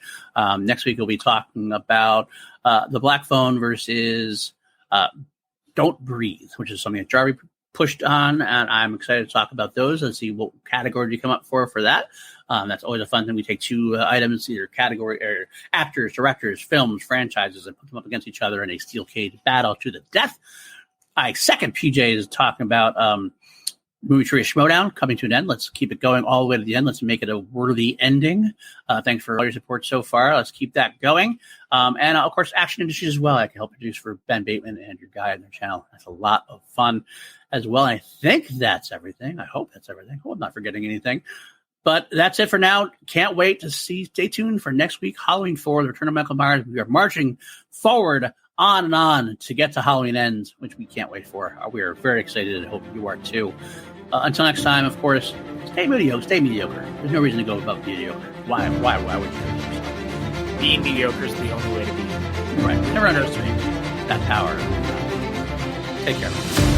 Next week, we'll be talking about the Black Phone versus Don't Breathe, which is something that Jarvie pushed on, and I'm excited to talk about those and see what category we come up for that. That's always a fun thing. We take two items, either category or actors, directors, films, franchises, and put them up against each other in a steel cage battle to the death. Second PJ is talking about movie Trivia Schmodown coming to an end. Let's keep it going all the way to the end. Let's make it a worthy ending. Thanks for all your support so far. Let's keep that going. And of course, Action Industries as well. I can help produce for Ben Bateman and your guy on their channel. That's a lot of fun as well. I think that's everything. I hope that's everything. I hope I'm not forgetting anything. But that's it for now. Can't wait to see. Stay tuned for next week, Halloween 4, the return of Michael Myers. We are marching forward on and on to get to Halloween Ends, which we can't wait for. We are very excited and hope you are too. Until next time, of course, stay mediocre. Stay mediocre. There's no reason to go above mediocre. Why would you? Being mediocre is the only way to be. Right. Never underestimate that power. Take care.